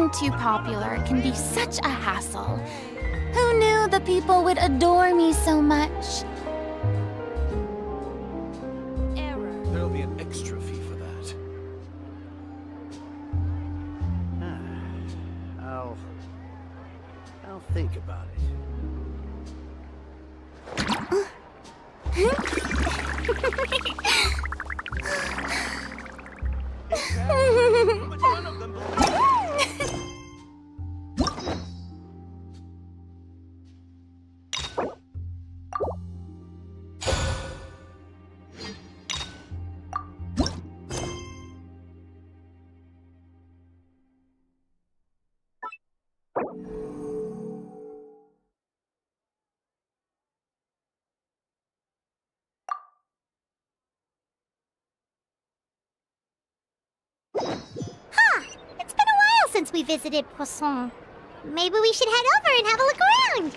Being too popular can be such a hassle. Who knew the people would adore me so much? There'll be an extra fee for that. I'll think about it. But none of them It's been a while since we visited Poisson. Maybe we should head over and have a look around.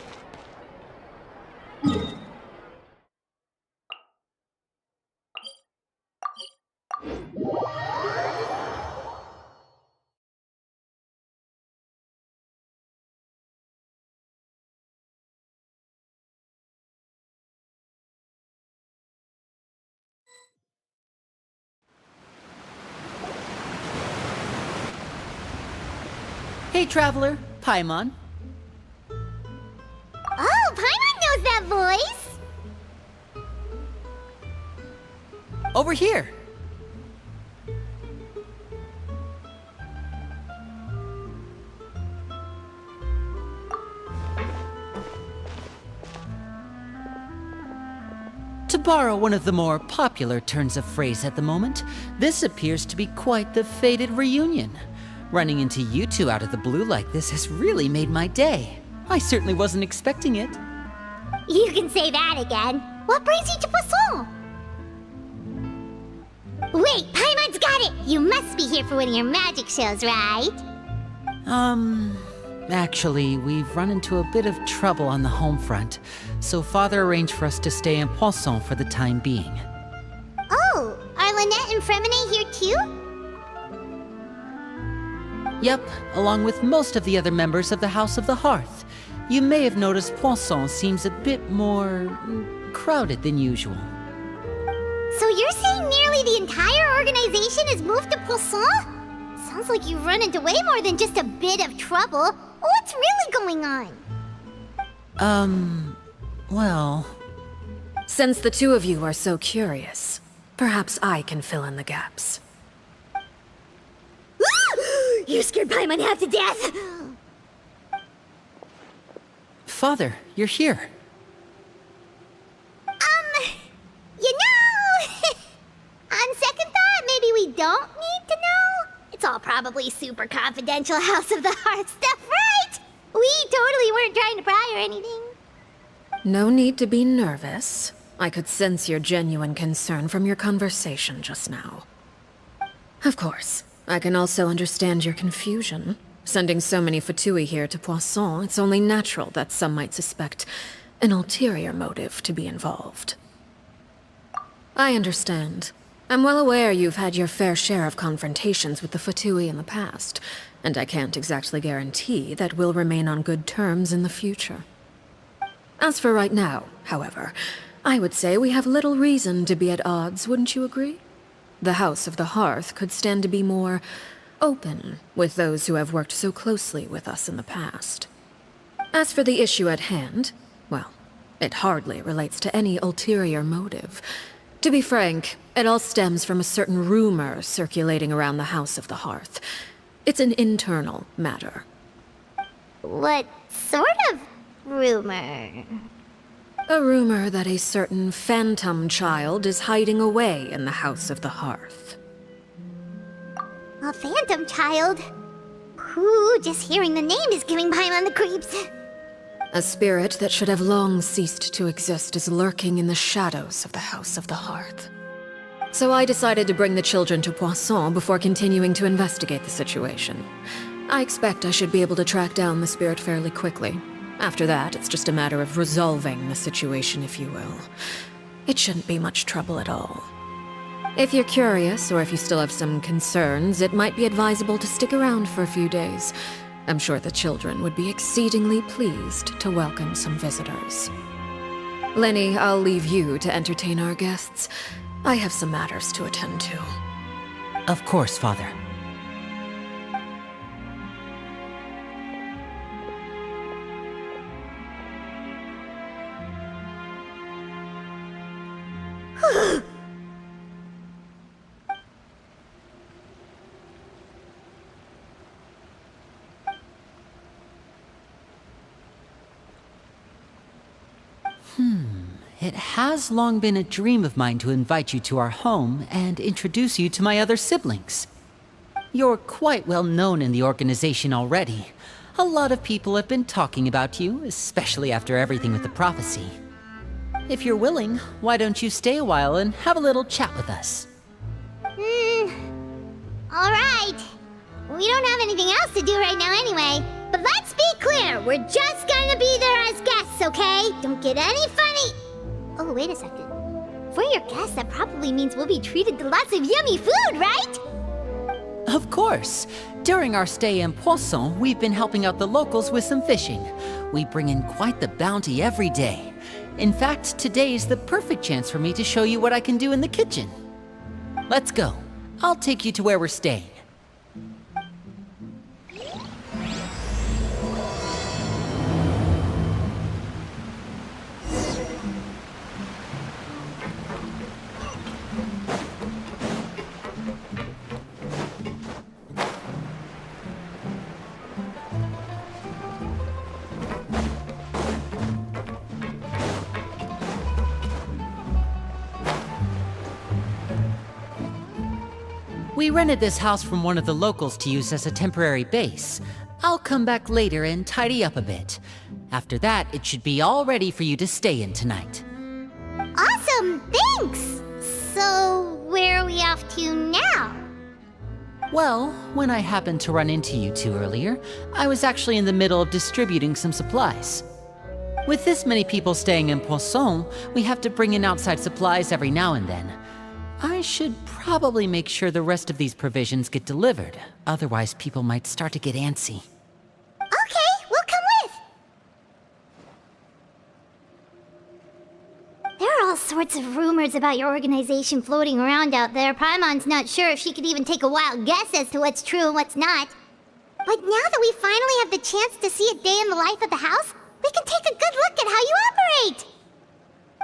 Hey, traveler, Paimon. Oh, Paimon knows that voice! Over here. To borrow one of the more popular turns of phrase at the moment, this appears to be quite the fated reunion. Running into you two out of the blue like this has really made my day. I certainly wasn't expecting it. You can say that again. What brings you to Poisson? Wait, Paimon's got it! You must be here for one of your magic shows, right? Actually, we've run into a bit of trouble on the home front, so Father arranged for us to stay in Poisson for the time being. Oh, are Lynette and Fremine here too? Yep, along with most of the other members of the House of the Hearth. You may have noticed Poisson seems a bit more crowded than usual. So you're saying nearly the entire organization has moved to Poisson? Sounds like you've run into way more than just a bit of trouble. What's really going on? Well... Since the two of you are so curious, perhaps I can fill in the gaps. You scared Paimon half to death! Father, you're here. You know... on second thought, maybe we don't need to know? It's all probably super confidential House of the Hearth stuff, right? We totally weren't trying to pry or anything. No need to be nervous. I could sense your genuine concern from your conversation just now. Of course, I can also understand your confusion. Sending so many Fatui here to Poisson, it's only natural that some might suspect an ulterior motive to be involved. I understand. I'm well aware you've had your fair share of confrontations with the Fatui in the past, and I can't exactly guarantee that we'll remain on good terms in the future. As for right now, however, I would say we have little reason to be at odds, wouldn't you agree? The House of the Hearth could stand to be more open with those who have worked so closely with us in the past. As for the issue at hand, well, it hardly relates to any ulterior motive. To be frank, it all stems from a certain rumor circulating around the House of the Hearth. It's an internal matter. What sort of rumor? A rumor that a certain phantom child is hiding away in the House of the Hearth. A phantom child? Ooh, just hearing the name is giving Paimon the creeps. A spirit that should have long ceased to exist is lurking in the shadows of the House of the Hearth. So I decided to bring the children to Poisson before continuing to investigate the situation. I expect I should be able to track down the spirit fairly quickly. After that, it's just a matter of resolving the situation, if you will. It shouldn't be much trouble at all. If you're curious, or if you still have some concerns, it might be advisable to stick around for a few days. I'm sure the children would be exceedingly pleased to welcome some visitors. Lenny, I'll leave you to entertain our guests. I have some matters to attend to. Of course, Father. It has long been a dream of mine to invite you to our home and introduce you to my other siblings. You're quite well known in the organization already. A lot of people have been talking about you, especially after everything with the prophecy. If you're willing, why don't you stay a while and have a little chat with us? Alright. We don't have anything else to do right now anyway. But let's be clear, we're just gonna be there as guests, okay? Don't get any funny. Oh, wait a second. For your guests, that probably means we'll be treated to lots of yummy food, right? Of course. During our stay in Poisson, we've been helping out the locals with some fishing. We bring in quite the bounty every day. In fact, today's the perfect chance for me to show you what I can do in the kitchen. Let's go. I'll take you to where we're staying. We rented this house from one of the locals to use as a temporary base. I'll come back later and tidy up a bit. After that, it should be all ready for you to stay in tonight. Awesome, thanks! So, where are we off to now? Well, when I happened to run into you two earlier, I was actually in the middle of distributing some supplies. With this many people staying in Poisson, we have to bring in outside supplies every now and then. I should probably make sure the rest of these provisions get delivered. Otherwise, people might start to get antsy. Okay, we'll come with. There are all sorts of rumors about your organization floating around out there. Paimon's not sure if she could even take a wild guess as to what's true and what's not. But now that we finally have the chance to see a day in the life of the house, we can take a good look at how you operate.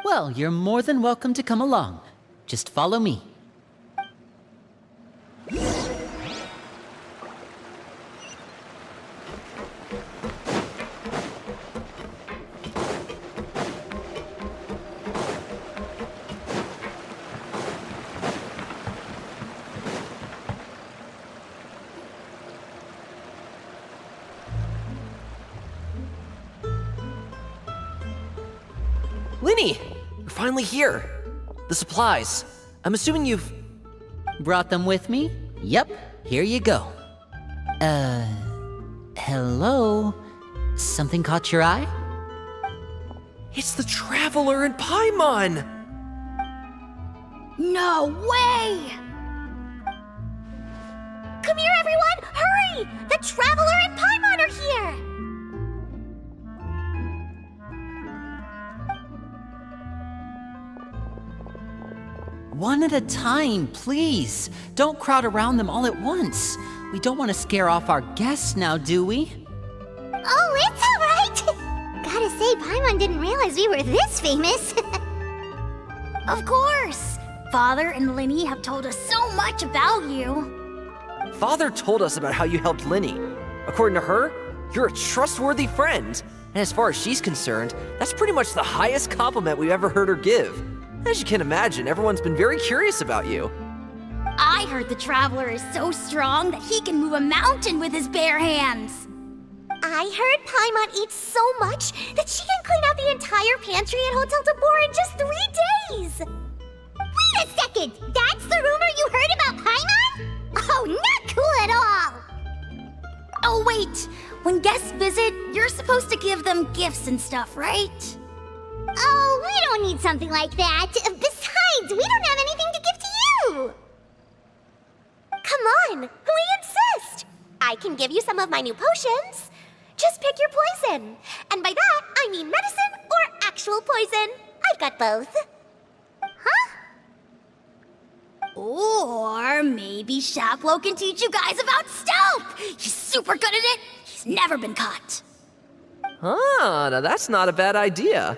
Well, you're more than welcome to come along. Just follow me. Linny! You're finally here! The supplies. I'm assuming you've... Brought them with me? Yep, here you go. Hello? Something caught your eye? It's the Traveler and Paimon! No way! Come here, everyone! Hurry! The Traveler and Paimon are here! One at a time, please. Don't crowd around them all at once. We don't want to scare off our guests now, do we? Oh, it's all right! Gotta say, Paimon didn't realize we were this famous. Of course! Father and Linny have told us so much about you. Father told us about how you helped Linny. According to her, you're a trustworthy friend. And as far as she's concerned, that's pretty much the highest compliment we've ever heard her give. As you can imagine, everyone's been very curious about you. I heard the Traveler is so strong that he can move a mountain with his bare hands. I heard Paimon eats so much that she can clean out the entire pantry at Hotel de Boer in just 3 days! Wait a second! That's the rumor you heard about Paimon? Oh, not cool at all! Oh wait, when guests visit, you're supposed to give them gifts and stuff, right? Oh, we don't need something like that. Besides, we don't have anything to give to you! on! We insist! I can give you some of my new potions. Just pick your poison. And by that, I mean medicine or actual poison. I've got both. Huh? Or maybe Shaplo can teach you guys about stealth. He's super good at it. He's never been caught. Ah, now that's not a bad idea.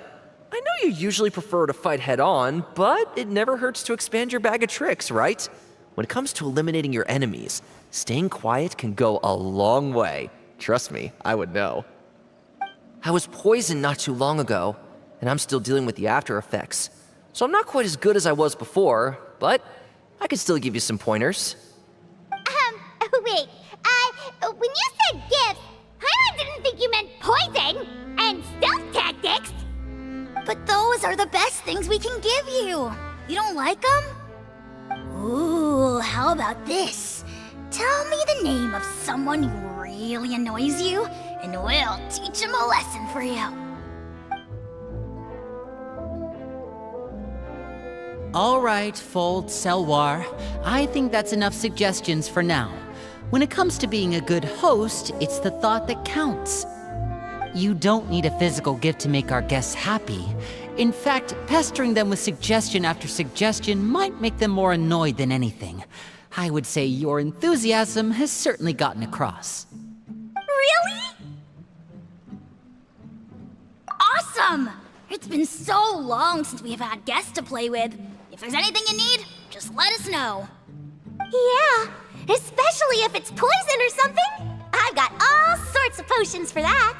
I know you usually prefer to fight head-on, but it never hurts to expand your bag of tricks, right? When it comes to eliminating your enemies, staying quiet can go a long way. Trust me, I would know. I was poisoned not too long ago, and I'm still dealing with the after effects. So I'm not quite as good as I was before, but I can still give you some pointers. Wait. When you said gifts, I didn't think you meant poison and stealth tactics. But those are the best things we can give you. You don't like them? Ooh, how about this? Tell me the name of someone who really annoys you, and we'll teach him a lesson for you. All right, Fold, Selwar. I think that's enough suggestions for now. When it comes to being a good host, it's the thought that counts. You don't need a physical gift to make our guests happy. In fact, pestering them with suggestion after suggestion might make them more annoyed than anything. I would say your enthusiasm has certainly gotten across. Really? Awesome! It's been so long since we've had guests to play with. If there's anything you need, just let us know. Yeah, especially if it's poison or something. I've got all sorts of potions for that.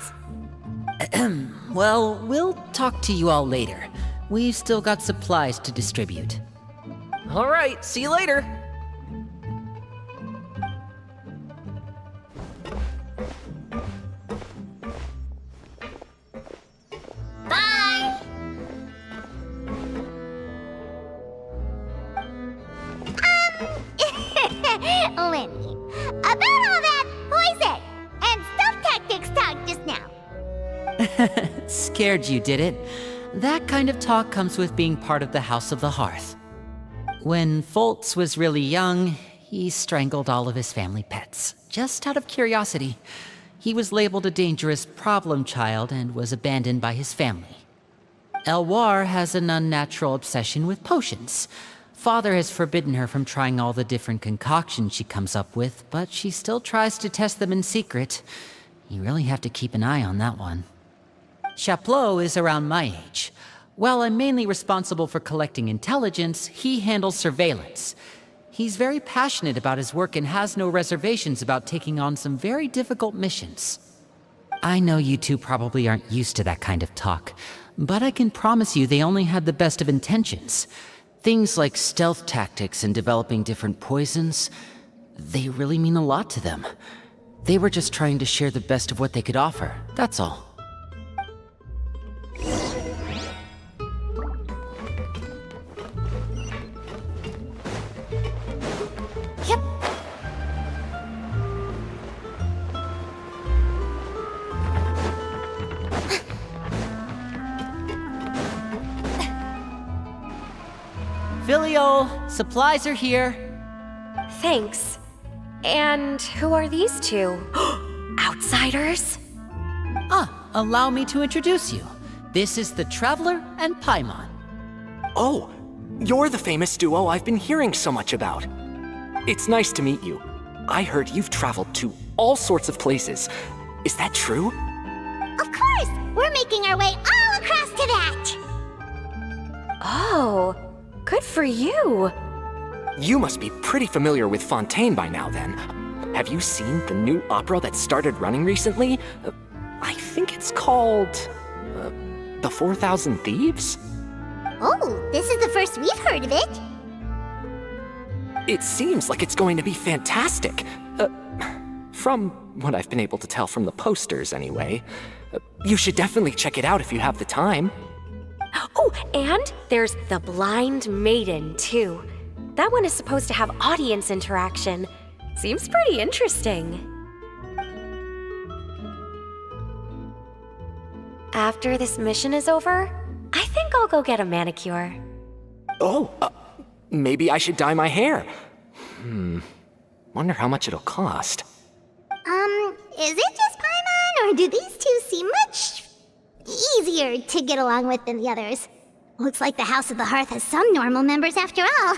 Well, we'll talk to you all later. We've still got supplies to distribute. All right, see you later. Bye! Lenny, about all that poison and stealth tactics talk just now. Scared you, did it? That kind of talk comes with being part of the House of the Hearth. When Foltz was really young, he strangled all of his family pets, just out of curiosity. He was labeled a dangerous problem child and was abandoned by his family. Elwar has an unnatural obsession with potions. Father has forbidden her from trying all the different concoctions she comes up with, but she still tries to test them in secret. You really have to keep an eye on that one. Chaplot is around my age. While I'm mainly responsible for collecting intelligence, he handles surveillance. He's very passionate about his work and has no reservations about taking on some very difficult missions. I know you two probably aren't used to that kind of talk, but I can promise you they only had the best of intentions. Things like stealth tactics and developing different poisons, they really mean a lot to them. They were just trying to share the best of what they could offer, that's all. Yep. Filio, supplies are here. Thanks. And who are these two? Outsiders? Allow me to introduce you. This is the Traveler and Paimon. Oh, you're the famous duo I've been hearing so much about. It's nice to meet you. I heard you've traveled to all sorts of places. Is that true? Of course! We're making our way all across to that! Oh, good for you. You must be pretty familiar with Fontaine by now, then. Have you seen the new opera that started running recently? I think it's called... The 4,000 Thieves? Oh, this is the first we've heard of it. It seems like it's going to be fantastic. From what I've been able to tell from the posters, anyway. You should definitely check it out if you have the time. Oh, and there's The Blind Maiden, too. That one is supposed to have audience interaction. Seems pretty interesting. After this mission is over, I think I'll go get a manicure. Oh, maybe I should dye my hair. Wonder how much it'll cost. Is it just Paimon, or do these two seem much easier to get along with than the others? Looks like the House of the Hearth has some normal members after all.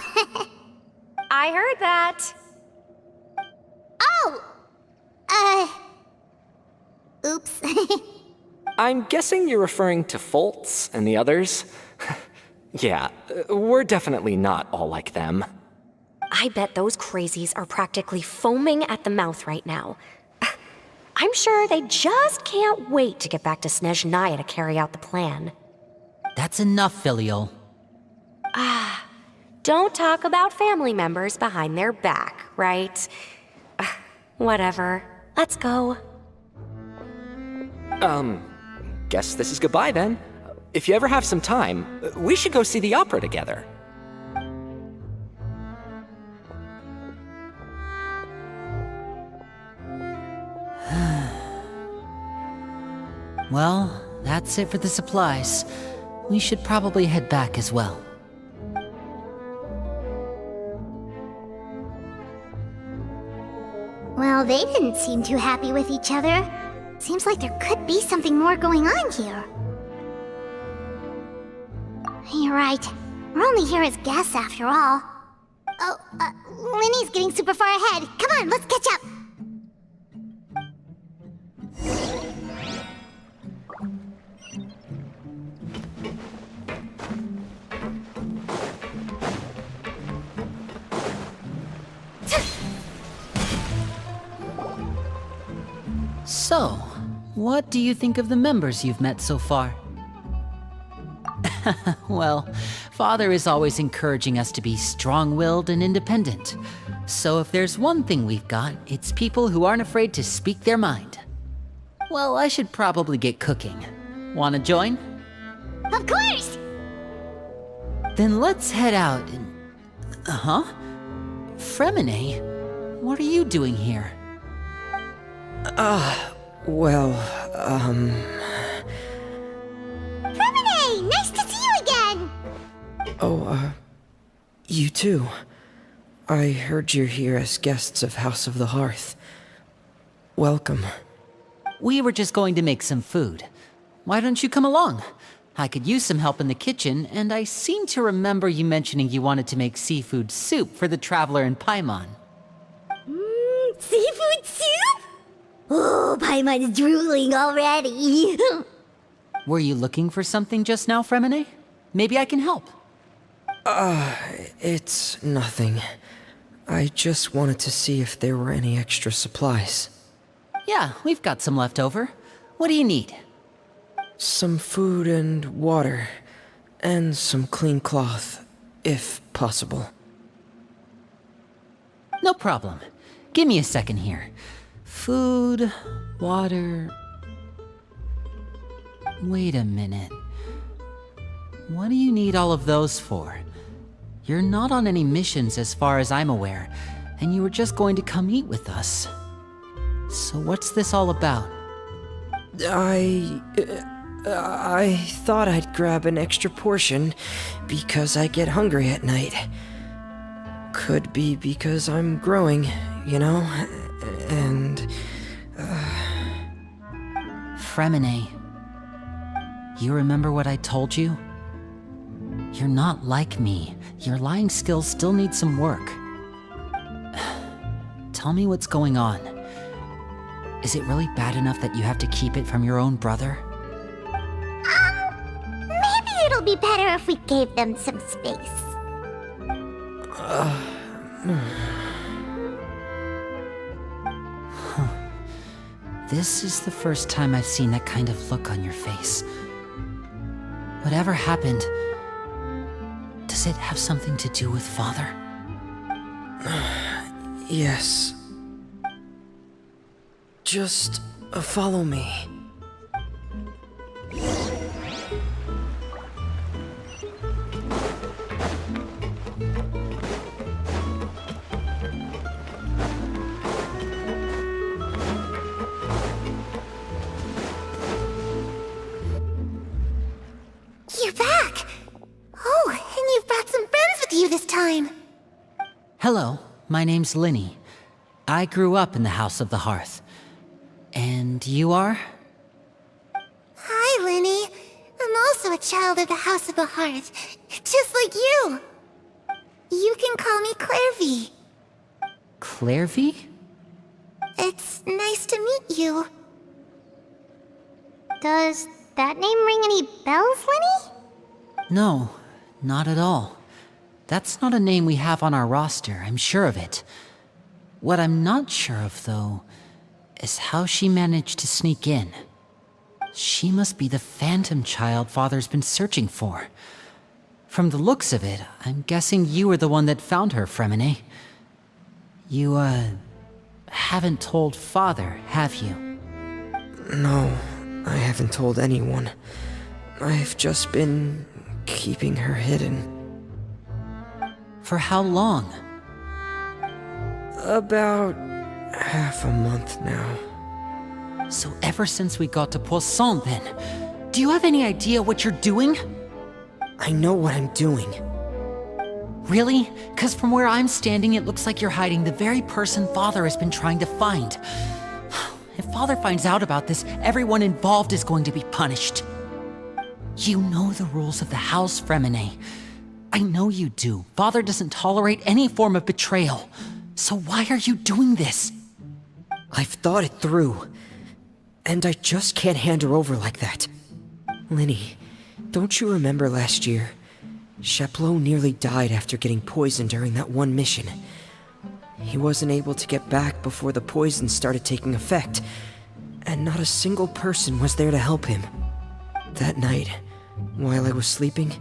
I heard that. Oh! Oops. I'm guessing you're referring to Foltz and the others? Yeah, we're definitely not all like them. I bet those crazies are practically foaming at the mouth right now. I'm sure they just can't wait to get back to Snezhnaya to carry out the plan. That's enough, Filial. Don't talk about family members behind their back, right? Whatever. Let's go. Guess this is goodbye then. If you ever have some time, we should go see the opera together. Well, that's it for the supplies. We should probably head back as well. Well, they didn't seem too happy with each other. Seems like there could be something more going on here. You're right. We're only here as guests after all. Oh, Linny's getting super far ahead. Come on, let's catch up. So, what do you think of the members you've met so far? Well, Father is always encouraging us to be strong-willed and independent. So if there's one thing we've got, it's people who aren't afraid to speak their mind. Well, I should probably get cooking. Wanna join? Of course! Then let's head out and... Fremine? What are you doing here? Fremine! Nice to see you again! You too. I heard you're here as guests of House of the Hearth. Welcome. We were just going to make some food. Why don't you come along? I could use some help in the kitchen, and I seem to remember you mentioning you wanted to make seafood soup for the Traveler in Paimon. Seafood soup? Oh, Paimon's drooling already. Were you looking for something just now, Fremine? Maybe I can help. It's nothing. I just wanted to see if there were any extra supplies. Yeah, we've got some left over. What do you need? Some food and water, and some clean cloth, if possible. No problem. Give me a second here. Food, water... Wait a minute. What do you need all of those for? You're not on any missions as far as I'm aware, and you were just going to come eat with us. So what's this all about? I thought I'd grab an extra portion because I get hungry at night. Could be because I'm growing, you know? And... Fremine, you remember what I told you? You're not like me. Your lying skills still need some work. Tell me what's going on. Is it really bad enough that you have to keep it from your own brother? Maybe it'll be better if we gave them some space. This is the first time I've seen that kind of look on your face. Whatever happened, does it have something to do with Father? yes. Just follow me. You're back! Oh, and you've brought some friends with you this time. Hello, my name's Linny. I grew up in the House of the Hearth. And you are? Hi, Lenny. I'm also a child of the House of the Hearth, just like you. You can call me Clairvy. Clairvy? It's nice to meet you. Does that name ring any bells, Lenny? No, not at all. That's not a name we have on our roster, I'm sure of it. What I'm not sure of, though, is how she managed to sneak in. She must be the phantom child Father's been searching for. From the looks of it, I'm guessing you were the one that found her, Fremine. You, haven't told Father, have you? No, I haven't told anyone. I've just been keeping her hidden. For how long? About half a month now. So ever since we got to Poisson, then, do you have any idea what you're doing? I know what I'm doing. Really? 'Cause from where I'm standing, it looks like you're hiding the very person Father has been trying to find. If Father finds out about this, everyone involved is going to be punished. You know the rules of the house, Fremine. I know you do. Father doesn't tolerate any form of betrayal. So why are you doing this? I've thought it through. And I just can't hand her over like that. Linny, don't you remember last year? Sheplo nearly died after getting poisoned during that one mission. He wasn't able to get back before the poison started taking effect, and not a single person was there to help him. That night, while I was sleeping,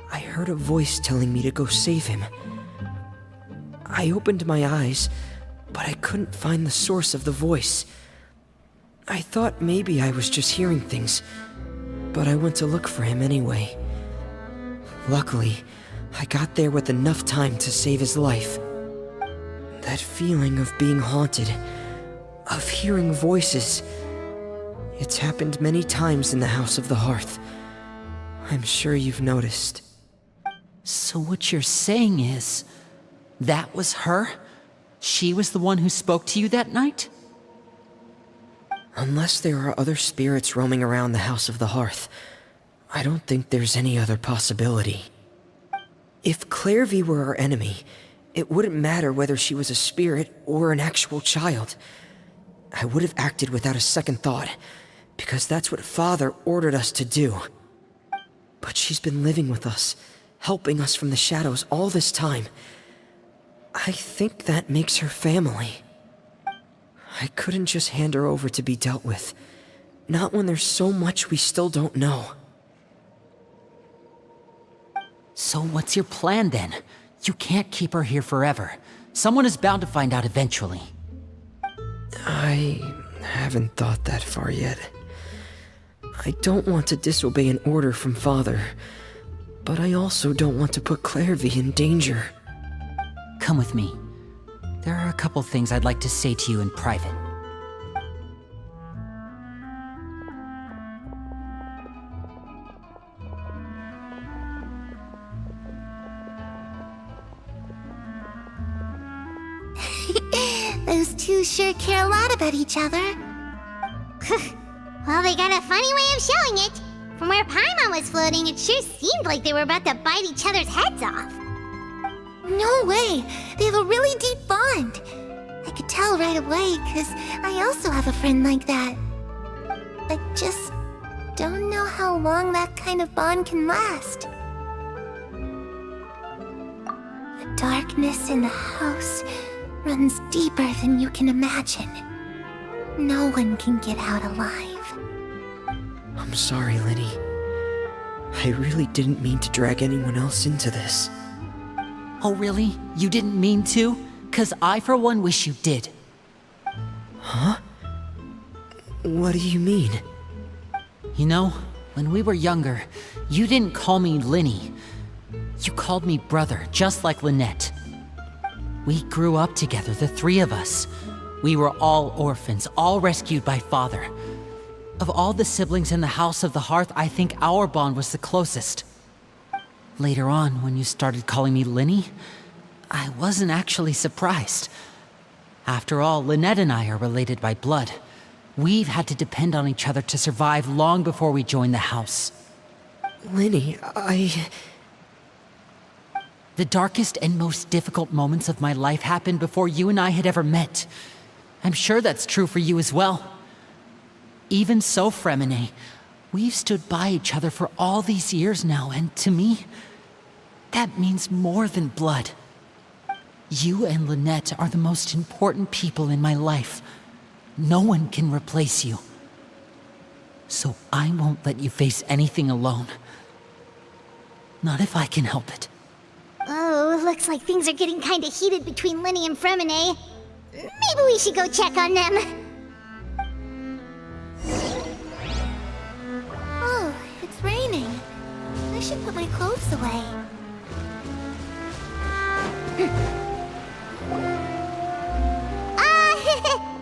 I heard a voice telling me to go save him. I opened my eyes, but I couldn't find the source of the voice. I thought maybe I was just hearing things, but I went to look for him anyway. Luckily, I got there with enough time to save his life. That feeling of being haunted, of hearing voices, it's happened many times in the House of the Hearth. I'm sure you've noticed. So what you're saying is, that was her? She was the one who spoke to you that night? Unless there are other spirits roaming around the House of the Hearth, I don't think there's any other possibility. If Clairvy were our enemy, it wouldn't matter whether she was a spirit or an actual child. I would have acted without a second thought, because that's what Father ordered us to do. But she's been living with us, helping us from the shadows all this time. I think that makes her family. I couldn't just hand her over to be dealt with. Not when there's so much we still don't know. So what's your plan then? You can't keep her here forever. Someone is bound to find out eventually. I haven't thought that far yet. I don't want to disobey an order from Father, but I also don't want to put Clairvy in danger. Come with me. There are a couple things I'd like to say to you in private. Those two sure care a lot about each other. Well, they got a funny way of showing it. From where Paimon was floating, it sure seemed like they were about to bite each other's heads off. No way! They have a really deep bond. I could tell right away, because I also have a friend like that. I just don't know how long that kind of bond can last. The darkness in the house runs deeper than you can imagine. No one can get out alive. I'm sorry, Linny. I really didn't mean to drag anyone else into this. Oh really? You didn't mean to? 'Cause I for one wish you did. Huh? What do you mean? You know, when we were younger, you didn't call me Linny. You called me brother, just like Lynette. We grew up together, the three of us. We were all orphans, all rescued by Father. Of all the siblings in the House of the Hearth, I think our bond was the closest. Later on, when you started calling me Linny, I wasn't actually surprised. After all, Lynette and I are related by blood. We've had to depend on each other to survive long before we joined the house. Linny, The darkest and most difficult moments of my life happened before you and I had ever met. I'm sure that's true for you as well. Even so, Fremine, we've stood by each other for all these years now, and to me, that means more than blood. You and Lynette are the most important people in my life. No one can replace you. So I won't let you face anything alone. Not if I can help it. Oh, looks like things are getting kinda heated between Linny and Fremine. Maybe we should go check on them. Oh, it's raining. I should put my clothes away.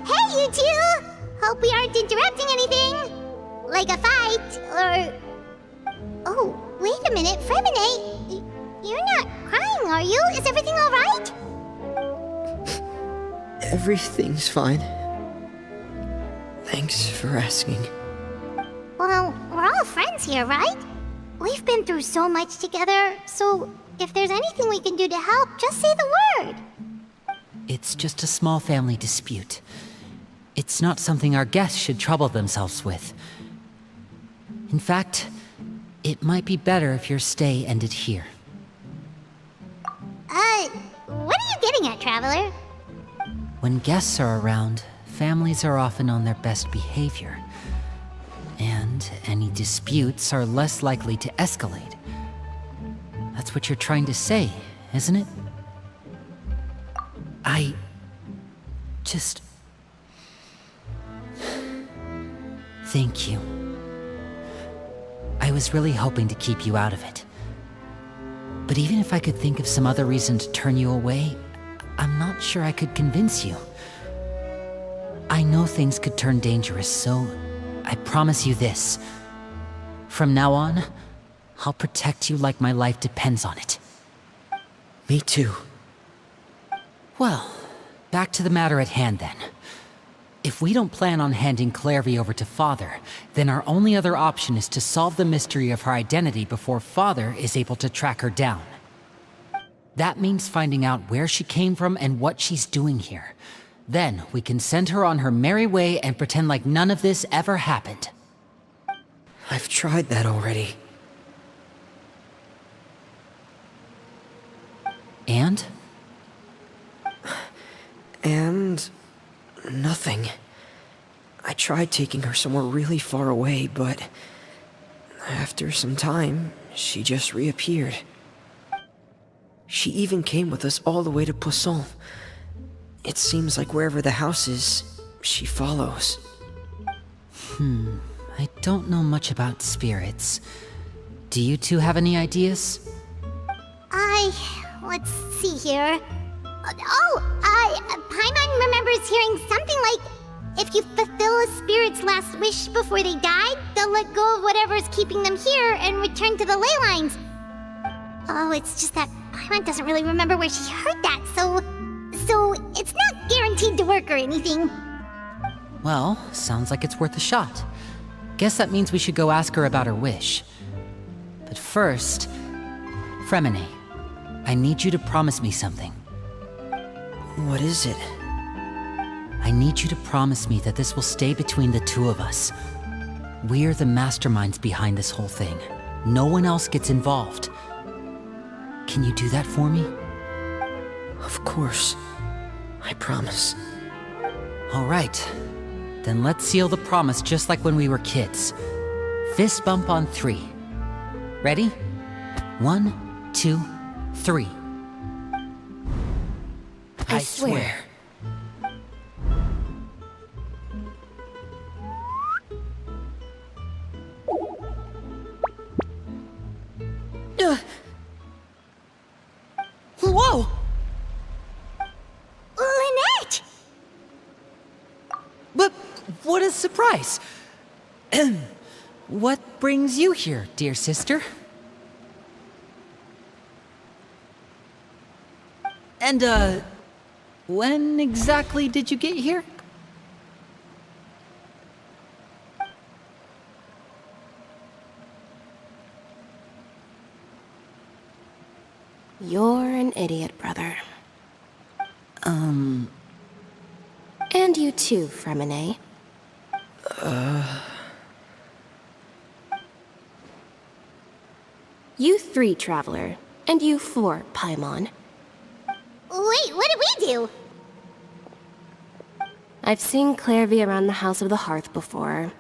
Hey, you two! Hope we aren't interrupting anything. Like a fight, or... Oh, wait a minute, Fremine. You're not crying, are you? Is everything alright? everything's fine. Thanks for asking. Well, we're all friends here, right? We've been through so much together, so if there's anything we can do to help, just say the word. It's just a small family dispute. It's not something our guests should trouble themselves with. In fact, it might be better if your stay ended here. What are you getting at, Traveler? When guests are around, families are often on their best behavior. And any disputes are less likely to escalate. That's what you're trying to say, isn't it? I just... Thank you. I was really hoping to keep you out of it. But even if I could think of some other reason to turn you away, I'm not sure I could convince you. I know things could turn dangerous, so I promise you this. From now on, I'll protect you like my life depends on it. Me too. Well, back to the matter at hand then. If we don't plan on handing Clairvy over to Father, then our only other option is to solve the mystery of her identity before Father is able to track her down. That means finding out where she came from and what she's doing here. Then we can send her on her merry way and pretend like none of this ever happened. I've tried that already. And? And... nothing. I tried taking her somewhere really far away, but... after some time, she just reappeared. She even came with us all the way to Poisson. It seems like wherever the house is, she follows. I don't know much about spirits. Do you two have any ideas? Let's see here. Paimon remembers hearing something like, if you fulfill a spirit's last wish before they died, they'll let go of whatever's keeping them here and return to the ley lines. Oh, it's just that Paimon doesn't really remember where she heard that, so it's not guaranteed to work or anything. Well, sounds like it's worth a shot. Guess that means we should go ask her about her wish. But first, Fremine, I need you to promise me something. What is it? I need you to promise me that this will stay between the two of us. We're the masterminds behind this whole thing. No one else gets involved. Can you do that for me? Of course. I promise. All right. Then let's seal the promise just like when we were kids. Fist bump on 3. Ready? 1, 2, 3. I swear. Whoa! Lynette! But what a surprise! What brings you here, dear sister? And, When exactly did you get here? You're an idiot, brother. And you too, Fremine. You 3, Traveler. And you 4, Paimon. Wait, what did we do? I've seen Clairvy around the House of the Hearth before.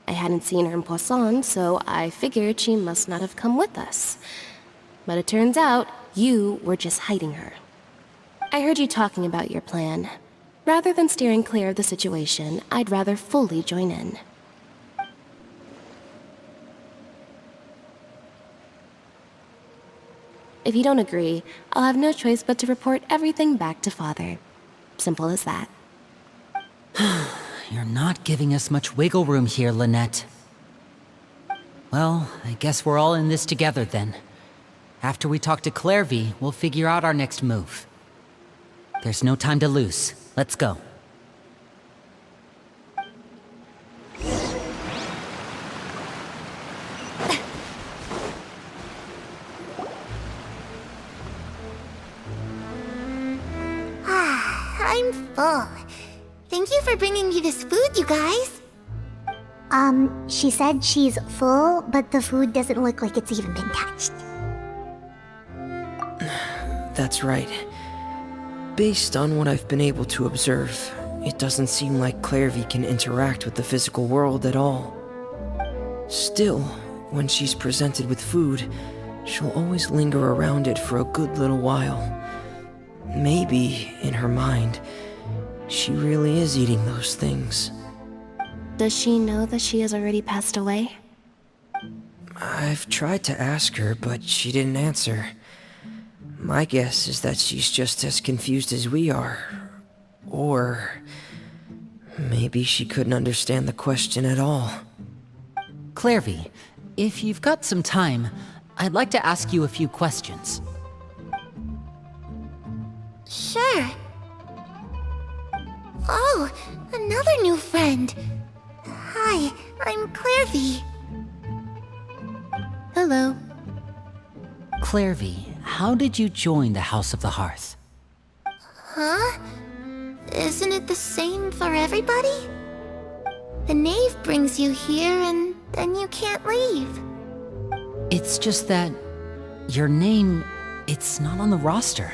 I hadn't seen her in Poisson, so I figured she must not have come with us. But it turns out, you were just hiding her. I heard you talking about your plan. Rather than steering clear of the situation, I'd rather fully join in. If you don't agree, I'll have no choice but to report everything back to Father. Simple as that. You're not giving us much wiggle room here, Lynette. Well, I guess we're all in this together then. After we talk to Clairvy, we'll figure out our next move. There's no time to lose. Let's go. I'm full. Thank you for bringing me this food, you guys. She said she's full, but the food doesn't look like it's even been touched. That's right. Based on what I've been able to observe, it doesn't seem like Clairvy can interact with the physical world at all. Still, when she's presented with food, she'll always linger around it for a good little while. Maybe, in her mind, she really is eating those things. Does she know that she has already passed away? I've tried to ask her, but she didn't answer. My guess is that she's just as confused as we are. Or maybe she couldn't understand the question at all. Clairvy, if you've got some time, I'd like to ask you a few questions. Sure. Oh, another new friend. Hi, I'm Clairvy. Hello. Clairvy, how did you join the House of the Hearth? Huh? Isn't it the same for everybody? The knave brings you here and then you can't leave. It's just that your name, it's not on the roster.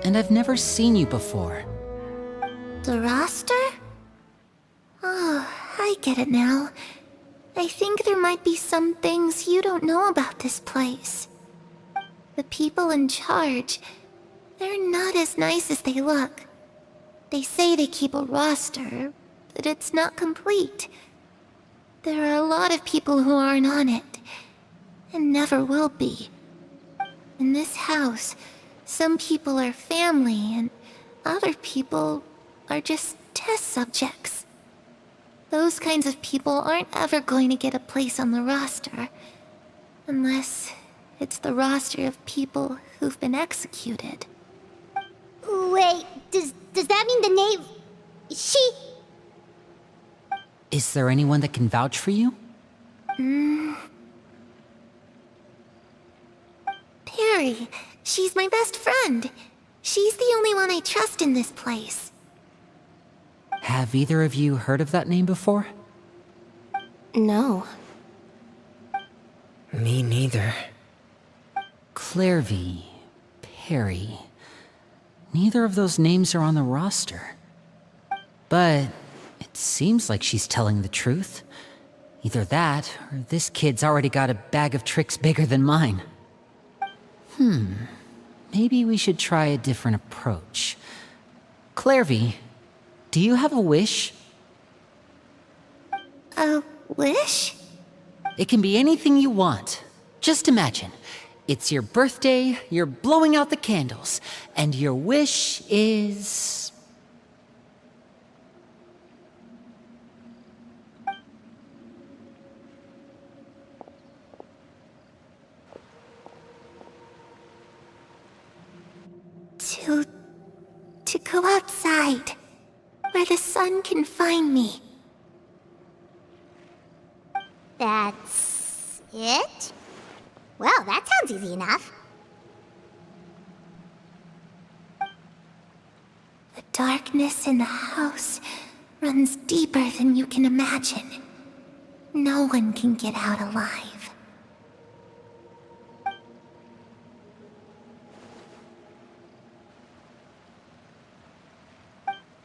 And I've never seen you before. The roster? Oh, I get it now. I think there might be some things you don't know about this place. The people in charge, they're not as nice as they look. They say they keep a roster, but it's not complete. There are a lot of people who aren't on it, and never will be. In this house, some people are family, and other people are just test subjects. Those kinds of people aren't ever going to get a place on the roster, unless it's the roster of people who've been executed. Wait, does that mean the knave... She... Is there anyone that can vouch for you? Perry, she's my best friend. She's the only one I trust in this place. Have either of you heard of that name before? No. Me neither. Clairvy, Perry. Neither of those names are on the roster. But it seems like she's telling the truth. Either that, or this kid's already got a bag of tricks bigger than mine. Maybe we should try a different approach. Clairvy, do you have a wish? A wish? It can be anything you want. Just imagine. It's your birthday, you're blowing out the candles, and your wish is... To go go outside, where the sun can find me. That's it? Well, that sounds easy enough. The darkness in the house runs deeper than you can imagine. No one can get out alive.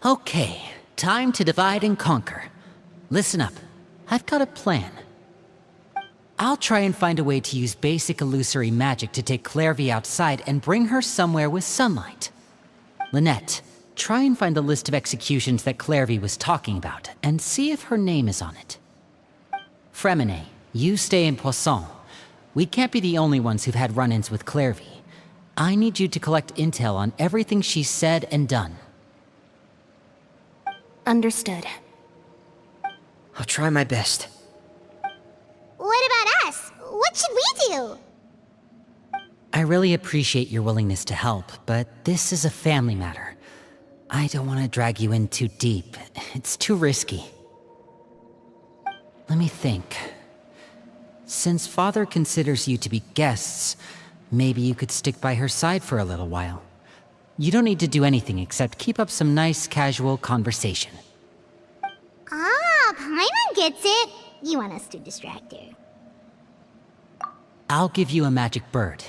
Okay, time to divide and conquer. Listen up, I've got a plan. I'll try and find a way to use basic illusory magic to take Clairvy outside and bring her somewhere with sunlight. Lynette, try and find the list of executions that Clairvy was talking about, and see if her name is on it. Fremine, you stay in Poisson. We can't be the only ones who've had run-ins with Clairvy. I need you to collect intel on everything she's said and done. Understood. I'll try my best. What about us? What should we do? I really appreciate your willingness to help, but this is a family matter. I don't want to drag you in too deep. It's too risky. Let me think. Since Father considers you to be guests, maybe you could stick by her side for a little while. You don't need to do anything except keep up some nice, casual conversation. Ah, Paimon gets it. You want us to distract her. I'll give you a magic bird.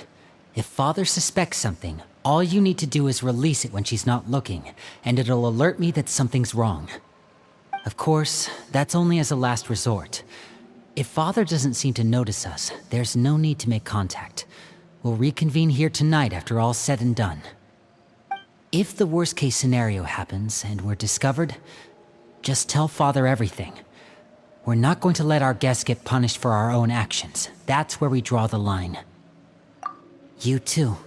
If Father suspects something, all you need to do is release it when she's not looking, and it'll alert me that something's wrong. Of course, that's only as a last resort. If Father doesn't seem to notice us, there's no need to make contact. We'll reconvene here tonight after all's said and done. If the worst-case scenario happens and we're discovered, just tell Father everything. We're not going to let our guests get punished for our own actions. That's where we draw the line. You too.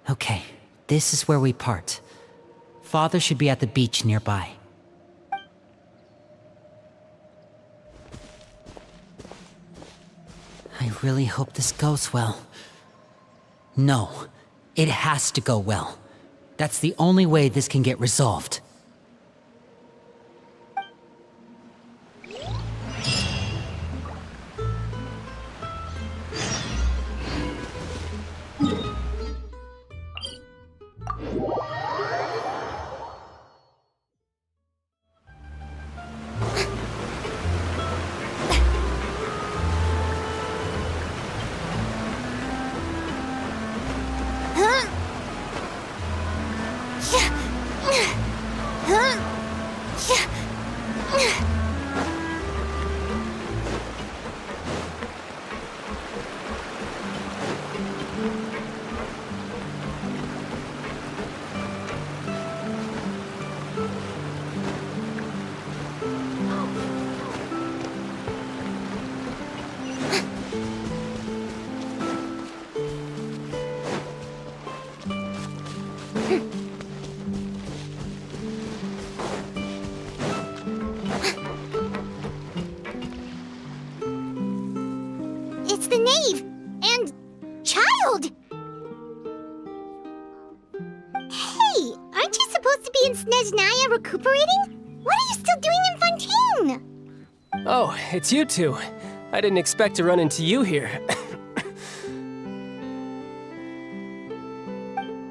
Okay, this is where we part. Father should be at the beach nearby. I really hope this goes well. No, it has to go well. That's the only way this can get resolved. It's the knave! And... child! Hey, aren't you supposed to be in Snezhnaya recuperating? What are you still doing in Fontaine? Oh, it's you two. I didn't expect to run into you here.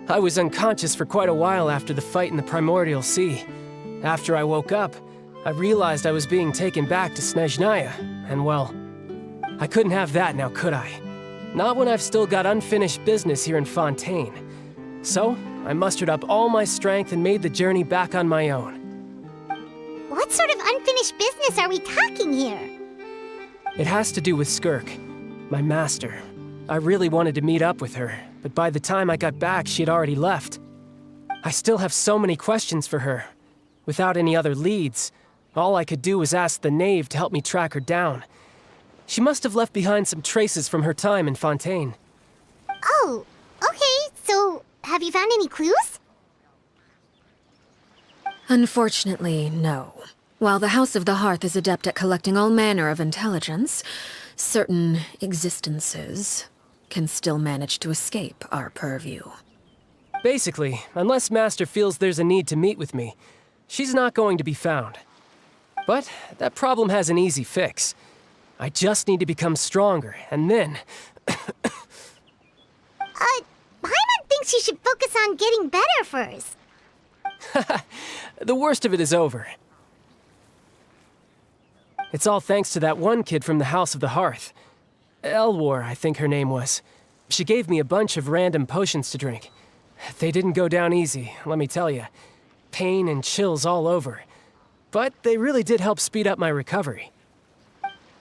I was unconscious for quite a while after the fight in the Primordial Sea. After I woke up, I realized I was being taken back to Snezhnaya, and well, I couldn't have that now, could I? Not when I've still got unfinished business here in Fontaine. So, I mustered up all my strength and made the journey back on my own. What sort of unfinished business are we talking here? It has to do with Skirk, my master. I really wanted to meet up with her, but by the time I got back, she'd already left. I still have so many questions for her. Without any other leads, all I could do was ask the knave to help me track her down. She must have left behind some traces from her time in Fontaine. Oh, okay, so have you found any clues? Unfortunately, no. While the House of the Hearth is adept at collecting all manner of intelligence, certain existences can still manage to escape our purview. Basically, unless Master feels there's a need to meet with me, she's not going to be found. But that problem has an easy fix. I just need to become stronger, and then... Paimon thinks you should focus on getting better first. The worst of it is over. It's all thanks to that one kid from the House of the Hearth. Elwar, I think her name was. She gave me a bunch of random potions to drink. They didn't go down easy, let me tell you. Pain and chills all over. But they really did help speed up my recovery.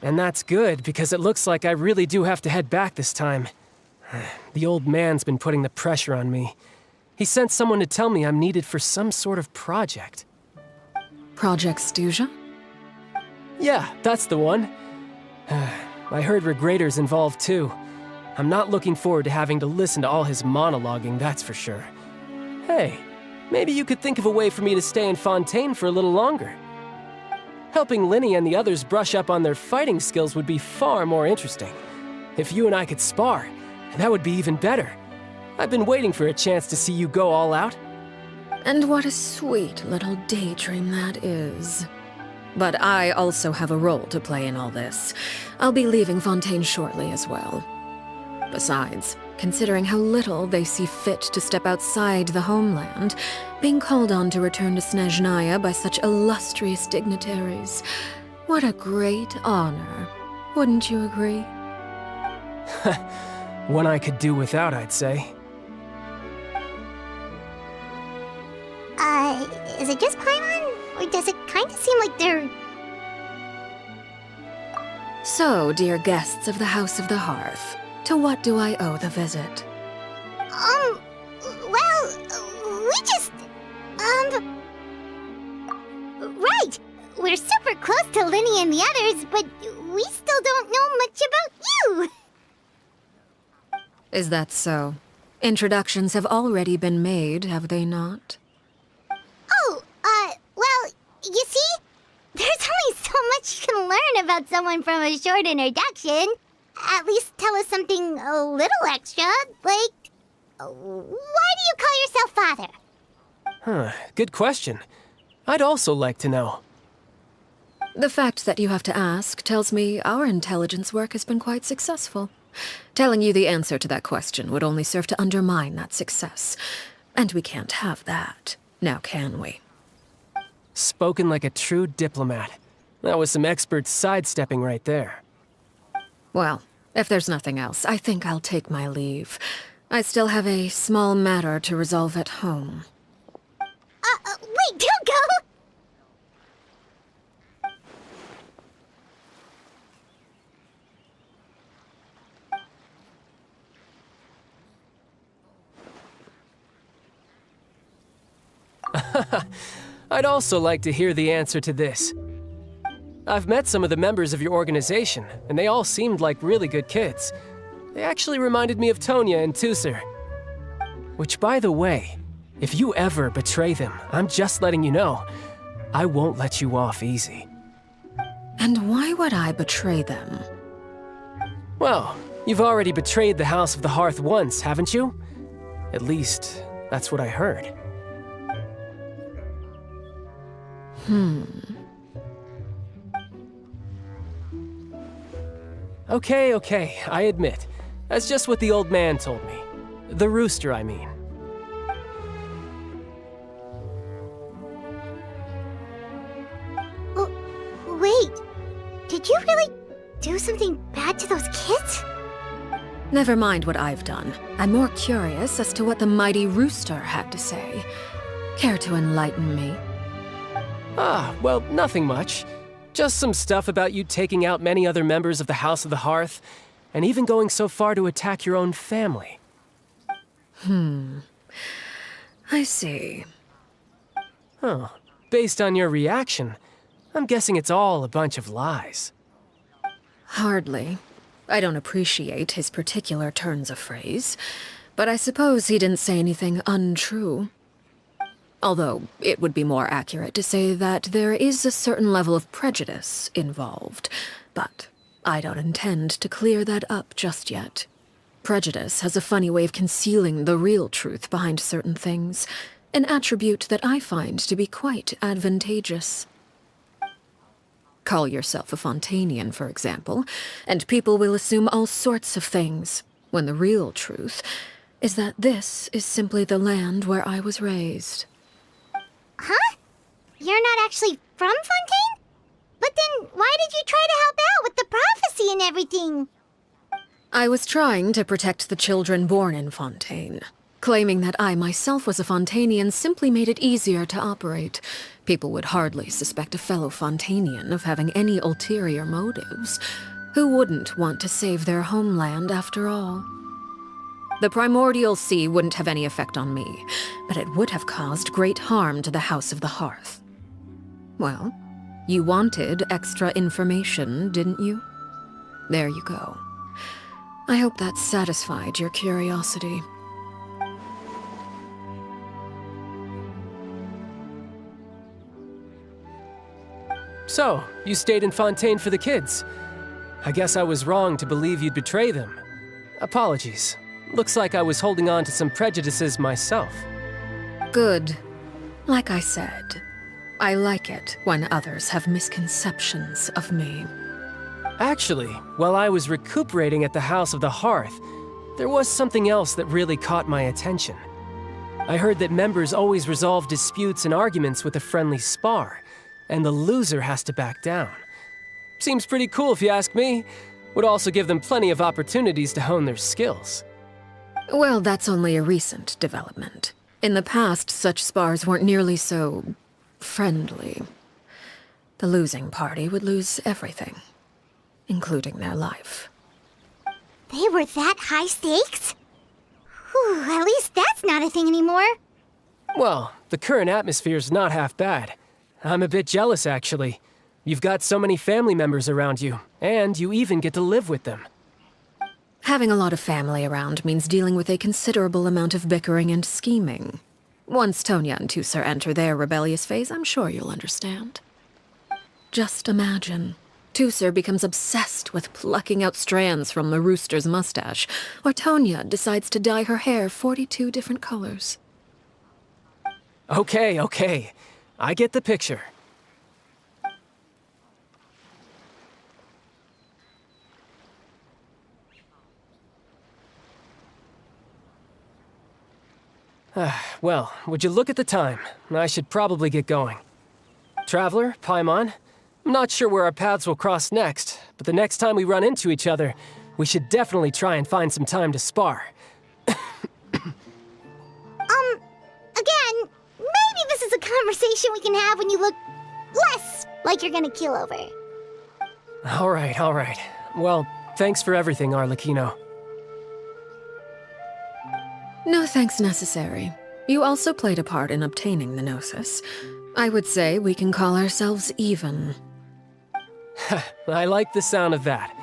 And that's good, because it looks like I really do have to head back this time. The old man's been putting the pressure on me. He sent someone to tell me I'm needed for some sort of project. Project Stuja? Yeah, that's the one. I heard Regrader's involved too. I'm not looking forward to having to listen to all his monologuing, that's for sure. Hey, maybe you could think of a way for me to stay in Fontaine for a little longer. Helping Lyney and the others brush up on their fighting skills would be far more interesting. If you and I could spar, that would be even better. I've been waiting for a chance to see you go all out. And what a sweet little daydream that is. But I also have a role to play in all this. I'll be leaving Fontaine shortly as well. Besides, considering how little they see fit to step outside the homeland, being called on to return to Snezhnaya by such illustrious dignitaries, what a great honor. Wouldn't you agree? One I could do without, I'd say. Is it just Paimon? Or does it kind of seem like they're... So, dear guests of the House of the Hearth, to what do I owe the visit? Well, we just... Right! We're super close to Lyney and the others, but we still don't know much about you! Is that so? Introductions have already been made, have they not? Oh, well, you see? There's only so much you can learn about someone from a short introduction. At least tell us something a little extra, like... Why do you call yourself father? Huh, good question. I'd also like to know. The fact that you have to ask tells me our intelligence work has been quite successful. Telling you the answer to that question would only serve to undermine that success. And we can't have that, now can we? Spoken like a true diplomat. That was some expert sidestepping right there. Well, if there's nothing else, I think I'll take my leave. I still have a small matter to resolve at home. Wait, don't go! I'd also like to hear the answer to this. I've met some of the members of your organization, and they all seemed like really good kids. They actually reminded me of Tonya and Tusser. Which, by the way, if you ever betray them, I'm just letting you know, I won't let you off easy. And why would I betray them? Well, you've already betrayed the House of the Hearth once, haven't you? At least, that's what I heard. Okay, I admit. That's just what the old man told me. The rooster, I mean. Wait, did you really do something bad to those kids? Never mind what I've done. I'm more curious as to what the mighty rooster had to say. Care to enlighten me? Well, nothing much. Just some stuff about you taking out many other members of the House of the Hearth, and even going so far to attack your own family. I see. Huh. Based on your reaction, I'm guessing it's all a bunch of lies. Hardly. I don't appreciate his particular turns of phrase, but I suppose he didn't say anything untrue. Although, it would be more accurate to say that there is a certain level of prejudice involved, but I don't intend to clear that up just yet. Prejudice has a funny way of concealing the real truth behind certain things, an attribute that I find to be quite advantageous. Call yourself a Fontanian, for example, and people will assume all sorts of things, when the real truth is that this is simply the land where I was raised. Huh? You're not actually from Fontaine? But then why did you try to help out with the prophecy and everything? I was trying to protect the children born in Fontaine. Claiming that I myself was a Fontanian simply made it easier to operate. People would hardly suspect a fellow Fontanian of having any ulterior motives. Who wouldn't want to save their homeland after all? The primordial sea wouldn't have any effect on me, but it would have caused great harm to the House of the Hearth. Well, you wanted extra information, didn't you? There you go. I hope that satisfied your curiosity. So, you stayed in Fontaine for the kids. I guess I was wrong to believe you'd betray them. Apologies. Looks like I was holding on to some prejudices myself. Good. Like I said, I like it when others have misconceptions of me. Actually, while I was recuperating at the House of the Hearth, there was something else that really caught my attention. I heard that members always resolve disputes and arguments with a friendly spar, and the loser has to back down. Seems pretty cool if you ask me. Would also give them plenty of opportunities to hone their skills. Well, that's only a recent development. In the past, such spars weren't nearly so friendly. The losing party would lose everything, including their life. They were that high stakes? Whew, at least that's not a thing anymore. Well, the current atmosphere's not half bad. I'm a bit jealous, actually. You've got so many family members around you, and you even get to live with them. Having a lot of family around means dealing with a considerable amount of bickering and scheming. Once Tonya and Tusser enter their rebellious phase, I'm sure you'll understand. Just imagine. Tusser becomes obsessed with plucking out strands from the rooster's mustache, or Tonya decides to dye her hair 42 different colors. Okay. I get the picture. Well, would you look at the time? I should probably get going. Traveler, Paimon, I'm not sure where our paths will cross next, but the next time we run into each other, we should definitely try and find some time to spar. Again, maybe this is a conversation we can have when you look less like you're gonna keel over. All right. Well, thanks for everything, Arlecchino. No thanks necessary. You also played a part in obtaining the Gnosis. I would say we can call ourselves even. I like the sound of that.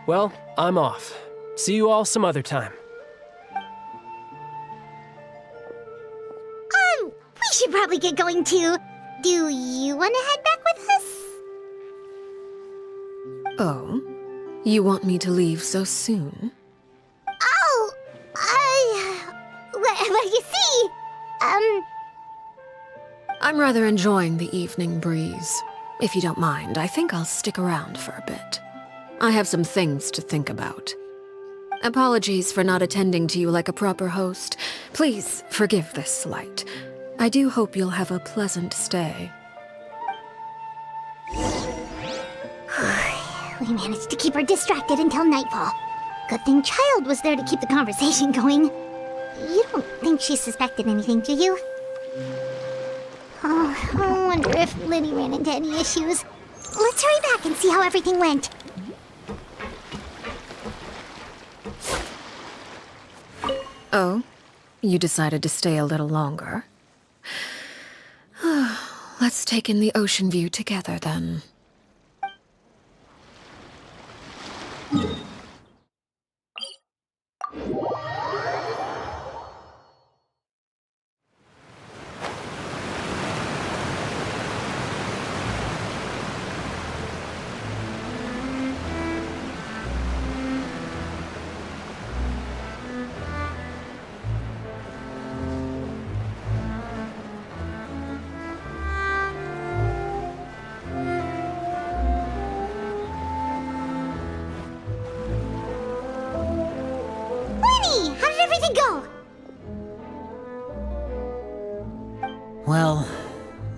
Well, I'm off. See you all some other time. We should probably get going too. Do you want to head back with us? Oh? You want me to leave so soon? Oh, well, you see, I'm rather enjoying the evening breeze. If you don't mind, I think I'll stick around for a bit. I have some things to think about. Apologies for not attending to you like a proper host. Please forgive this slight. I do hope you'll have a pleasant stay. We managed to keep her distracted until nightfall. Good thing Child was there to keep the conversation going. You don't think she suspected anything, do you? Oh, I wonder if Liddy ran into any issues. Let's hurry back and see how everything went. Oh? You decided to stay a little longer? Let's take in the ocean view together, then.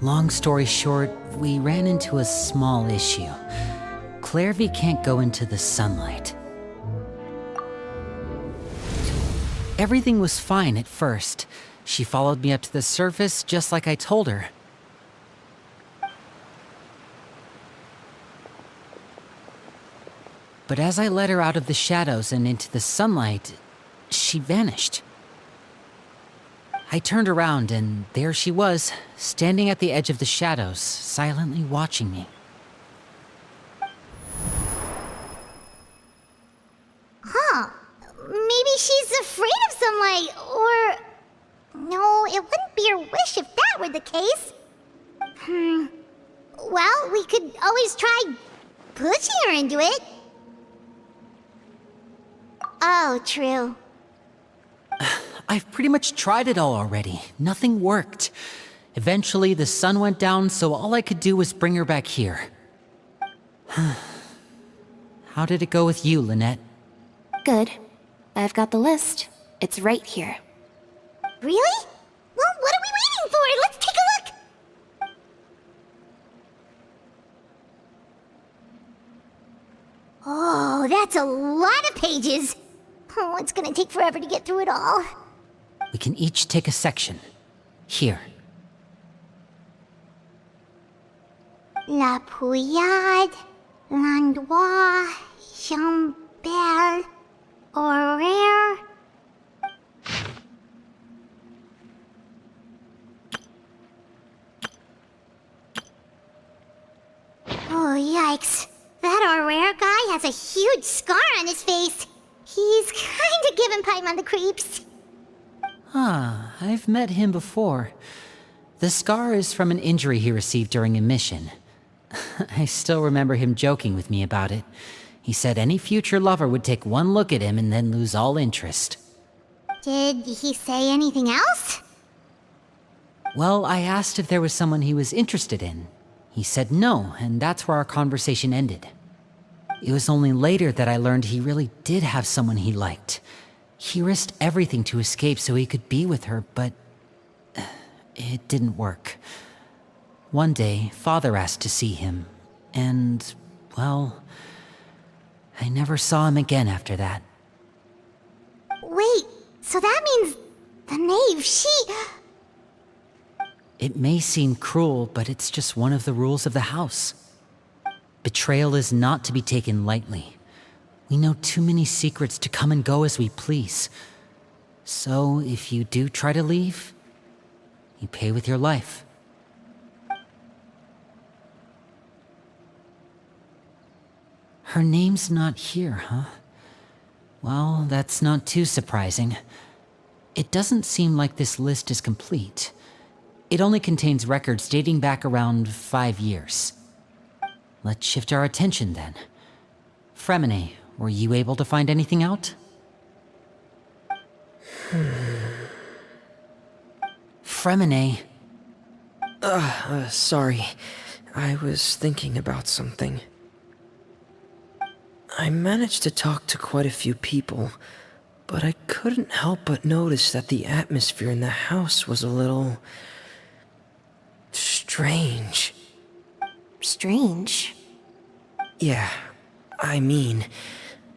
Long story short, we ran into a small issue. Clairvy can't go into the sunlight. Everything was fine at first. She followed me up to the surface just like I told her. But as I led her out of the shadows and into the sunlight, she vanished. I turned around and there she was, standing at the edge of the shadows, silently watching me. Huh. Maybe she's afraid of sunlight, or... No, it wouldn't be her wish if that were the case. Well, we could always try pushing her into it. Oh, true. I've pretty much tried it all already. Nothing worked. Eventually, the sun went down, so all I could do was bring her back here. How did it go with you, Lynette? Good. I've got the list. It's right here. Really? Well, what are we waiting for? Let's take a look! Oh, that's a lot of pages. Oh, it's gonna take forever to get through it all. We can each take a section. Here. La Pouillade, L'Endroit, Chambel, Horaire. Oh, yikes. That Horaire guy has a huge scar on his face. He's kinda giving Paimon the creeps. I've met him before. The scar is from an injury he received during a mission. I still remember him joking with me about it. He said any future lover would take one look at him and then lose all interest. Did he say anything else? Well, I asked if there was someone he was interested in. He said no, and that's where our conversation ended. It was only later that I learned he really did have someone he liked. He risked everything to escape so he could be with her, but it didn't work. One day, Father asked to see him, and, well, I never saw him again after that. Wait, so that means the knave, It may seem cruel, but it's just one of the rules of the house. Betrayal is not to be taken lightly. We know too many secrets to come and go as we please. So, if you do try to leave, you pay with your life. Her name's not here, huh? Well, that's not too surprising. It doesn't seem like this list is complete. It only contains records dating back around 5 years. Let's shift our attention then. Fremine, were you able to find anything out? Fremine. Sorry. I was thinking about something. I managed to talk to quite a few people, but I couldn't help but notice that the atmosphere in the house was a little... strange. Strange? Yeah, I mean,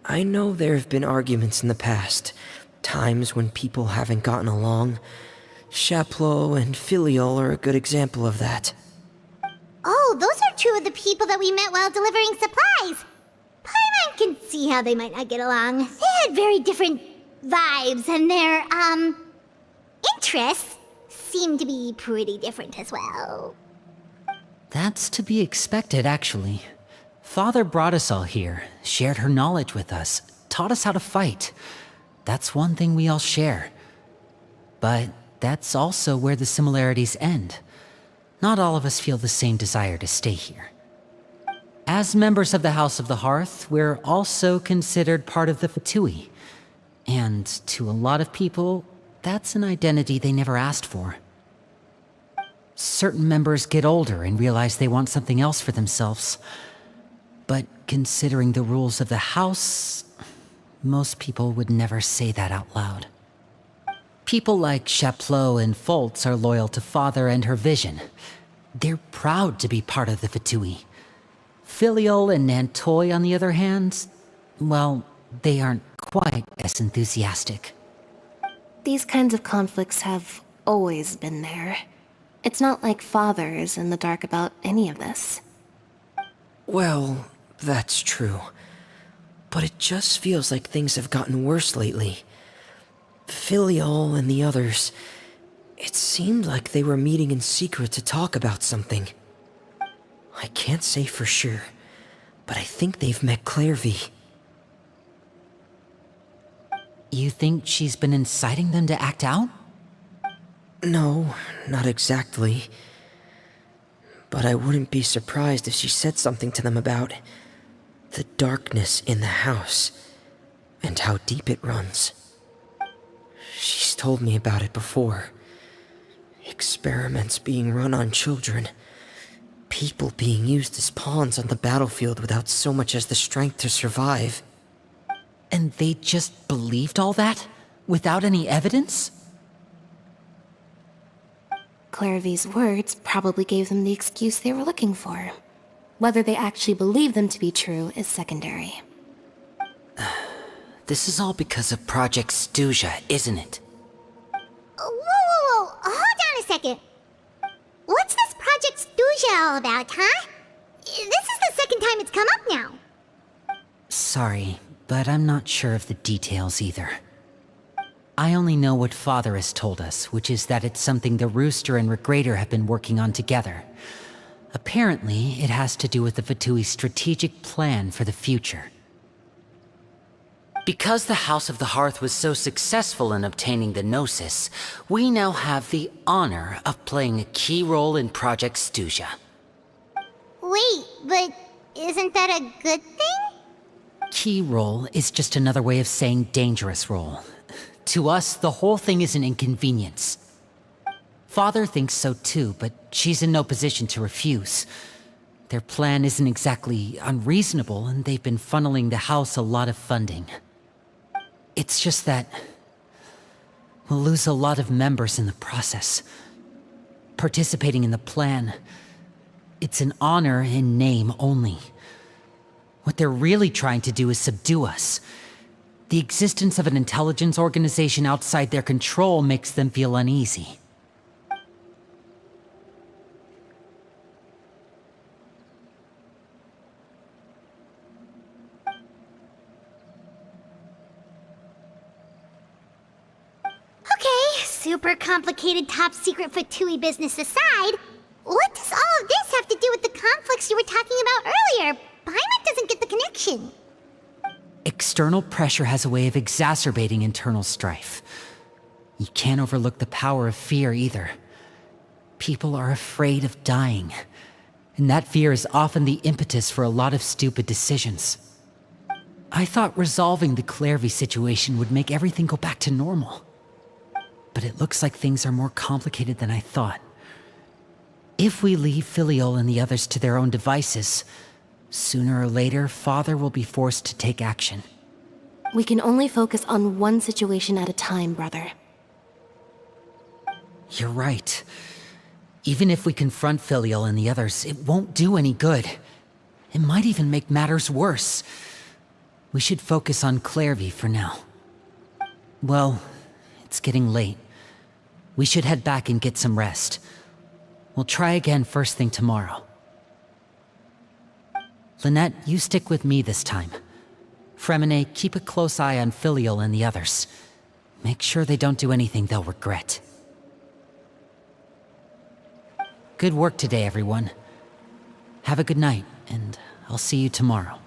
I know there have been arguments in the past, times when people haven't gotten along. Chaplot and Filiol are a good example of that. Oh, those are two of the people that we met while delivering supplies. Paimon can see how they might not get along. They had very different vibes, and their, interests seem to be pretty different as well. That's to be expected, actually. Father brought us all here, shared her knowledge with us, taught us how to fight. That's one thing we all share. But that's also where the similarities end. Not all of us feel the same desire to stay here. As members of the House of the Hearth, we're also considered part of the Fatui. And to a lot of people, that's an identity they never asked for. Certain members get older and realize they want something else for themselves. But considering the rules of the house, most people would never say that out loud. People like Chaplot and Foltz are loyal to Father and her vision. They're proud to be part of the Fatui. Filial and Nantoy, on the other hand, well, they aren't quite as enthusiastic. These kinds of conflicts have always been there. It's not like Father is in the dark about any of this. Well, that's true. But it just feels like things have gotten worse lately. Filial and the others, it seemed like they were meeting in secret to talk about something. I can't say for sure, but I think they've met Clairvy. You think she's been inciting them to act out? No, not exactly. But I wouldn't be surprised if she said something to them about the darkness in the house and how deep it runs. She's told me about it before. Experiments being run on children. People being used as pawns on the battlefield without so much as the strength to survive. And they just believed all that? Without any evidence? Clairvy's words probably gave them the excuse they were looking for. Whether they actually believe them to be true is secondary. This is all because of Project Stuja, isn't it? Whoa. Hold on a second. What's this Project Stuja all about, huh? This is the second time it's come up now. Sorry, but I'm not sure of the details either. I only know what Father has told us, which is that it's something the Rooster and Regrator have been working on together. Apparently, it has to do with the Fatui's strategic plan for the future. Because the House of the Hearth was so successful in obtaining the Gnosis, we now have the honor of playing a key role in Project Stuja. Wait, but isn't that a good thing? Key role is just another way of saying dangerous role. To us, the whole thing is an inconvenience. Father thinks so too, but she's in no position to refuse. Their plan isn't exactly unreasonable, and they've been funneling the house a lot of funding. It's just that we'll lose a lot of members in the process. Participating in the plan, it's an honor in name only. What they're really trying to do is subdue us. The existence of an intelligence organization outside their control makes them feel uneasy. Okay, super complicated top secret Fatui business aside, what does all of this have to do with the conflicts you were talking about earlier? Paimon doesn't get the connection. External pressure has a way of exacerbating internal strife. You can't overlook the power of fear either. People are afraid of dying, and that fear is often the impetus for a lot of stupid decisions. I thought resolving the Clairvy situation would make everything go back to normal. But it looks like things are more complicated than I thought. If we leave Filial and the others to their own devices, sooner or later, Father will be forced to take action. We can only focus on one situation at a time, brother. You're right. Even if we confront Filial and the others, it won't do any good. It might even make matters worse. We should focus on Clairvy for now. Well, it's getting late. We should head back and get some rest. We'll try again first thing tomorrow. Lynette, you stick with me this time. Fremine, keep a close eye on Filial and the others. Make sure they don't do anything they'll regret. Good work today, everyone. Have a good night, and I'll see you tomorrow.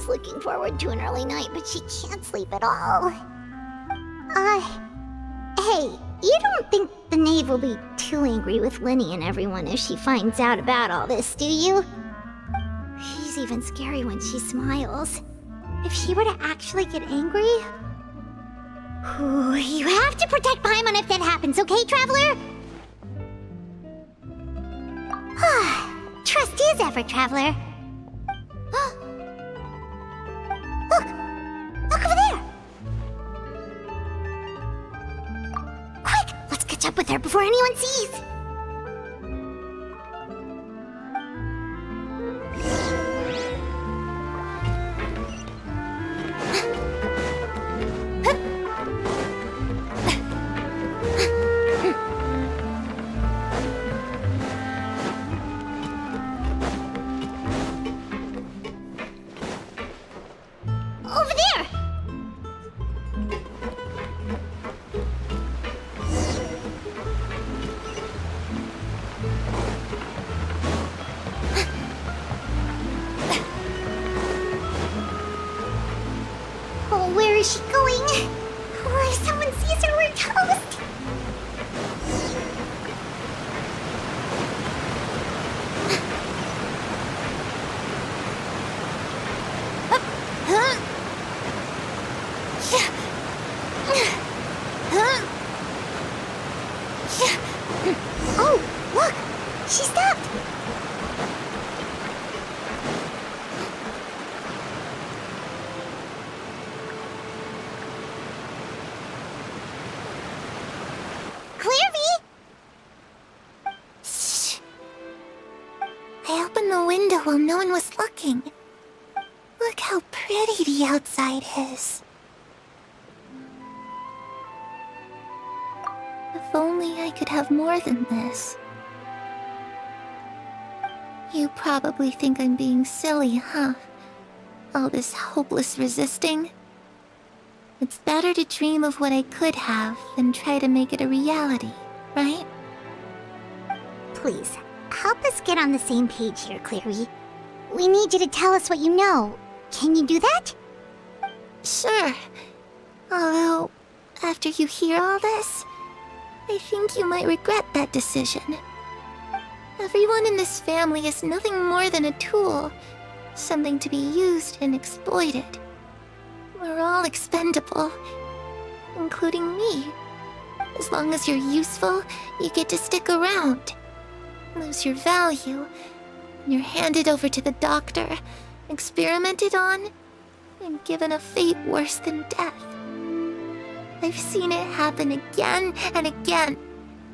Looking forward to an early night, but she can't sleep at all. Hey, you don't think the knave will be too angry with Linny and everyone if she finds out about all this, do you? She's even scary when she smiles. If she were to actually get angry... Ooh, you have to protect Paimon if that happens, okay, Traveler? Trust is ever, Traveler. Look! Look over there! Quick! Let's catch up with her before anyone sees! Over there! Oh, where is she going? Oh, if someone sees her, we're toast! Oh, look! She stopped! Clairvy! Shh. I opened the window while no one was looking. Look how pretty the outside is. If only I could have more than this. You probably think I'm being silly, huh? All this hopeless resisting? It's better to dream of what I could have than try to make it a reality, right? Please, help us get on the same page here, Clairvy. We need you to tell us what you know. Can you do that? Sure. Although, after you hear all this, I think you might regret that decision. Everyone in this family is nothing more than a tool, something to be used and exploited. We're all expendable, including me. As long as you're useful, you get to stick around. Lose your value, and you're handed over to the doctor, experimented on, and given a fate worse than death. I've seen it happen again and again,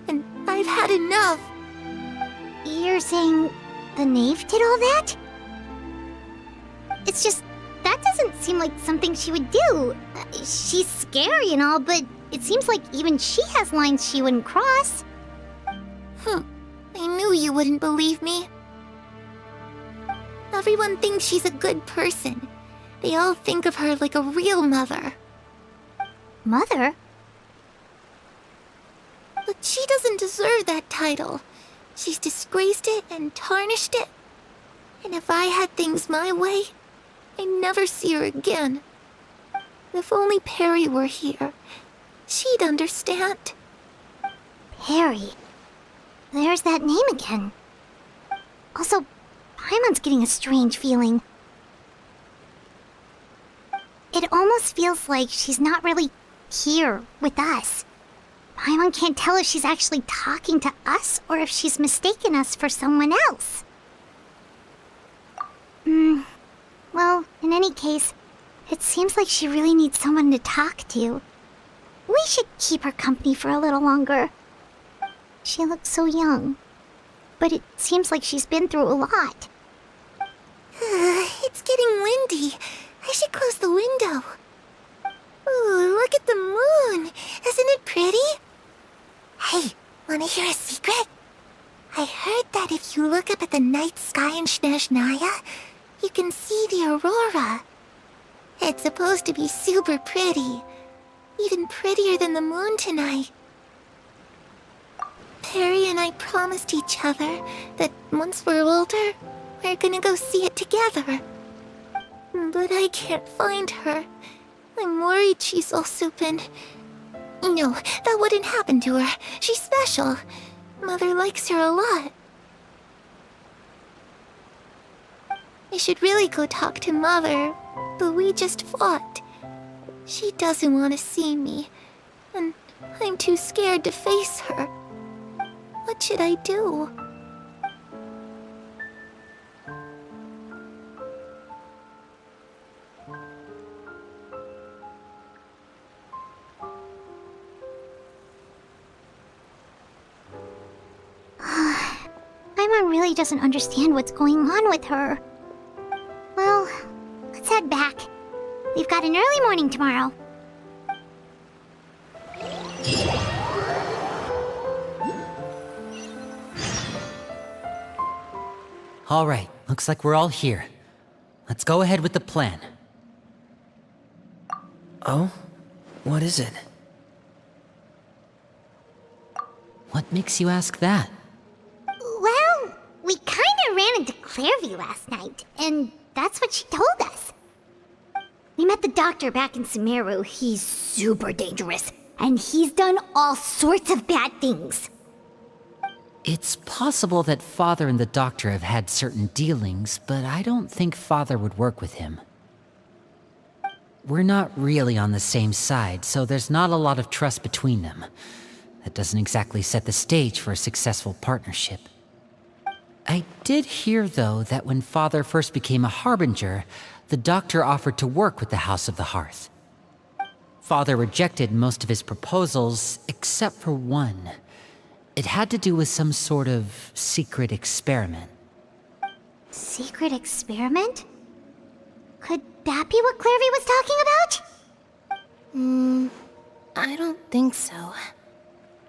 and I've had enough. You're saying the knave did all that? It's just, that doesn't seem like something she would do. She's scary and all, but it seems like even she has lines she wouldn't cross. I knew you wouldn't believe me. Everyone thinks she's a good person. They all think of her like a real mother. Mother? But she doesn't deserve that title. She's disgraced it and tarnished it. And if I had things my way, I'd never see her again. If only Perry were here, she'd understand. Perry. There's that name again. Also, Paimon's getting a strange feeling. It almost feels like she's not really here with us. Paimon can't tell if she's actually talking to us or if she's mistaken us for someone else. Well, in any case, it seems like she really needs someone to talk to. We should keep her company for a little longer. She looks so young, but it seems like she's been through a lot. It's getting windy. I should close the window. Ooh, look at the moon. Isn't it pretty? Hey, wanna hear a secret? I heard that if you look up at the night sky in Snezhnaya, you can see the aurora. It's supposed to be super pretty. Even prettier than the moon tonight. Perry and I promised each other that once we're older, we're gonna go see it together. But I can't find her. I'm worried she's also been... No, that wouldn't happen to her. She's special. Mother likes her a lot. I should really go talk to Mother, but we just fought. She doesn't want to see me, and I'm too scared to face her. What should I do? Paimon really doesn't understand what's going on with her. Well, let's head back. We've got an early morning tomorrow. All right, looks like we're all here. Let's go ahead with the plan. Oh? What is it? What makes you ask that? Well, we kinda ran into Clairvy last night, and that's what she told us. We met the doctor back in Sumeru. He's super dangerous, and he's done all sorts of bad things. It's possible that Father and the Doctor have had certain dealings, but I don't think Father would work with him. We're not really on the same side, so there's not a lot of trust between them. That doesn't exactly set the stage for a successful partnership. I did hear, though, that when Father first became a Harbinger, the Doctor offered to work with the House of the Hearth. Father rejected most of his proposals, except for one. It had to do with some sort of secret experiment. Secret experiment? Could that be what Clairvy was talking about? I don't think so.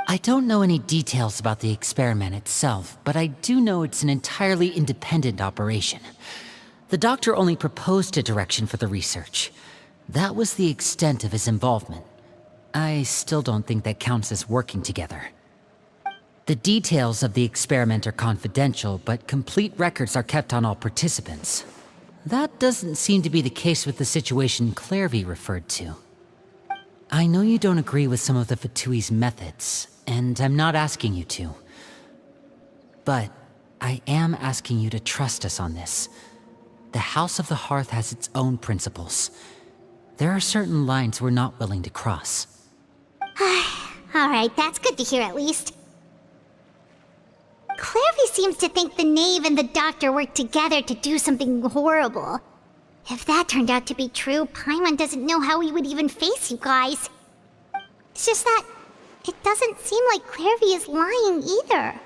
I don't know any details about the experiment itself, but I do know it's an entirely independent operation. The Doctor only proposed a direction for the research. That was the extent of his involvement. I still don't think that counts as working together. The details of the experiment are confidential, but complete records are kept on all participants. That doesn't seem to be the case with the situation Clairvy referred to. I know you don't agree with some of the Fatui's methods, and I'm not asking you to. But I am asking you to trust us on this. The House of the Hearth has its own principles. There are certain lines we're not willing to cross. Alright, that's good to hear at least. Clairvy seems to think the Knave and the Doctor worked together to do something horrible. If that turned out to be true, Paimon doesn't know how he would even face you guys. It's just that it doesn't seem like Clairvy is lying either.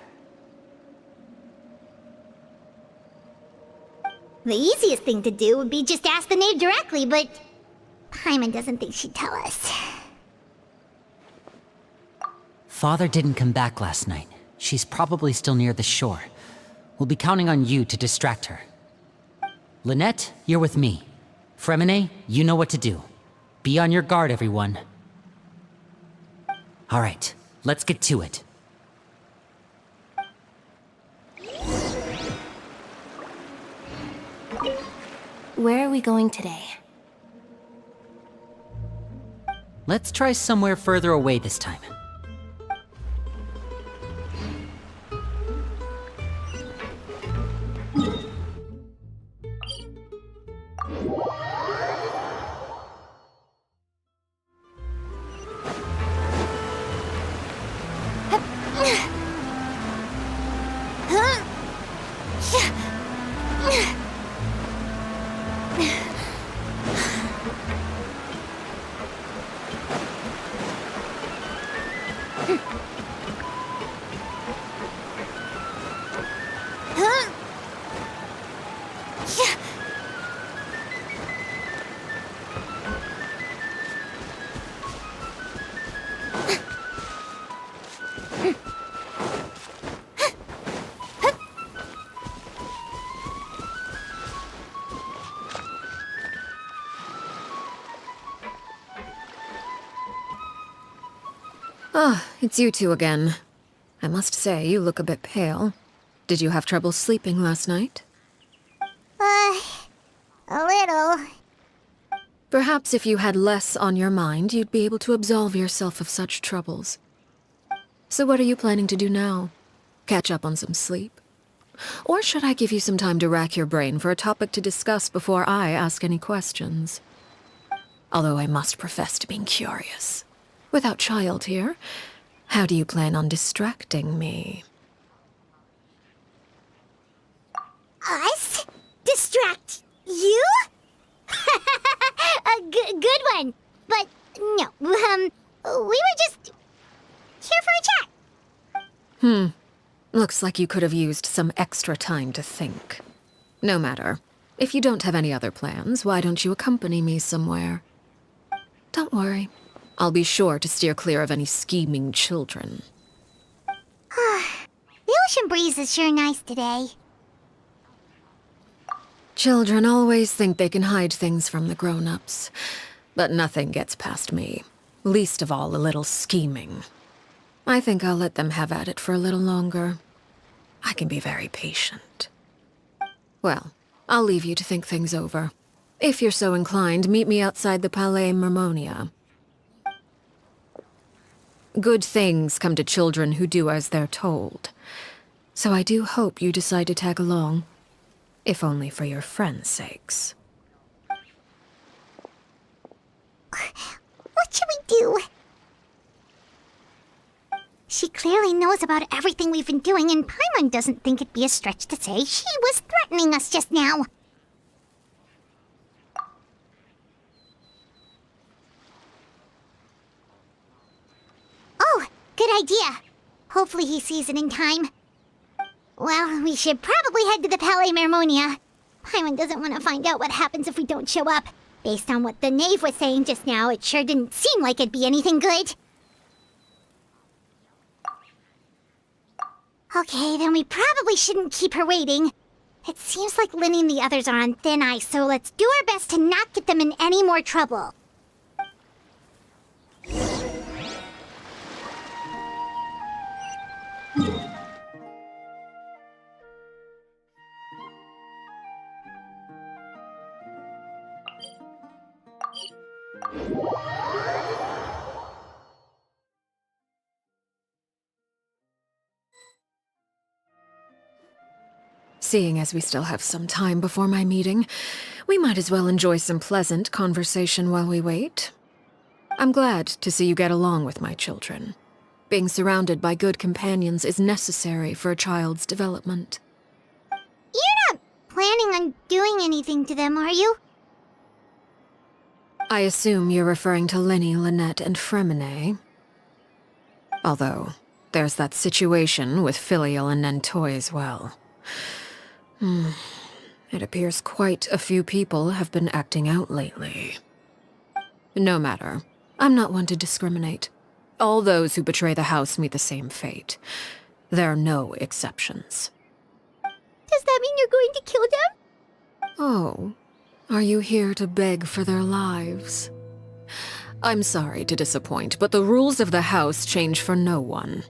The easiest thing to do would be just ask the Knave directly, but Paimon doesn't think she'd tell us. Father didn't come back last night. She's probably still near the shore. We'll be counting on you to distract her. Lynette, you're with me. Fremine, you know what to do. Be on your guard, everyone. All right, let's get to it. Where are we going today? Let's try somewhere further away this time. Ah, it's you two again. I must say, you look a bit pale. Did you have trouble sleeping last night? A little. Perhaps if you had less on your mind, you'd be able to absolve yourself of such troubles. So what are you planning to do now? Catch up on some sleep? Or should I give you some time to rack your brain for a topic to discuss before I ask any questions? Although I must profess to being curious. Without child here, how do you plan on distracting me? Us? Distract you? A good one. But no, we were just here for a chat. Looks like you could have used some extra time to think. No matter. If you don't have any other plans, why don't you accompany me somewhere? Don't worry. I'll be sure to steer clear of any scheming children. The ocean breeze is sure nice today. Children always think they can hide things from the grown-ups. But nothing gets past me. Least of all a little scheming. I think I'll let them have at it for a little longer. I can be very patient. Well, I'll leave you to think things over. If you're so inclined, meet me outside the Palais Mermonia. Good things come to children who do as they're told. So I do hope you decide to tag along. If only for your friends' sakes. What should we do? She clearly knows about everything we've been doing, and Paimon doesn't think it'd be a stretch to say she was threatening us just now. Oh, good idea. Hopefully he sees it in time. Well, we should probably head to the Palais Mermonia. Paimon doesn't want to find out what happens if we don't show up. Based on what the knave was saying just now, it sure didn't seem like it'd be anything good. Okay, then we probably shouldn't keep her waiting. It seems like Linny and the others are on thin ice, so let's do our best to not get them in any more trouble. Seeing as we still have some time before my meeting, we might as well enjoy some pleasant conversation while we wait. I'm glad to see you get along with my children. Being surrounded by good companions is necessary for a child's development. You're not planning on doing anything to them, are you? I assume you're referring to Linny, Lynette, and Fremine. Although, there's that situation with Filial and Nentoy as well. It appears quite a few people have been acting out lately. No matter. I'm not one to discriminate. All those who betray the house meet the same fate. There are no exceptions. Does that mean you're going to kill them? Oh, are you here to beg for their lives? I'm sorry to disappoint, but the rules of the house change for no one.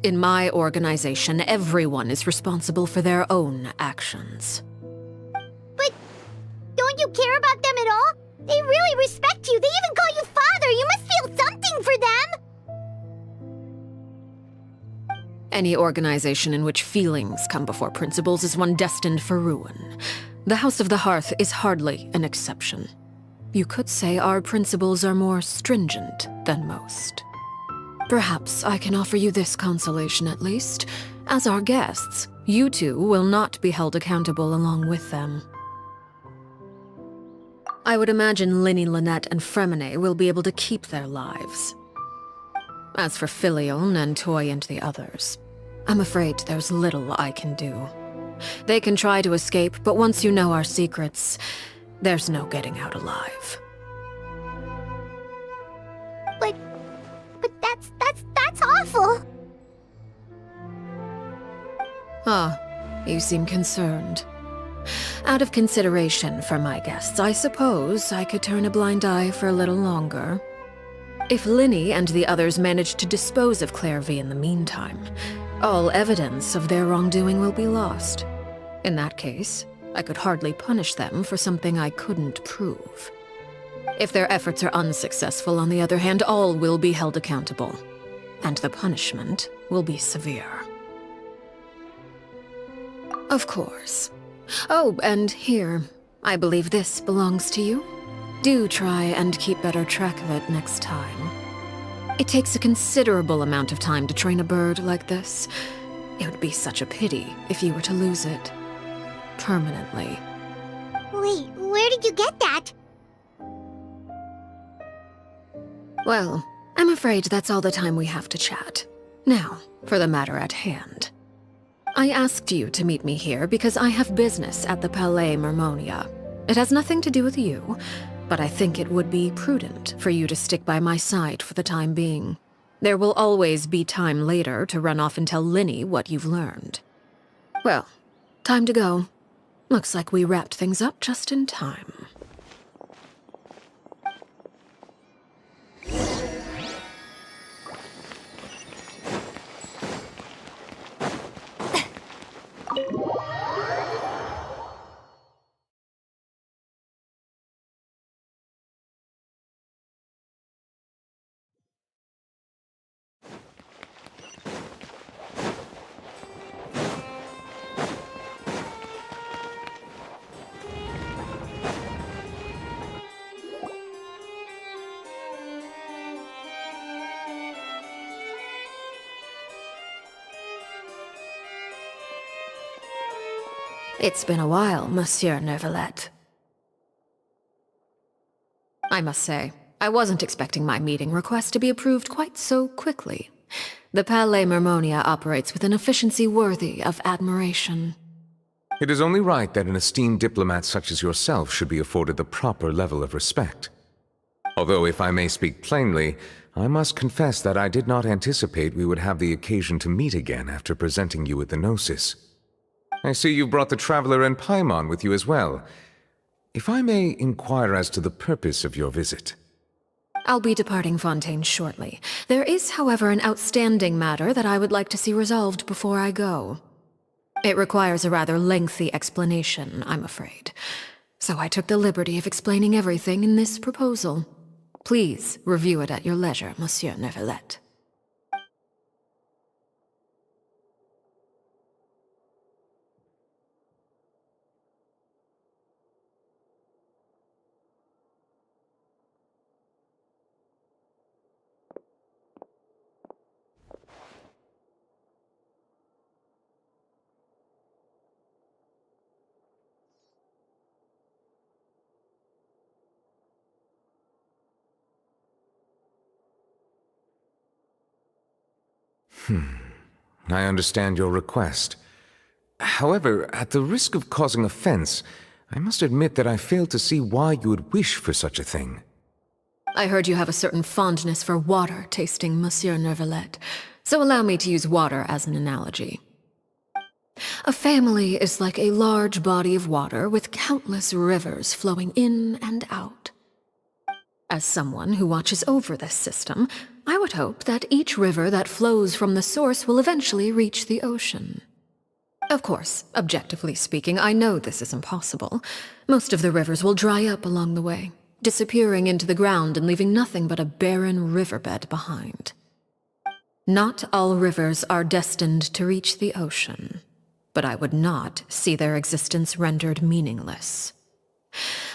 In my organization, everyone is responsible for their own actions. But don't you care about them at all? They really respect you. They even call you father. You must feel something for them. Any organization in which feelings come before principles is one destined for ruin. The House of the Hearth is hardly an exception. You could say our principles are more stringent than most. Perhaps I can offer you this consolation at least. As our guests, you two will not be held accountable along with them. I would imagine Linny, Lynette, and Fremine will be able to keep their lives. As for Filial, Nentoy, and the others, I'm afraid there's little I can do. They can try to escape, but once you know our secrets, there's no getting out alive. But that's awful. Ah, you seem concerned. Out of consideration for my guests, I suppose I could turn a blind eye for a little longer. If Linny and the others manage to dispose of Clairvy in the meantime, all evidence of their wrongdoing will be lost. In that case, I could hardly punish them for something I couldn't prove. If their efforts are unsuccessful, on the other hand, all will be held accountable. And the punishment will be severe. Of course. Oh, and here. I believe this belongs to you. Do try and keep better track of it next time. It takes a considerable amount of time to train a bird like this. It would be such a pity if you were to lose it. Permanently. Wait, where did you get that? Well, I'm afraid that's all the time we have to chat. Now, for the matter at hand. I asked you to meet me here because I have business at the Palais Mermonia. It has nothing to do with you, but I think it would be prudent for you to stick by my side for the time being. There will always be time later to run off and tell Linny what you've learned. Well, time to go. Looks like we wrapped things up just in time. It's been a while, Monsieur Neuvillette. I must say, I wasn't expecting my meeting request to be approved quite so quickly. The Palais Mermonia operates with an efficiency worthy of admiration. It is only right that an esteemed diplomat such as yourself should be afforded the proper level of respect. Although, if I may speak plainly, I must confess that I did not anticipate we would have the occasion to meet again after presenting you with the Gnosis. I see you brought the Traveler and Paimon with you as well. If I may inquire as to the purpose of your visit. I'll be departing Fontaine shortly. There is, however, an outstanding matter that I would like to see resolved before I go. It requires a rather lengthy explanation, I'm afraid. So I took the liberty of explaining everything in this proposal. Please review it at your leisure, Monsieur Neuvillette. I understand your request. However, at the risk of causing offense, I must admit that I fail to see why you would wish for such a thing. I heard you have a certain fondness for water tasting, Monsieur Neuvillette, so allow me to use water as an analogy. A family is like a large body of water with countless rivers flowing in and out. As someone who watches over this system, I would hope that each river that flows from the source will eventually reach the ocean. Of course, objectively speaking, I know this is impossible. Most of the rivers will dry up along the way, disappearing into the ground and leaving nothing but a barren riverbed behind. Not all rivers are destined to reach the ocean, but I would not see their existence rendered meaningless.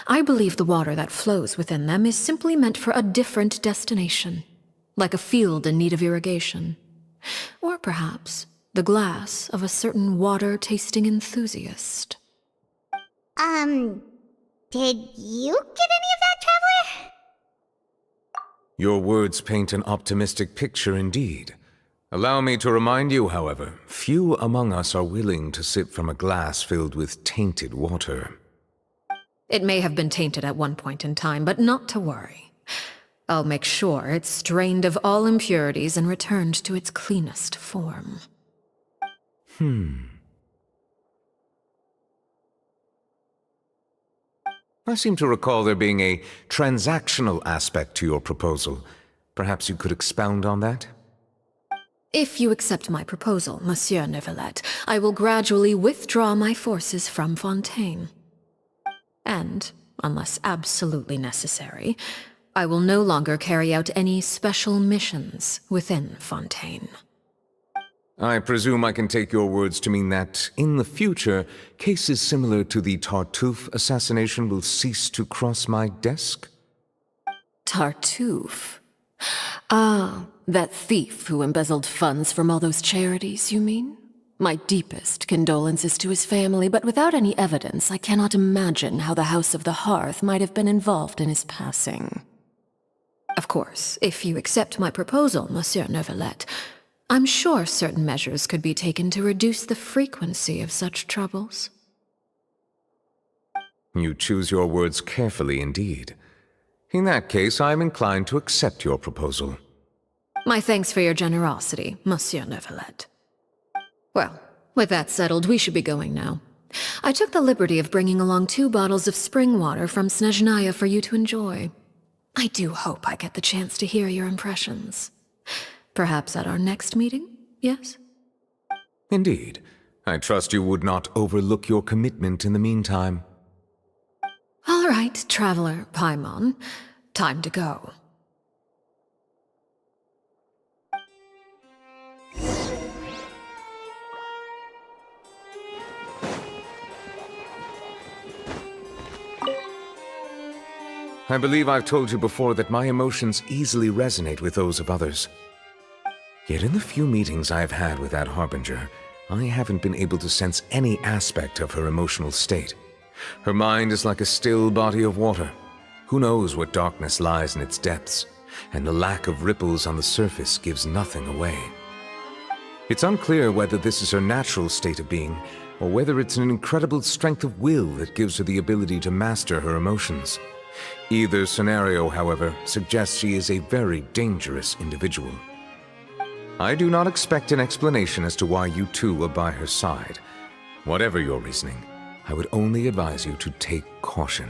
I believe the water that flows within them is simply meant for a different destination, like a field in need of irrigation. Or perhaps the glass of a certain water-tasting enthusiast. Did you get any of that, Traveler? Your words paint an optimistic picture indeed. Allow me to remind you, however, few among us are willing to sip from a glass filled with tainted water. It may have been tainted at one point in time, but not to worry. I'll make sure it's strained of all impurities and returned to its cleanest form. I seem to recall there being a transactional aspect to your proposal. Perhaps you could expound on that? If you accept my proposal, Monsieur Neuvillette, I will gradually withdraw my forces from Fontaine. And, unless absolutely necessary, I will no longer carry out any special missions within Fontaine. I presume I can take your words to mean that, in the future, cases similar to the Tartuffe assassination will cease to cross my desk? Tartuffe? Ah, that thief who embezzled funds from all those charities, you mean? My deepest condolences to his family, but without any evidence, I cannot imagine how the House of the Hearth might have been involved in his passing. Of course, if you accept my proposal, Monsieur Neuvillette, I'm sure certain measures could be taken to reduce the frequency of such troubles. You choose your words carefully indeed. In that case, I am inclined to accept your proposal. My thanks for your generosity, Monsieur Neuvillette. Well, with that settled, we should be going now. I took the liberty of bringing along 2 bottles of spring water from Snezhnaya for you to enjoy. I do hope I get the chance to hear your impressions. Perhaps at our next meeting, yes? Indeed. I trust you would not overlook your commitment in the meantime. All right, Traveler Paimon. Time to go. I believe I've told you before that my emotions easily resonate with those of others. Yet in the few meetings I've had with that Harbinger, I haven't been able to sense any aspect of her emotional state. Her mind is like a still body of water. Who knows what darkness lies in its depths, and the lack of ripples on the surface gives nothing away. It's unclear whether this is her natural state of being, or whether it's an incredible strength of will that gives her the ability to master her emotions. Either scenario, however, suggests she is a very dangerous individual. I do not expect an explanation as to why you two are by her side. Whatever your reasoning, I would only advise you to take caution.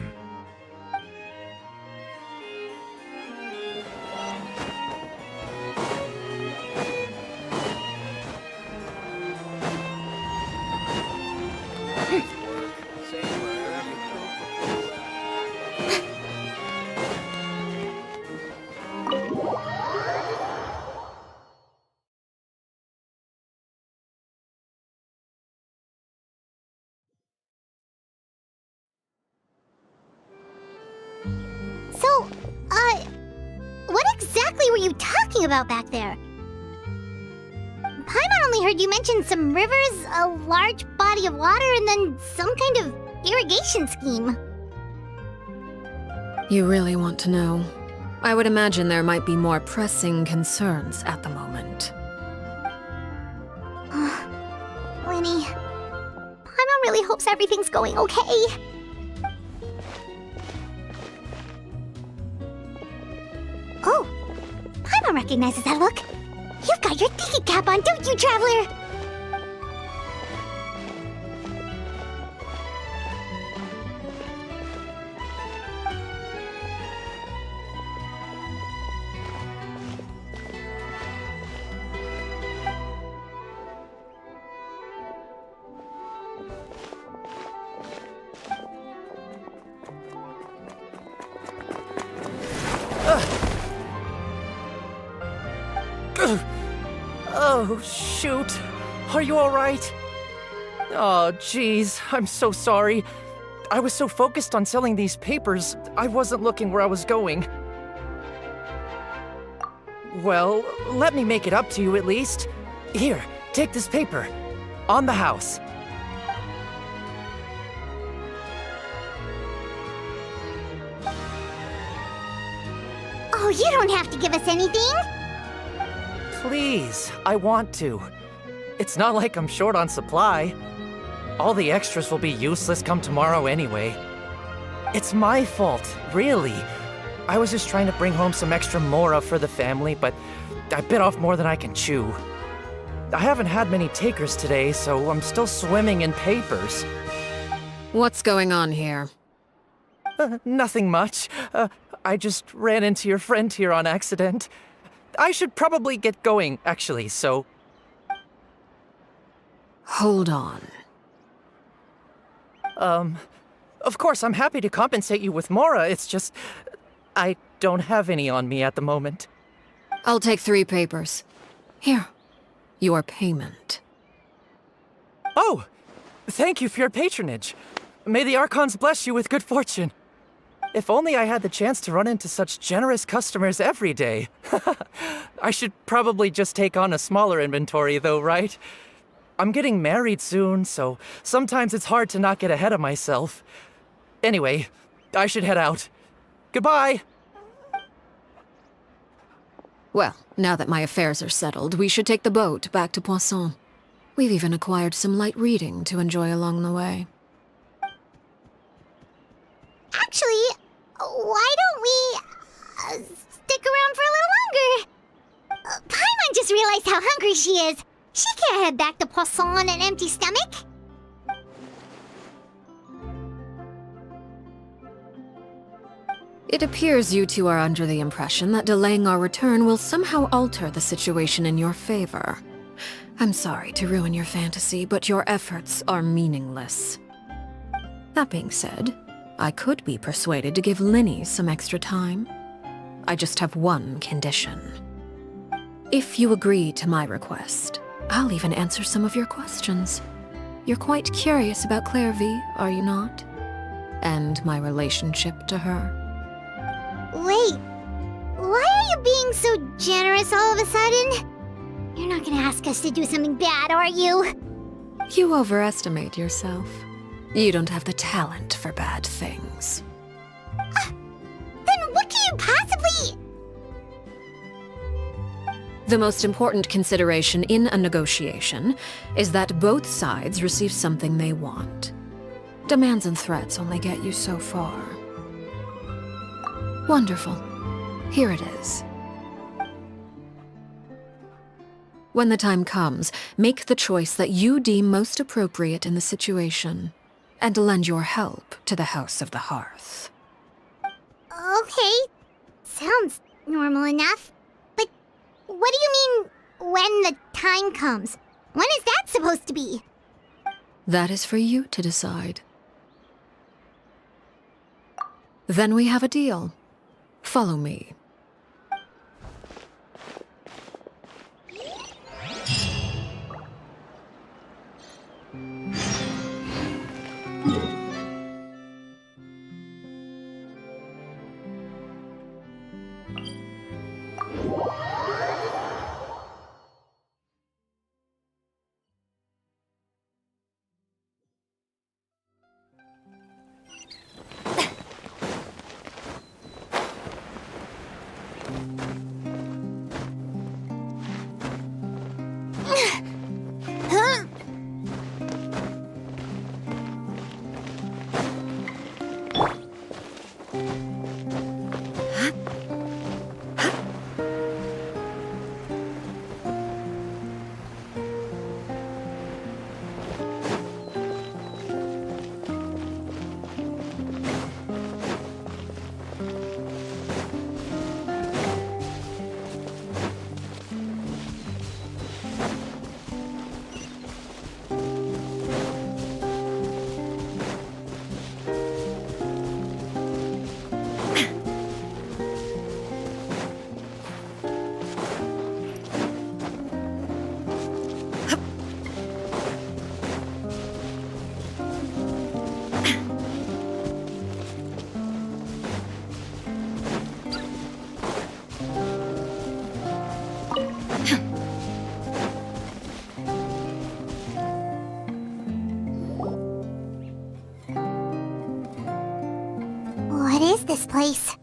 So, what exactly were you talking about back there? Paimon only heard you mention some rivers, a large body of water, and then some kind of irrigation scheme. You really want to know? I would imagine there might be more pressing concerns at the moment. Winnie, Paimon really hopes everything's going okay. Oh, Paimon recognizes that look. You've got your thinking cap on, don't you, Traveler? Oh, shoot. Are you alright? Oh, jeez. I'm so sorry. I was so focused on selling these papers, I wasn't looking where I was going. Well, let me make it up to you at least. Here, take this paper. On the house. Oh, you don't have to give us anything. Please, I want to. It's not like I'm short on supply. All the extras will be useless come tomorrow anyway. It's my fault, really. I was just trying to bring home some extra mora for the family, but I bit off more than I can chew. I haven't had many takers today, so I'm still swimming in papers. What's going on here? Nothing much. I just ran into your friend here on accident. I should probably get going, actually, so... Hold on. Of course, I'm happy to compensate you with mora, it's just... I don't have any on me at the moment. I'll take 3 papers. Here. Your payment. Oh! Thank you for your patronage. May the Archons bless you with good fortune. If only I had the chance to run into such generous customers every day. I should probably just take on a smaller inventory though, right? I'm getting married soon, so sometimes it's hard to not get ahead of myself. Anyway, I should head out. Goodbye! Well, now that my affairs are settled, we should take the boat back to Poisson. We've even acquired some light reading to enjoy along the way. Actually, why don't we stick around for a little longer? Paimon just realized how hungry she is. She can't head back to Poisson on an empty stomach. It appears you two are under the impression that delaying our return will somehow alter the situation in your favor. I'm sorry to ruin your fantasy, but your efforts are meaningless. That being said, I could be persuaded to give Linny some extra time. I just have one condition. If you agree to my request, I'll even answer some of your questions. You're quite curious about Clairvy, are you not? And my relationship to her. Wait, why are you being so generous all of a sudden? You're not gonna ask us to do something bad, are you? You overestimate yourself. You don't have the talent for bad things. Then what can you possibly... The most important consideration in a negotiation is that both sides receive something they want. Demands and threats only get you so far. Wonderful. Here it is. When the time comes, make the choice that you deem most appropriate in the situation, and lend your help to the House of the Hearth. Okay, sounds normal enough. But what do you mean, when the time comes? When is that supposed to be? That is for you to decide. Then we have a deal. Follow me. What is this place?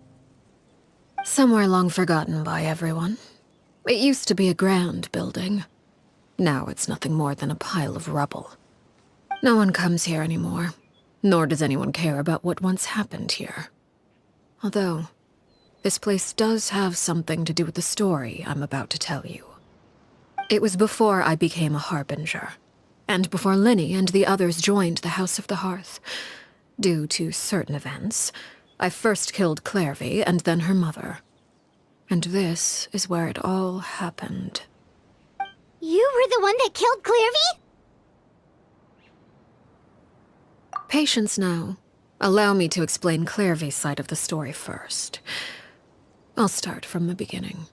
Somewhere long forgotten by everyone. It used to be a grand building. Now it's nothing more than a pile of rubble. No one comes here anymore, nor does anyone care about what once happened here. Although, this place does have something to do with the story I'm about to tell you. It was before I became a Harbinger, and before Linny and the others joined the House of the Hearth. Due to certain events, I first killed Clairvy and then her mother. And this is where it all happened. You were the one that killed Clairvy? Patience now. Allow me to explain Clairvy's side of the story first. I'll start from the beginning.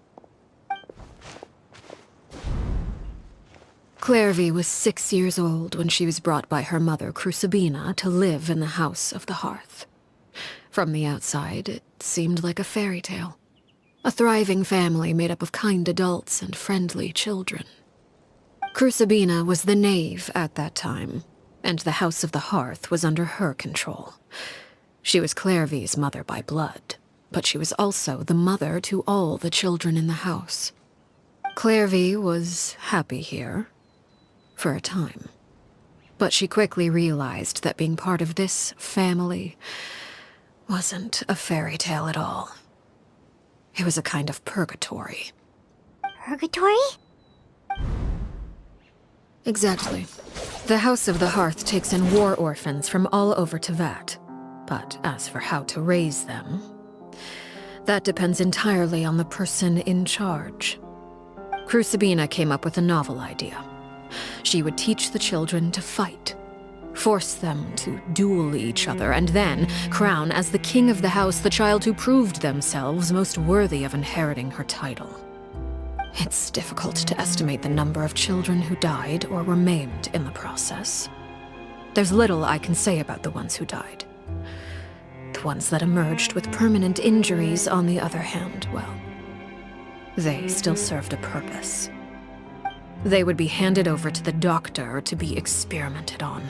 Clairvy was 6 years old when she was brought by her mother, Crucibina, to live in the House of the Hearth. From the outside, it seemed like a fairy tale. A thriving family made up of kind adults and friendly children. Crucibina was the knave at that time, and the House of the Hearth was under her control. She was Clairvy's mother by blood, but she was also the mother to all the children in the house. Clairvy was happy here, for a time. But she quickly realized that being part of this family wasn't a fairy tale at all. It was a kind of purgatory. Purgatory? Exactly. The House of the Hearth takes in war orphans from all over Tevat. But as for how to raise them, that depends entirely on the person in charge. Crucibina came up with a novel idea. She would teach the children to fight, force them to duel each other, and then crown as the king of the house the child who proved themselves most worthy of inheriting her title. It's difficult to estimate the number of children who died or were maimed in the process. There's little I can say about the ones who died. The ones that emerged with permanent injuries, on the other hand, well, they still served a purpose. They would be handed over to the doctor to be experimented on,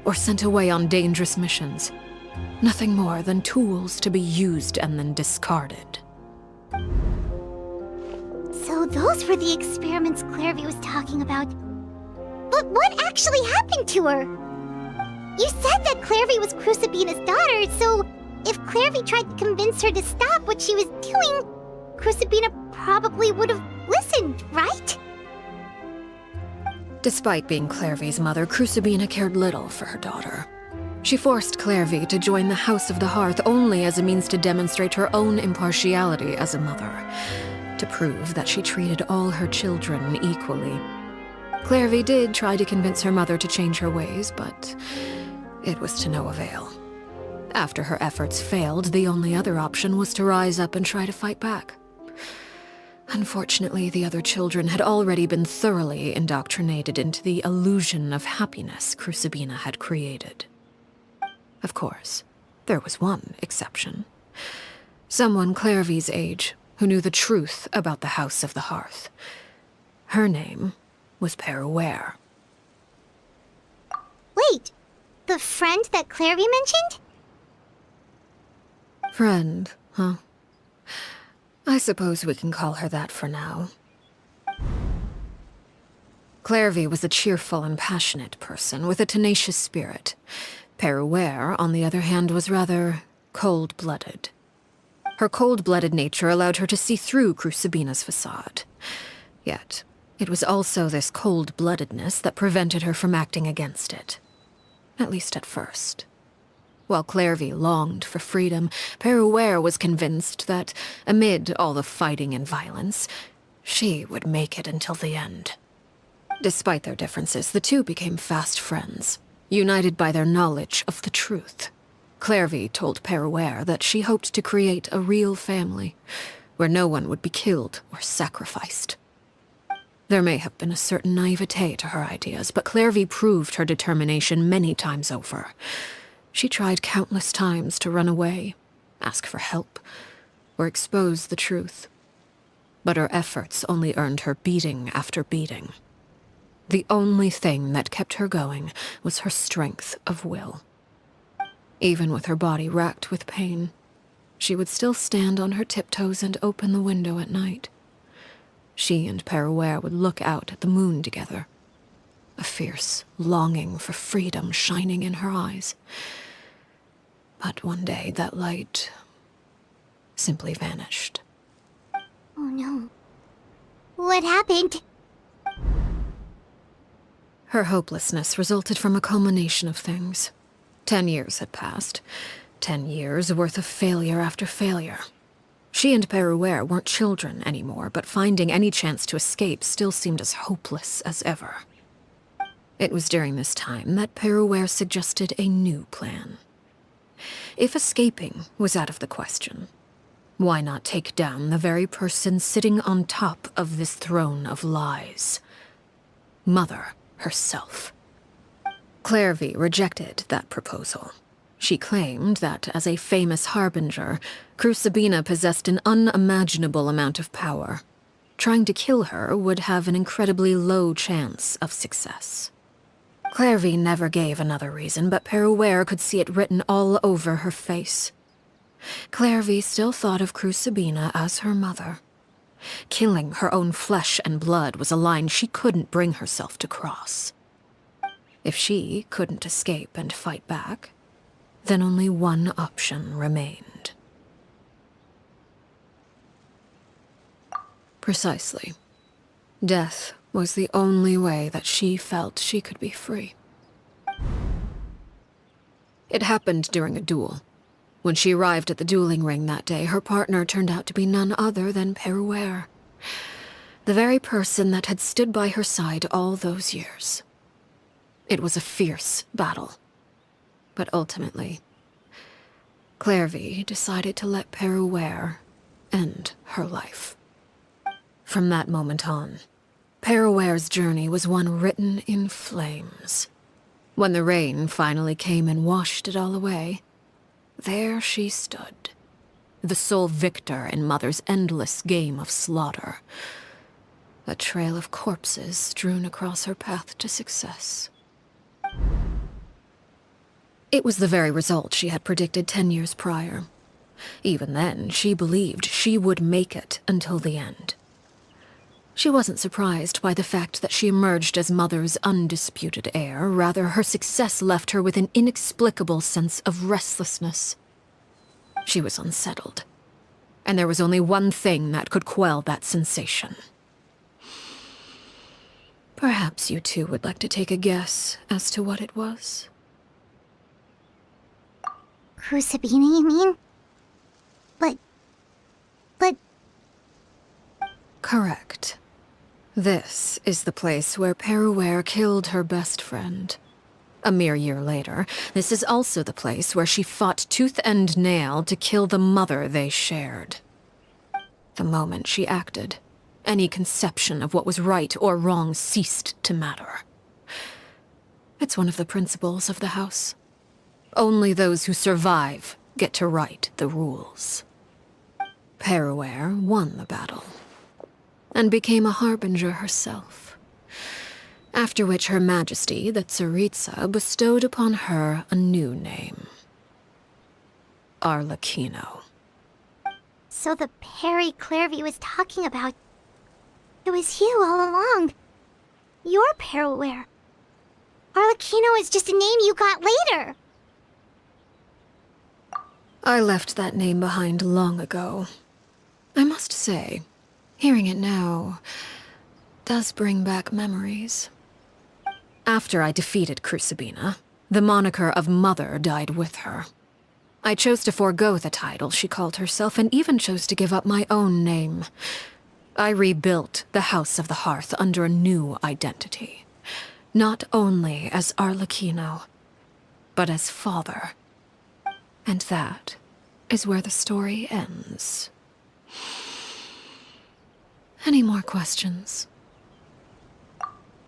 or sent away on dangerous missions. Nothing more than tools to be used and then discarded. So those were the experiments Clairvy was talking about. But what actually happened to her? You said that Clairvy was Crucibina's daughter, so if Clairvy tried to convince her to stop what she was doing, Crucibina probably would have listened, right? Despite being Clairvy's mother, Crucibina cared little for her daughter. She forced Clairvy to join the House of the Hearth only as a means to demonstrate her own impartiality as a mother, to prove that she treated all her children equally. Clairvy did try to convince her mother to change her ways, but it was to no avail. After her efforts failed, the only other option was to rise up and try to fight back. Unfortunately, the other children had already been thoroughly indoctrinated into the illusion of happiness Crucibina had created. Of course, there was one exception. Someone Clairvy's age who knew the truth about the House of the Hearth. Her name was Peruere. Wait, the friend that Clairvy mentioned? Friend, huh? I suppose we can call her that for now. Clairvy was a cheerful and passionate person with a tenacious spirit. Peruere, on the other hand, was rather cold-blooded. Her cold-blooded nature allowed her to see through Crucibina's facade. Yet, it was also this cold-bloodedness that prevented her from acting against it. At least at first. While Clairvy longed for freedom, Peruere was convinced that, amid all the fighting and violence, she would make it until the end. Despite their differences, the two became fast friends, united by their knowledge of the truth. Clairvy told Peruere that she hoped to create a real family, where no one would be killed or sacrificed. There may have been a certain naivete to her ideas, but Clairvy proved her determination many times over. She tried countless times to run away, ask for help, or expose the truth. But her efforts only earned her beating after beating. The only thing that kept her going was her strength of will. Even with her body racked with pain, she would still stand on her tiptoes and open the window at night. She and Peruere would look out at the moon together, a fierce longing for freedom shining in her eyes. But one day that light simply vanished. Oh no. What happened? Her hopelessness resulted from a culmination of things. 10 years had passed. 10 years worth of failure after failure. She and Peruere weren't children anymore, but finding any chance to escape still seemed as hopeless as ever. It was during this time that Peruere suggested a new plan. If escaping was out of the question, why not take down the very person sitting on top of this throne of lies? Mother herself. Clairvy rejected that proposal. She claimed that, as a famous harbinger, Crucibina possessed an unimaginable amount of power. Trying to kill her would have an incredibly low chance of success. Clairvy never gave another reason, but Peruere could see it written all over her face. Clairvy still thought of Crucibina as her mother. Killing her own flesh and blood was a line she couldn't bring herself to cross. If she couldn't escape and fight back, then only one option remained. Precisely. Death was the only way that she felt she could be free. It happened during a duel. When she arrived at the dueling ring that day, her partner turned out to be none other than Peruere, the very person that had stood by her side all those years. It was a fierce battle. But ultimately, Clairvy decided to let Peruere end her life. From that moment on, Peruere's journey was one written in flames. When the rain finally came and washed it all away, there she stood, the sole victor in Mother's endless game of slaughter, a trail of corpses strewn across her path to success. It was the very result she had predicted 10 years prior. Even then, she believed she would make it until the end. She wasn't surprised by the fact that she emerged as Mother's undisputed heir. Rather, her success left her with an inexplicable sense of restlessness. She was unsettled, and there was only one thing that could quell that sensation. Perhaps you two would like to take a guess as to what it was? Crucibina, you mean? But... Correct. This is the place where Peruere killed her best friend. A mere year later, this is also the place where she fought tooth and nail to kill the mother they shared. The moment she acted, any conception of what was right or wrong ceased to matter. It's one of the principles of the house. Only those who survive get to write the rules. Peruere won the battle, and became a harbinger herself. After which Her Majesty, the Tsaritsa, bestowed upon her a new name. Arlecchino. So the Perry Clairvy was talking about... It was you all along. You're Peruere. Arlecchino is just a name you got later. I left that name behind long ago. I must say, hearing it now does bring back memories. After I defeated Crucibina, the moniker of Mother died with her. I chose to forego the title she called herself, and even chose to give up my own name. I rebuilt the House of the Hearth under a new identity. Not only as Arlecchino, but as father. And that is where the story ends. Any more questions?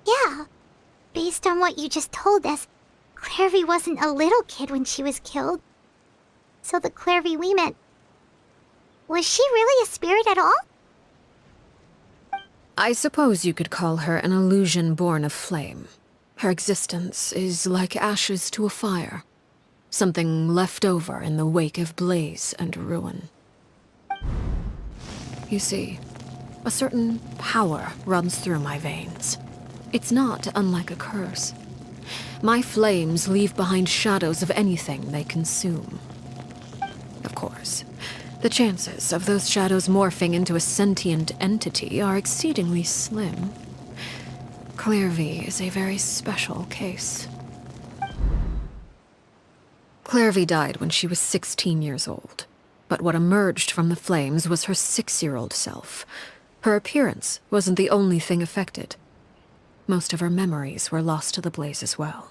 Yeah. Based on what you just told us, Clairvy wasn't a little kid when she was killed. So the Clairvy we met... Was she really a spirit at all? I suppose you could call her an illusion born of flame. Her existence is like ashes to a fire. Something left over in the wake of blaze and ruin. You see, a certain power runs through my veins. It's not unlike a curse. My flames leave behind shadows of anything they consume. Of course, the chances of those shadows morphing into a sentient entity are exceedingly slim. Clairvy is a very special case. Clairvy died when she was 16 years old. But what emerged from the flames was her 6-year-old self. Her appearance wasn't the only thing affected. Most of her memories were lost to the blaze as well.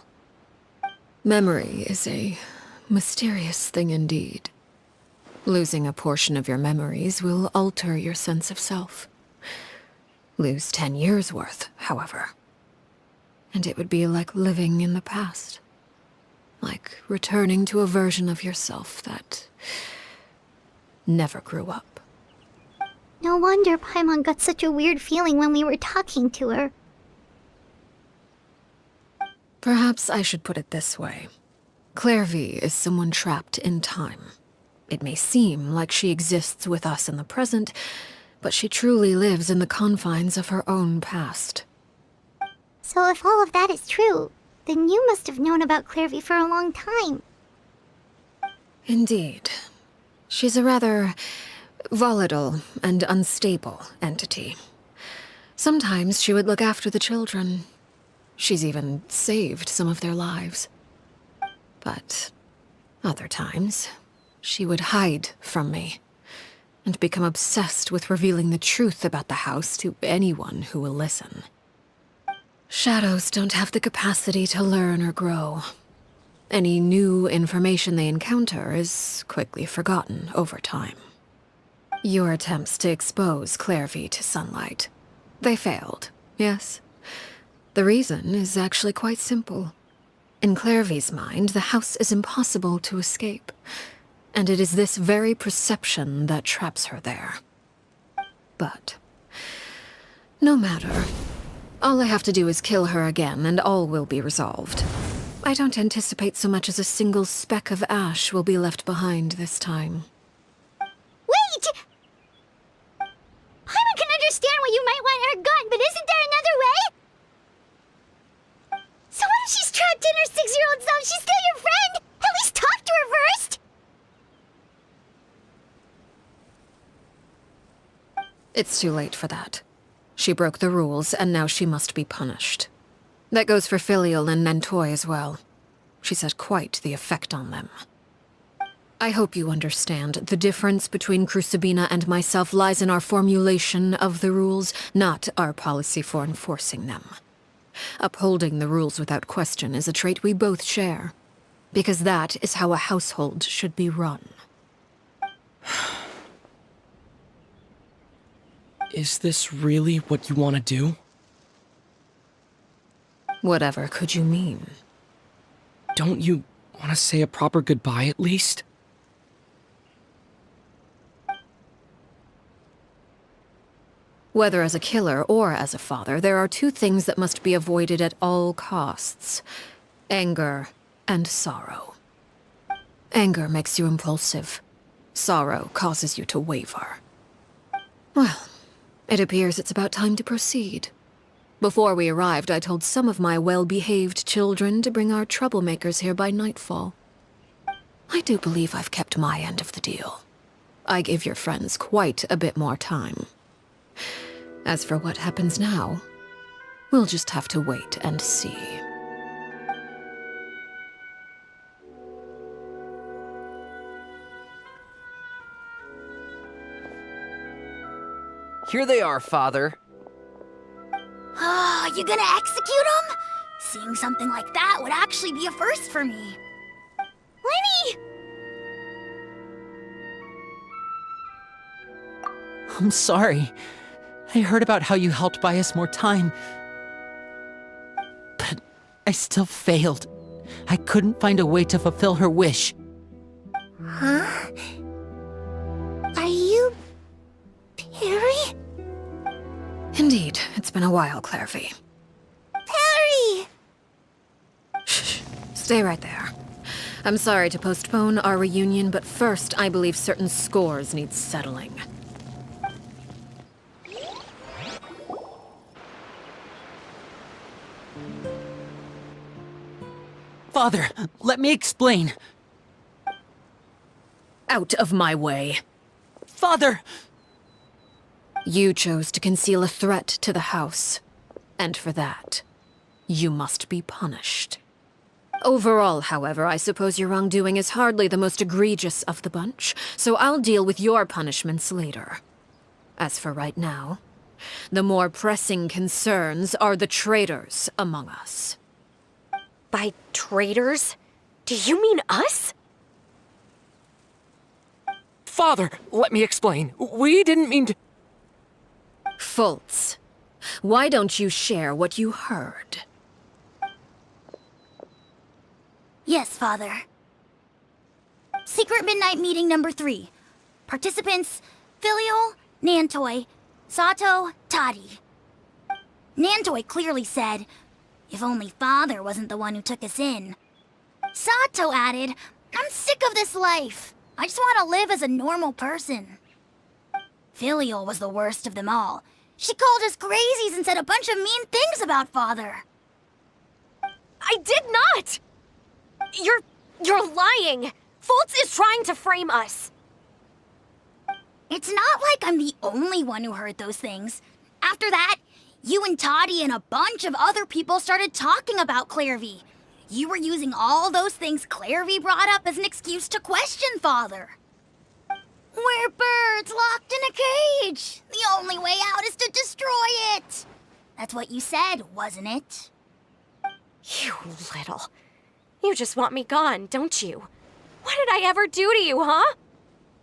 Memory is a mysterious thing indeed. Losing a portion of your memories will alter your sense of self. Lose 10 years' worth, however, And it would be like living in the past. Like returning to a version of yourself that never grew up. No wonder Paimon got such a weird feeling when we were talking to her. Perhaps I should put it this way. Clairvy is someone trapped in time. It may seem like she exists with us in the present, but she truly lives in the confines of her own past. So if all of that is true, then you must have known about Clairvy for a long time. Indeed. She's a rather volatile and unstable entity. Sometimes she would look after the children. She's even saved some of their lives. But other times, she would hide from me and become obsessed with revealing the truth about the house to anyone who will listen. Shadows don't have the capacity to learn or grow. Any new information they encounter is quickly forgotten over time. Your attempts to expose Clairvy to sunlight, they failed, yes? The reason is actually quite simple. In Clairvy's mind, the house is impossible to escape, and it is this very perception that traps her there. But no matter. All I have to do is kill her again, and all will be resolved. I don't anticipate so much as a single speck of ash will be left behind this time. Wait! Paimon can understand why you might want her gone, but isn't there another way? So what if she's trapped in her 6-year-old self? She's still your friend! At least talk to her first! It's too late for that. She broke the rules, and now she must be punished. That goes for Filial and Nantoy as well. She's had quite the effect on them. I hope you understand. The difference between Crucibina and myself lies in our formulation of the rules, not our policy for enforcing them. Upholding the rules without question is a trait we both share, because that is how a household should be run. Is this really what you want to do? Whatever could you mean? Don't you want to say a proper goodbye at least? Whether as a killer or as a father, there are two things that must be avoided at all costs: anger and sorrow. Anger makes you impulsive. Sorrow causes you to waver. Well, it appears it's about time to proceed. Before we arrived, I told some of my well-behaved children to bring our troublemakers here by nightfall. I do believe I've kept my end of the deal. I give your friends quite a bit more time. As for what happens now, we'll just have to wait and see. Here they are, Father. Ah, you gonna execute him? Seeing something like that would actually be a first for me. Lenny! I'm sorry. I heard about how you helped buy us more time. But I still failed. I couldn't find a way to fulfill her wish. Huh? Are you... Perry? Indeed, it's been a while, Clairvy. Perry! Shh, stay right there. I'm sorry to postpone our reunion, but first I believe certain scores need settling. Father, let me explain. Out of my way. Father! You chose to conceal a threat to the house, and for that, you must be punished. Overall, however, I suppose your wrongdoing is hardly the most egregious of the bunch, so I'll deal with your punishments later. As for right now, the more pressing concerns are the traitors among us. By traitors? Do you mean us? Father, let me explain. We didn't mean to... Fultz, why don't you share what you heard? Yes, Father. Secret Midnight Meeting number 3. Participants, Filial, Nantoy, Sato, Toddy. Nantoy clearly said, if only Father wasn't the one who took us in. Sato added, I'm sick of this life. I just want to live as a normal person. Filial was the worst of them all. She called us crazies and said a bunch of mean things about Father. I did not! You're lying! Fultz is trying to frame us. It's not like I'm the only one who heard those things. After that, you and Toddy and a bunch of other people started talking about Clairvy. You were using all those things Clairvy brought up as an excuse to question Father. We're birds locked in a cage. The only way out is to destroy it. That's what you said, wasn't it? You little. You just want me gone, don't you? What did I ever do to you, huh?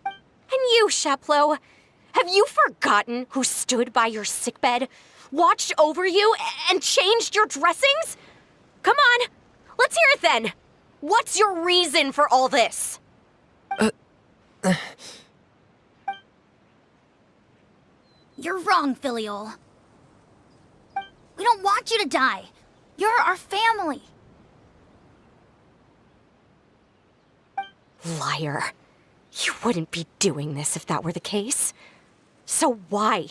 And you, Sheplo, have you forgotten who stood by your sickbed, watched over you, and changed your dressings? Come on, let's hear it then. What's your reason for all this? You're wrong, Filial. We don't want you to die. You're our family. Liar. You wouldn't be doing this if that were the case. So why?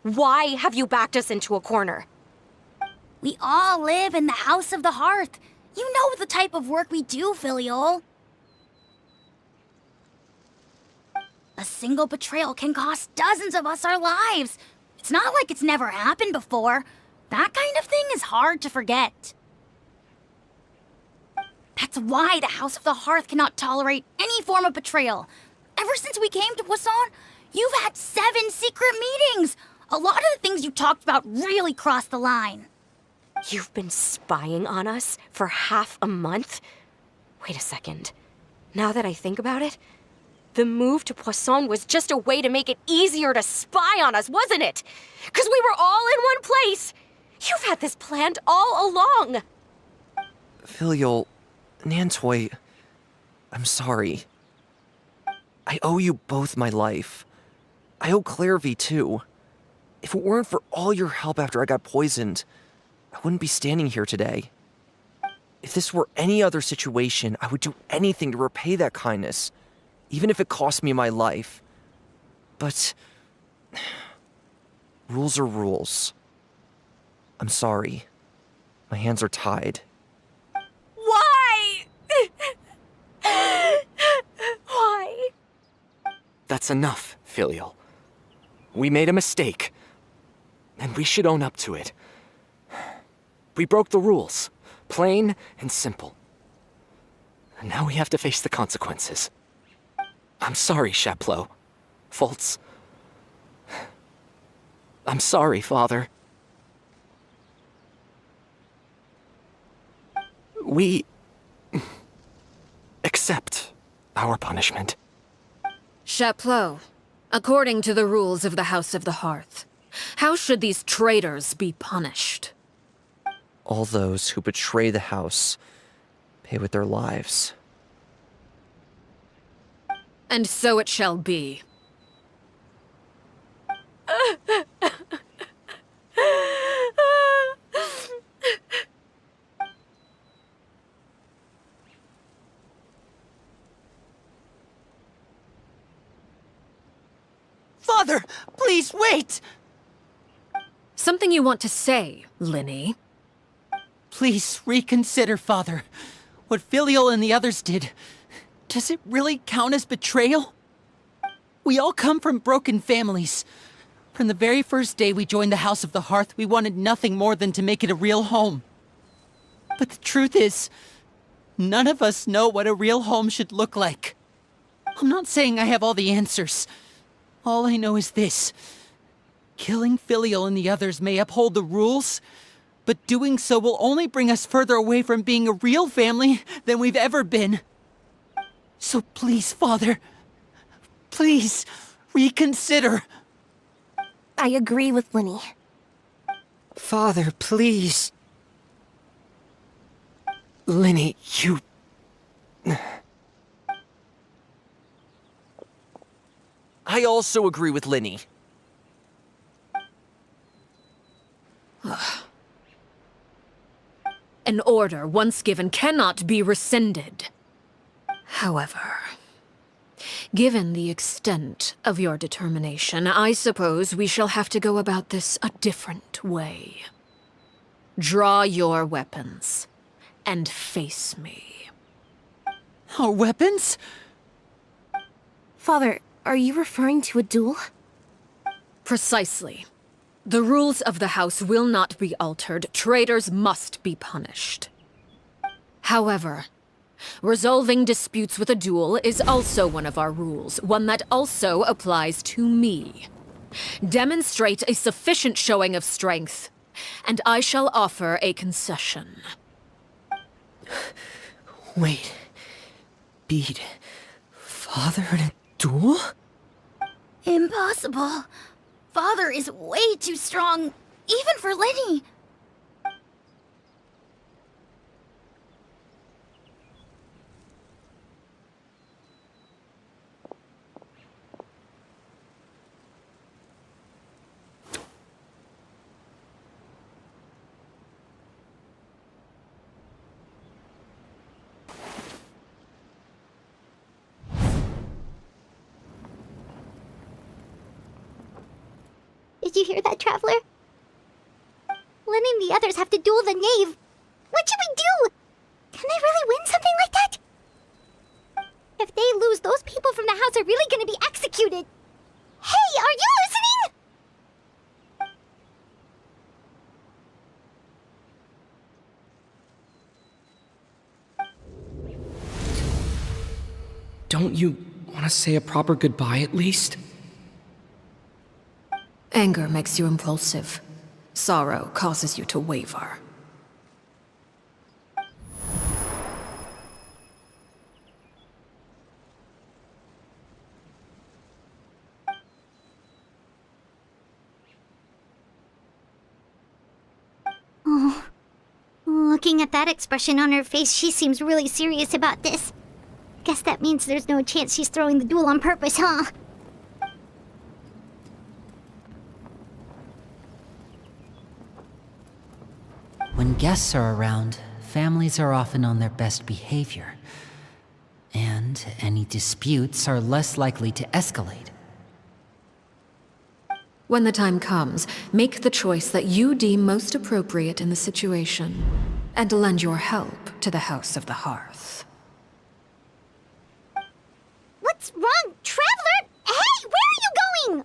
Why have you backed us into a corner? We all live in the House of the Hearth. You know the type of work we do, Filial. A single betrayal can cost dozens of us our lives. It's not like it's never happened before. That kind of thing is hard to forget. That's why the House of the Hearth cannot tolerate any form of betrayal. Ever since we came to Poisson, you've had 7 secret meetings. A lot of the things you talked about really crossed the line. You've been spying on us for half a month? Wait a second. Now that I think about it, the move to Poisson was just a way to make it easier to spy on us, wasn't it? Because we were all in one place. You've had this planned all along. Filial, Nantoy, I'm sorry. I owe you both my life. I owe Clairvy too. If it weren't for all your help after I got poisoned, I wouldn't be standing here today. If this were any other situation, I would do anything to repay that kindness, even if it cost me my life. But rules are rules. I'm sorry. My hands are tied. Why? Why? That's enough, Filial. We made a mistake, and we should own up to it. We broke the rules, plain and simple. And now we have to face the consequences. I'm sorry, Chapleau. Fultz. I'm sorry, Father. We accept our punishment. Chapleau, according to the rules of the House of the Hearth, how should these traitors be punished? All those who betray the house pay with their lives. And so it shall be. Father, please wait! Something you want to say, Linny? Please reconsider, Father. What Filial and the others did, does it really count as betrayal? We all come from broken families. From the very first day we joined the House of the Hearth, we wanted nothing more than to make it a real home. But the truth is, none of us know what a real home should look like. I'm not saying I have all the answers. All I know is this. Killing Filial and the others may uphold the rules, but doing so will only bring us further away from being a real family than we've ever been. So please, Father, please reconsider. I agree with Linny. Father, please. Linny, you I also agree with Linny. An order once given cannot be rescinded. However, given the extent of your determination, I suppose we shall have to go about this a different way. Draw your weapons and face me. Our weapons? Father, are you referring to a duel? Precisely. The rules of the house will not be altered. Traitors must be punished. However, resolving disputes with a duel is also one of our rules, one that also applies to me. Demonstrate a sufficient showing of strength, and I shall offer a concession. Wait. Beat Father in a duel? Impossible. Father is way too strong, even for Lenny. Did you hear that, Traveler? Lenny and the others have to duel the knave. What should we do? Can they really win something like that? If they lose, those people from the house are really gonna be executed. Hey, are you listening? Don't you want to say a proper goodbye at least? Anger makes you impulsive. Sorrow causes you to waver. Oh. Looking at that expression on her face, she seems really serious about this. Guess that means there's no chance she's throwing the duel on purpose, huh? When guests are around, families are often on their best behavior. And any disputes are less likely to escalate. When the time comes, make the choice that you deem most appropriate in the situation, and lend your help to the House of the Hearth. What's wrong, Traveler? Hey, where are you going?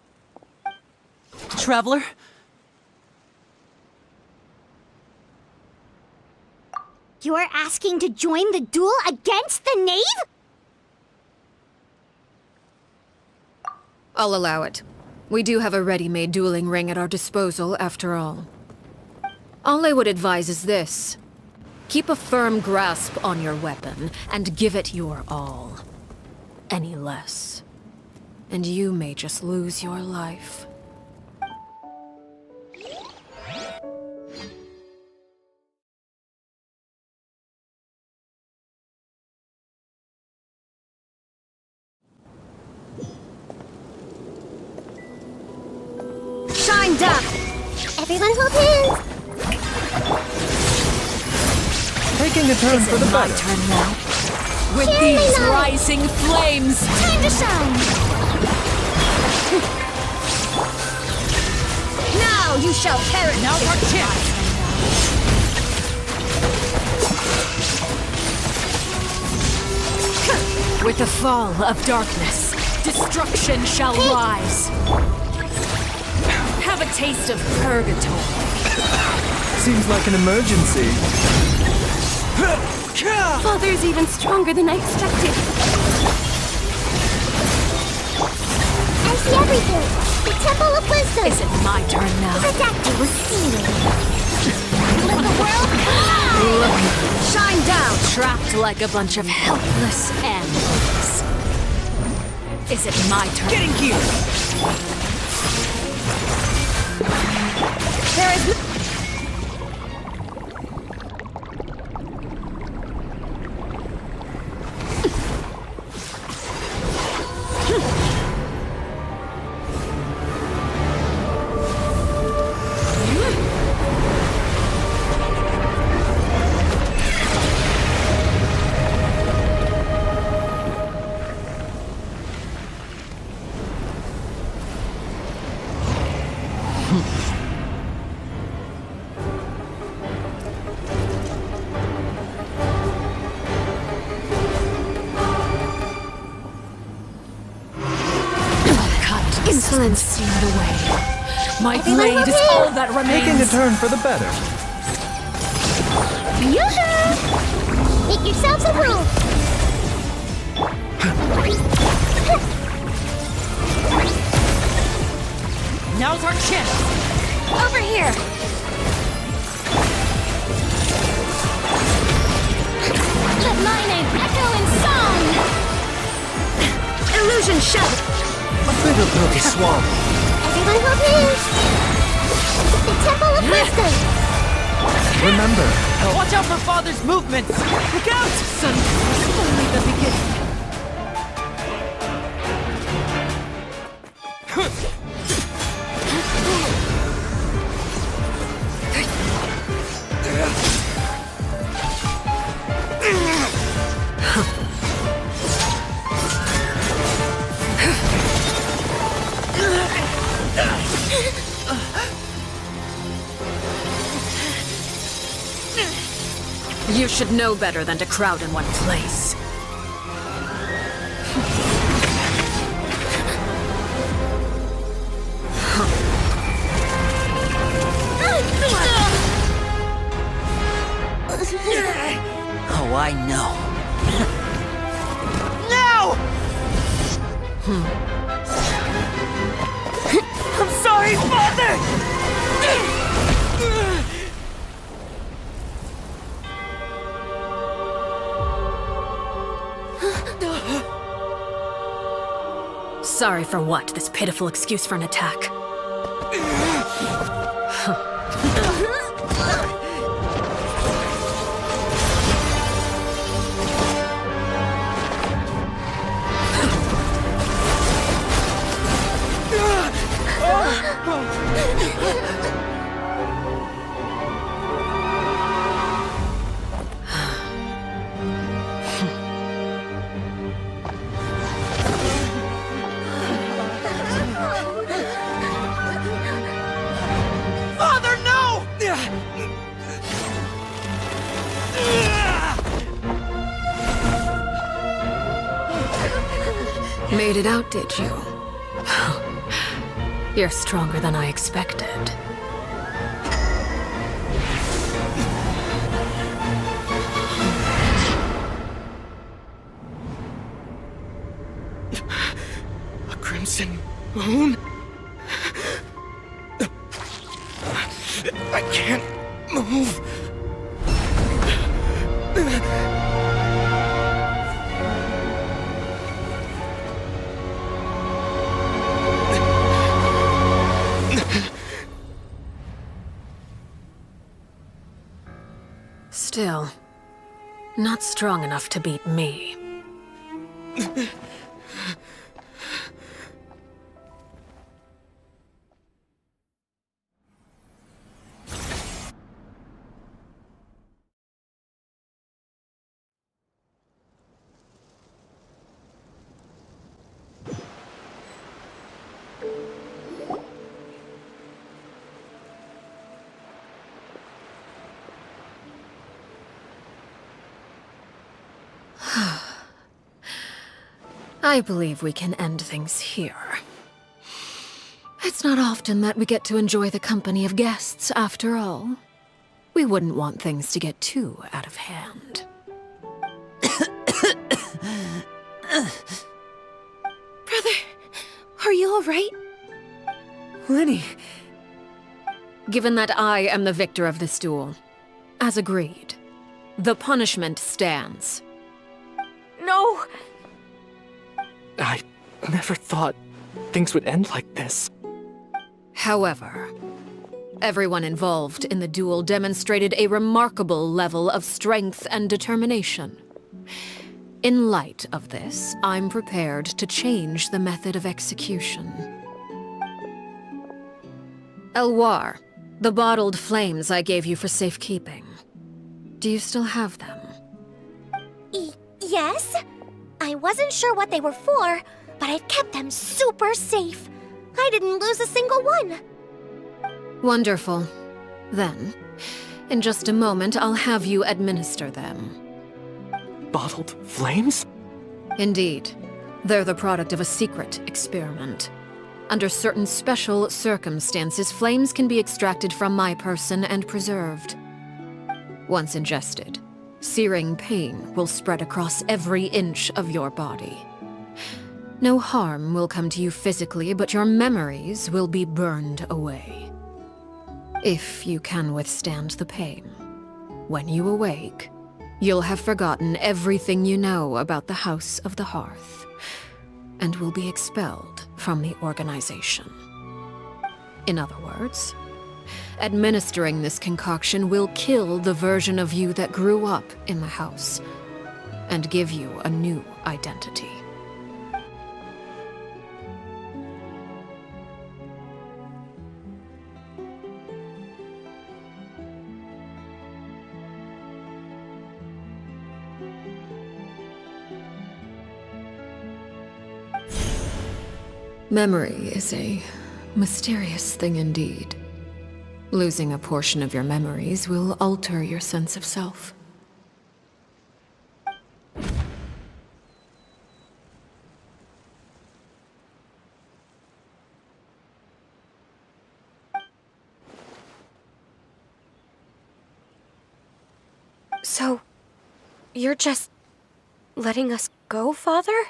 Traveler? You're asking to join the duel against the knave? I'll allow it. We do have a ready-made dueling ring at our disposal, after all. All I would advise is this. Keep a firm grasp on your weapon, and give it your all. Any less, and you may just lose your life. Shine down! Everyone hold hands! Taking a turn for the My better. turn now. With Here these they lie. rising flames! Time to shine! Now you shall perish! Now With the fall of darkness, destruction shall rise. Have a taste of purgatory. Seems like an emergency. Father's even stronger than I expected. I see everything! The Temple of Wisdom! Is it my turn now? Protected with sealing! Let the world come! Shine down! Trapped like a bunch of helpless animals. Is it my turn? Getting here! There is and steal it away. My blade is all that remains. Taking a turn for the better. Yoo-hoo! Make yourselves a room. Now's our chance! Over here! Let my name echo in song. Illusion shut. A bitter pill to swallow. Everyone will please. The Temple of Wisdom. Remember, Watch out for Father's movements! Look out! Son, this is only the beginning. You should know better than to crowd in one place. Oh, I know. I'm sorry, Father! Sorry for what? This pitiful excuse for an attack. Father, no! Made it out, did you? You're stronger than I expected. A crimson moon? I can't move. Still, not strong enough to beat me. I believe we can end things here. It's not often that we get to enjoy the company of guests, after all. We wouldn't want things to get too out of hand. Brother, are you all right? Lenny, Given that I am the victor of this duel, as agreed, the punishment stands. No! I never thought things would end like this. However, everyone involved in the duel demonstrated a remarkable level of strength and determination. In light of this, I'm prepared to change the method of execution. Elwar, the bottled flames I gave you for safekeeping. Do you still have them? Yes? I wasn't sure what they were for, but I've kept them super safe. I didn't lose a single one. Wonderful. Then, in just a moment, I'll have you administer them. Bottled flames? Indeed. They're the product of a secret experiment. Under certain special circumstances, flames can be extracted from my person and preserved. Once ingested, searing pain will spread across every inch of your body. No harm will come to you physically, but your memories will be burned away. If you can withstand the pain, when you awake, you'll have forgotten everything you know about the House of the Hearth, and will be expelled from the organization. In other words, administering this concoction will kill the version of you that grew up in the house, and give you a new identity. Memory is a mysterious thing indeed. Losing a portion of your memories will alter your sense of self. So, you're just letting us go, Father?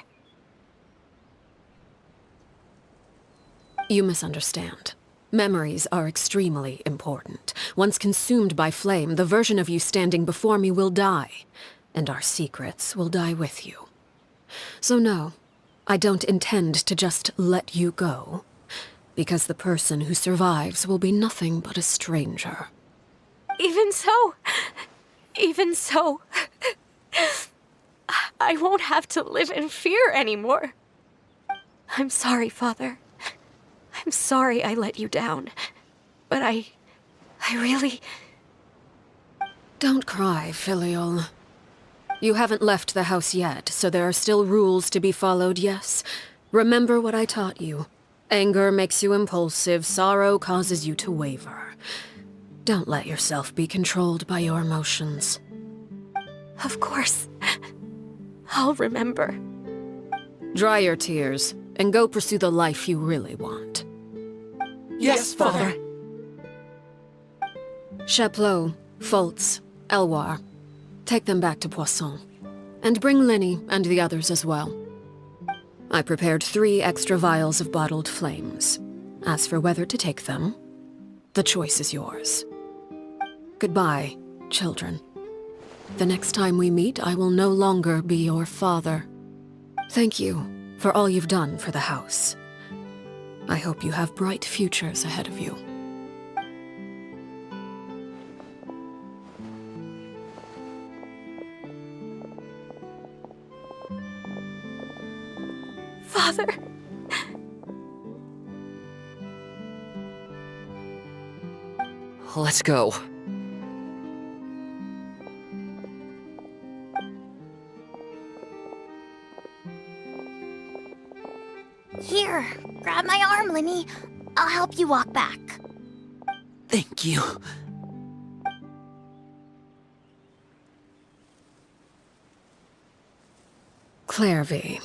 You misunderstand. Memories are extremely important. Once consumed by flame, the version of you standing before me will die, and our secrets will die with you. So no, I don't intend to just let you go, because the person who survives will be nothing but a stranger. Even so, I won't have to live in fear anymore. I'm sorry, Father. I'm sorry I let you down, but I really... Don't cry, Filial. You haven't left the house yet, so there are still rules to be followed, yes? Remember what I taught you. Anger makes you impulsive, sorrow causes you to waver. Don't let yourself be controlled by your emotions. Of course. I'll remember. Dry your tears, and go pursue the life you really want. Yes, Father. Chaplot, Foltz, Elwar. Take them back to Poisson. And bring Linny and the others as well. I prepared 3 extra vials of bottled flames. As for whether to take them, the choice is yours. Goodbye, children. The next time we meet, I will no longer be your father. Thank you for all you've done for the house. I hope you have bright futures ahead of you. Father. Let's go. Here, grab my arm, Linny. I'll help you walk back. Thank you. Clairvy.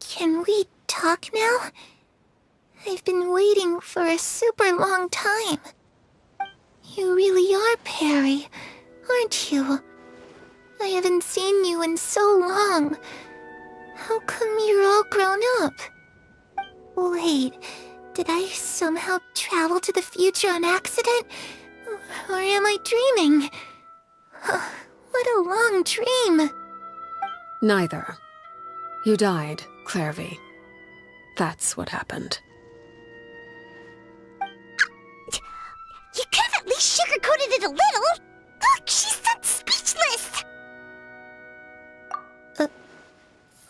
Can we talk now? I've been waiting for a super long time. You really are Perry, aren't you? I haven't seen you in so long. How come you're all grown up? Wait, did I somehow travel to the future on accident? Or am I dreaming? What a long dream. Neither. You died, Clairvy. That's what happened. You could have at least sugarcoated it a little. Look, she's done speechless.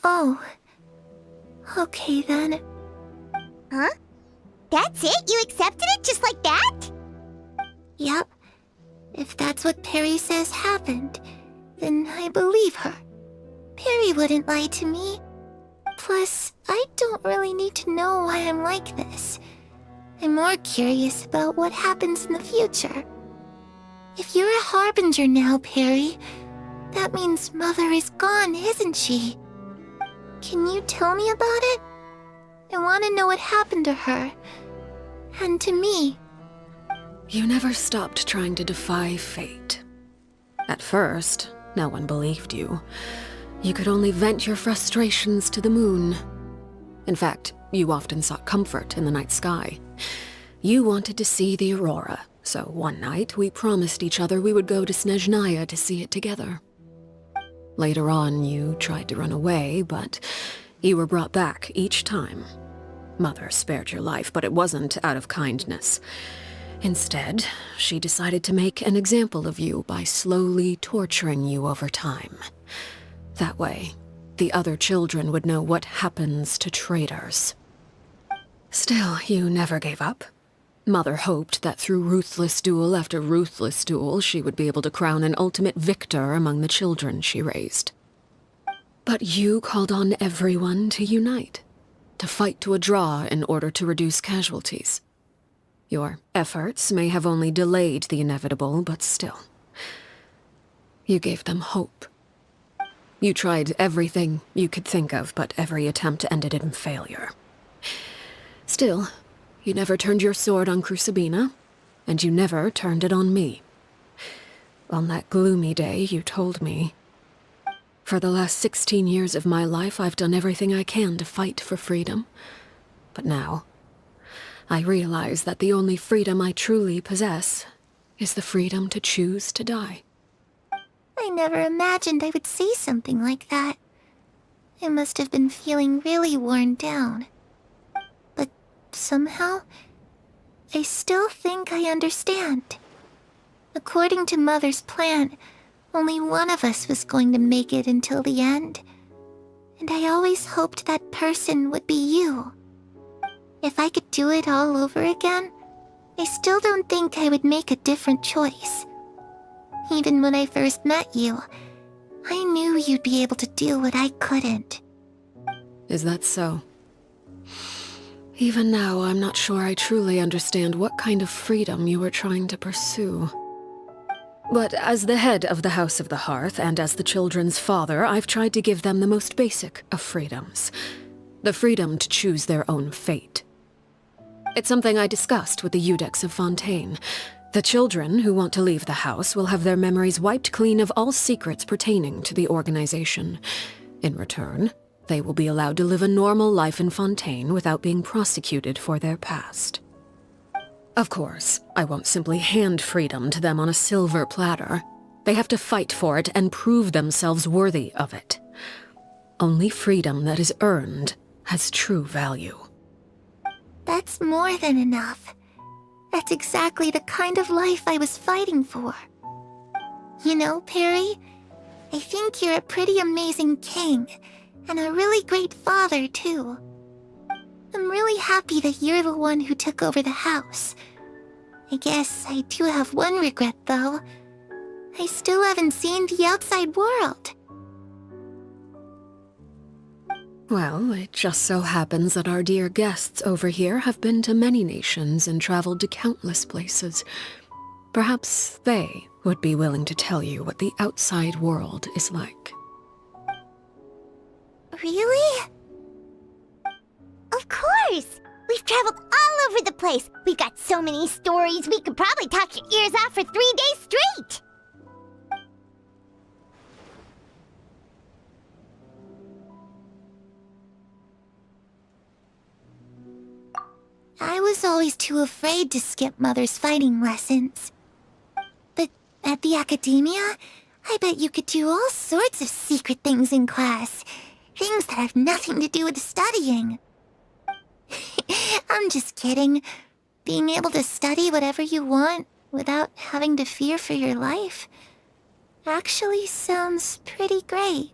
Oh. Okay then. Huh? That's it? You accepted it just like that? Yep. If that's what Perry says happened, then I believe her. Perry wouldn't lie to me. Plus, I don't really need to know why I'm like this. I'm more curious about what happens in the future. If you're a harbinger now, Perry, that means Mother is gone, isn't she? Can you tell me about it? I want to know what happened to her. And to me. You never stopped trying to defy fate. At first, no one believed you. You could only vent your frustrations to the moon. In fact, you often sought comfort in the night sky. You wanted to see the aurora, so one night we promised each other we would go to Snezhnaya to see it together. Later on, you tried to run away, but you were brought back each time. Mother spared your life, but it wasn't out of kindness. Instead, she decided to make an example of you by slowly torturing you over time. That way, the other children would know what happens to traitors. Still, you never gave up. Mother hoped that through ruthless duel after ruthless duel, she would be able to crown an ultimate victor among the children she raised. But you called on everyone to unite, to fight to a draw in order to reduce casualties. Your efforts may have only delayed the inevitable, but still. You gave them hope. You tried everything you could think of, but every attempt ended in failure. Still, you never turned your sword on Crucibina, and you never turned it on me. On that gloomy day, you told me, "For the last 16 years of my life, I've done everything I can to fight for freedom. But now, I realize that the only freedom I truly possess is the freedom to choose to die." I never imagined I would say something like that. I must have been feeling really worn down. But somehow, I still think I understand. According to Mother's plan, only one of us was going to make it until the end. And I always hoped that person would be you. If I could do it all over again, I still don't think I would make a different choice. Even when I first met you, I knew you'd be able to do what I couldn't. Is that so? Even now, I'm not sure I truly understand what kind of freedom you were trying to pursue. But as the head of the House of the Hearth and as the children's father, I've tried to give them the most basic of freedoms. The freedom to choose their own fate. It's something I discussed with the Eudex of Fontaine. The children who want to leave the house will have their memories wiped clean of all secrets pertaining to the organization. In return, they will be allowed to live a normal life in Fontaine without being prosecuted for their past. Of course, I won't simply hand freedom to them on a silver platter. They have to fight for it and prove themselves worthy of it. Only freedom that is earned has true value. That's more than enough. That's exactly the kind of life I was fighting for. You know, Perry, I think you're a pretty amazing king, and a really great father, too. I'm really happy that you're the one who took over the house. I guess I do have one regret, though. I still haven't seen the outside world. Well, it just so happens that our dear guests over here have been to many nations and traveled to countless places. Perhaps they would be willing to tell you what the outside world is like. Really? Of course! We've traveled all over the place. We've got so many stories, we could probably talk your ears off for 3 days straight! I was always too afraid to skip Mother's fighting lessons. But at the academia, I bet you could do all sorts of secret things in class. Things that have nothing to do with studying. I'm just kidding. Being able to study whatever you want without having to fear for your life actually sounds pretty great.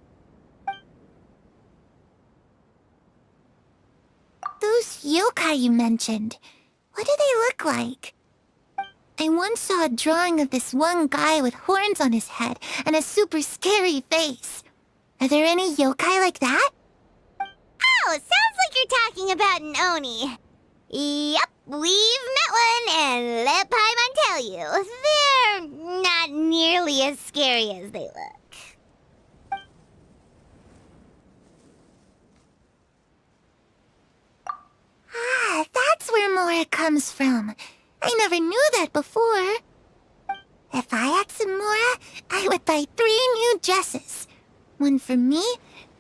Those yokai you mentioned, what do they look like? I once saw a drawing of this one guy with horns on his head and a super scary face. Are there any yokai like that? sounds like you're talking about an Oni. Yep, we've met one, and let Paimon tell you, they're not nearly as scary as they look. Ah, that's where Mora comes from. I never knew that before. If I had some Mora, I would buy 3 new dresses. One for me,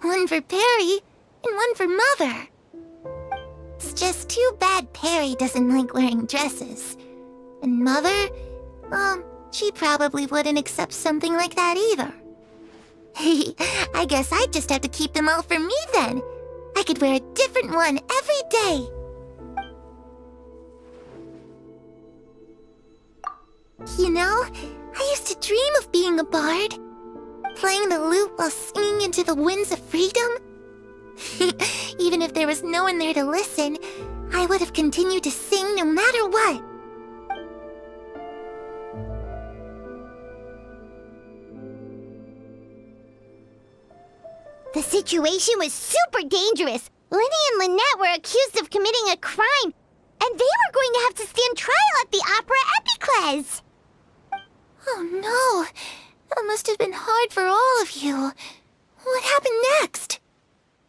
one for Perry, and one for Mother. It's just too bad Perry doesn't like wearing dresses. And Mother, well, she probably wouldn't accept something like that either. I guess I'd just have to keep them all for me then. I could wear a different one every day. You know, I used to dream of being a bard. Playing the lute while singing into the winds of freedom. Even if there was no one there to listen, I would have continued to sing no matter what. The situation was super dangerous. Lenny and Lynette were accused of committing a crime, and they were going to have to stand trial at the Opera Epicles. Oh no, that must have been hard for all of you. What happened next?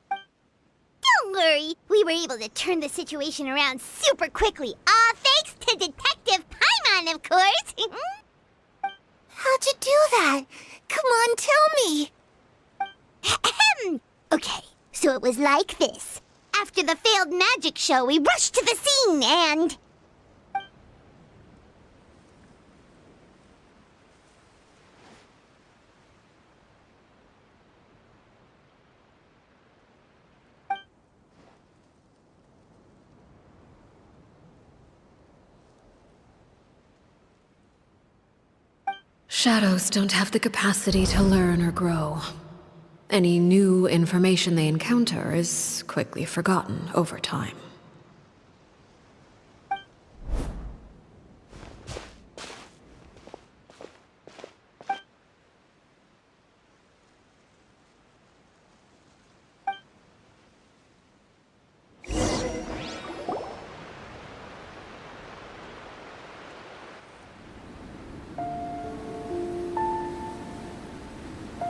Don't worry, we were able to turn the situation around super quickly, all thanks to Detective Paimon, of course. How'd you do that? Come on, tell me. Okay, so it was like this. After the failed magic show, we rushed to the scene and... Shadows don't have the capacity to learn or grow. Any new information they encounter is quickly forgotten over time.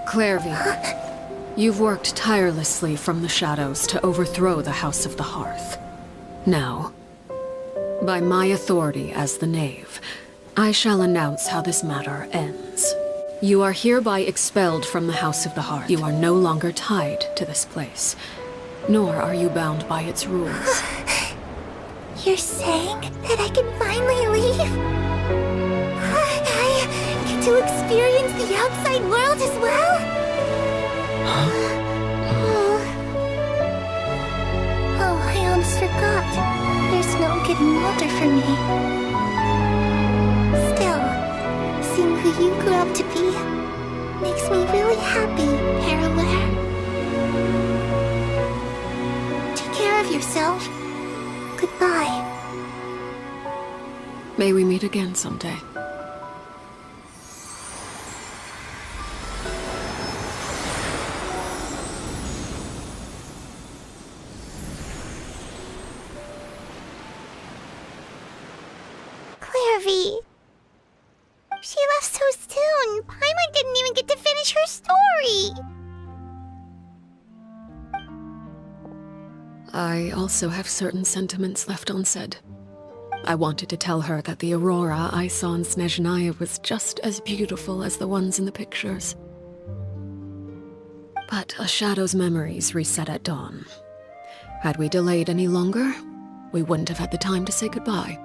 Clairvy, you've worked tirelessly from the shadows to overthrow the House of the Hearth. Now, by my authority as the Knave, I shall announce how this matter ends. You are hereby expelled from the House of the Hearth. You are no longer tied to this place, nor are you bound by its rules. You're saying that I can finally leave? I get to experience the outside world as well? Oh, I almost forgot. There's no getting older for me. Still, seeing who you grew up to be makes me really happy, Parallel. Take care of yourself. Goodbye. May we meet again someday. Clairvy. She left so soon. Paimon didn't even get to finish her story. I also have certain sentiments left unsaid. I wanted to tell her that the aurora I saw in Snezhnaya was just as beautiful as the ones in the pictures. But a shadow's memories reset at dawn. Had we delayed any longer, we wouldn't have had the time to say goodbye.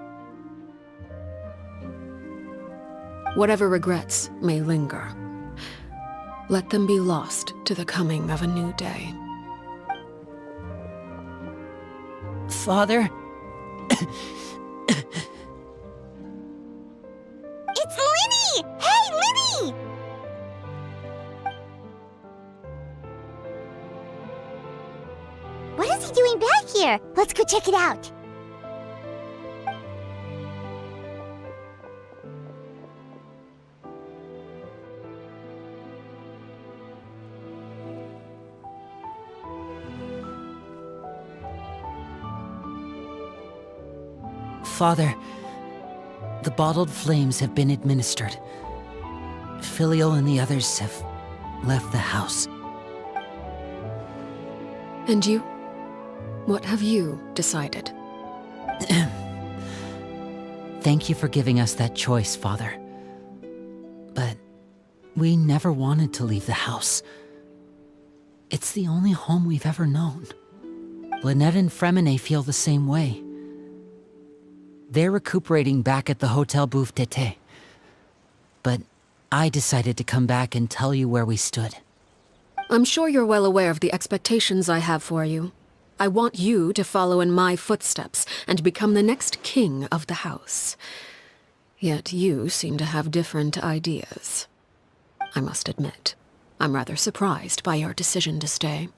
Whatever regrets may linger, let them be lost to the coming of a new day. Father? It's Linny! Hey, Linny! What is he doing back here? Let's go check it out. Father, the bottled flames have been administered. Filial and the others have left the house. And you? What have you decided? Thank you for giving us that choice, Father. But we never wanted to leave the house. It's the only home we've ever known. Lynette and Fremine feel the same way. They're recuperating back at the Hotel Bouffe d'été. But I decided to come back and tell you where we stood. I'm sure you're well aware of the expectations I have for you. I want you to follow in my footsteps and become the next king of the house. Yet you seem to have different ideas. I must admit, I'm rather surprised by your decision to stay.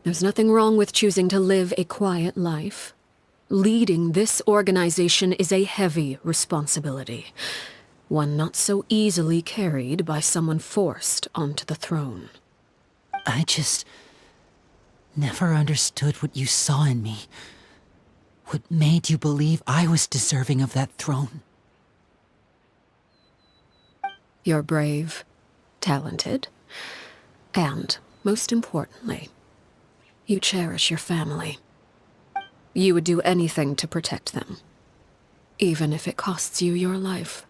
There's nothing wrong with choosing to live a quiet life. Leading this organization is a heavy responsibility, one not so easily carried by someone forced onto the throne. I just never understood what you saw in me. What made you believe I was deserving of that throne? You're brave, talented, and, most importantly, you cherish your family. You would do anything to protect them, even if it costs you your life.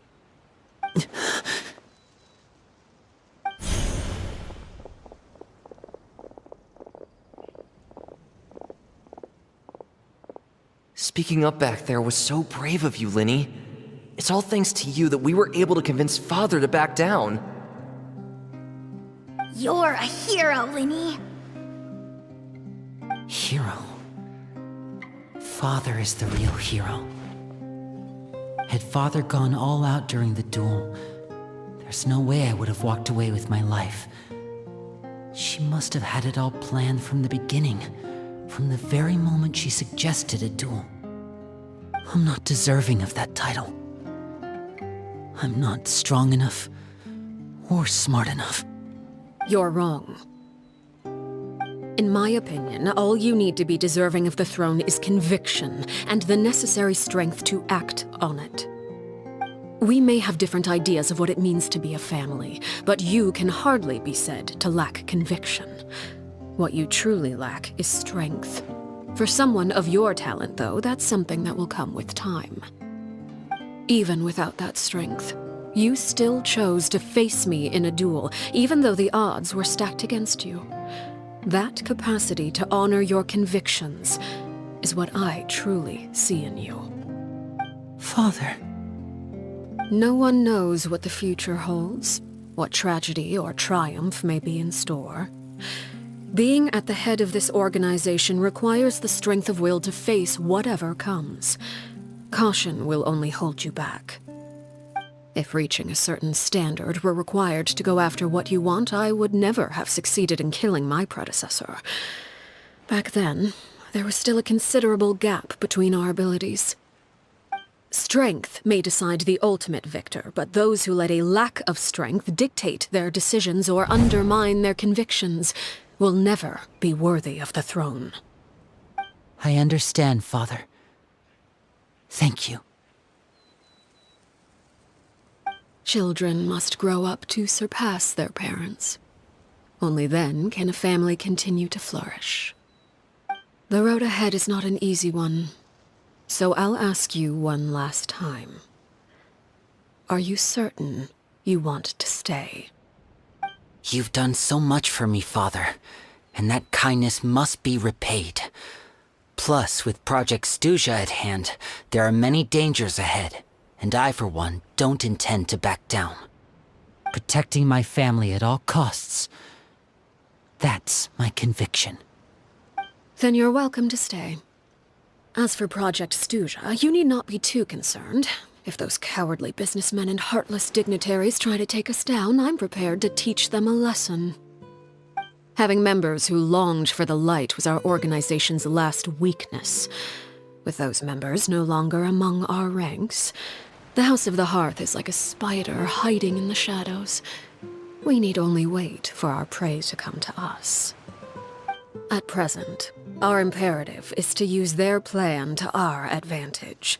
Speaking up back there was so brave of you, Linny. It's all thanks to you that we were able to convince Father to back down. You're a hero, Linny. Hero. Father is the real hero. Had Father gone all out during the duel, there's no way I would have walked away with my life. She must have had it all planned from the beginning, from the very moment she suggested a duel. I'm not deserving of that title. I'm not strong enough or smart enough. You're wrong. In my opinion, all you need to be deserving of the throne is conviction and the necessary strength to act on it. We may have different ideas of what it means to be a family, but you can hardly be said to lack conviction. What you truly lack is strength. For someone of your talent, though, that's something that will come with time. Even without that strength, you still chose to face me in a duel, even though the odds were stacked against you. That capacity to honor your convictions is what I truly see in you. Father. No one knows what the future holds, what tragedy or triumph may be in store. Being at the head of this organization requires the strength of will to face whatever comes. Caution will only hold you back. If reaching a certain standard were required to go after what you want, I would never have succeeded in killing my predecessor. Back then, there was still a considerable gap between our abilities. Strength may decide the ultimate victor, but those who let a lack of strength dictate their decisions or undermine their convictions will never be worthy of the throne. I understand, Father. Thank you. Children must grow up to surpass their parents. Only then can a family continue to flourish. The road ahead is not an easy one, so I'll ask you one last time. Are you certain you want to stay? You've done so much for me, Father, and that kindness must be repaid. Plus, with Project Stuja at hand, there are many dangers ahead, and I, for one, don't intend to back down. Protecting my family at all costs. That's my conviction. Then you're welcome to stay. As for Project Stuja, you need not be too concerned. If those cowardly businessmen and heartless dignitaries try to take us down, I'm prepared to teach them a lesson. Having members who longed for the light was our organization's last weakness. With those members no longer among our ranks, the House of the Hearth is like a spider hiding in the shadows. We need only wait for our prey to come to us. At present, our imperative is to use their plan to our advantage.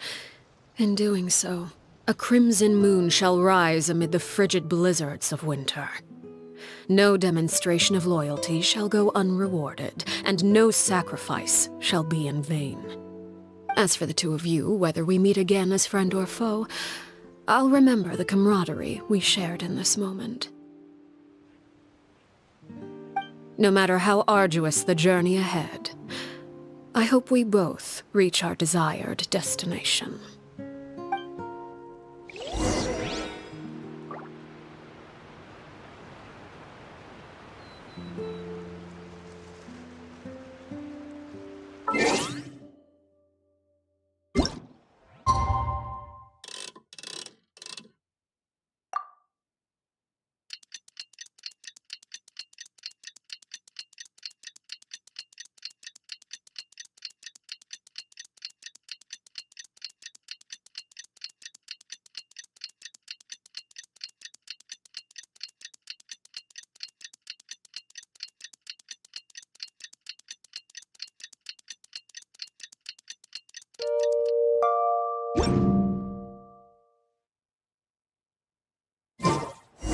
In doing so, a crimson moon shall rise amid the frigid blizzards of winter. No demonstration of loyalty shall go unrewarded, and no sacrifice shall be in vain. As for the two of you, whether we meet again as friend or foe, I'll remember the camaraderie we shared in this moment. No matter how arduous the journey ahead, I hope we both reach our desired destination.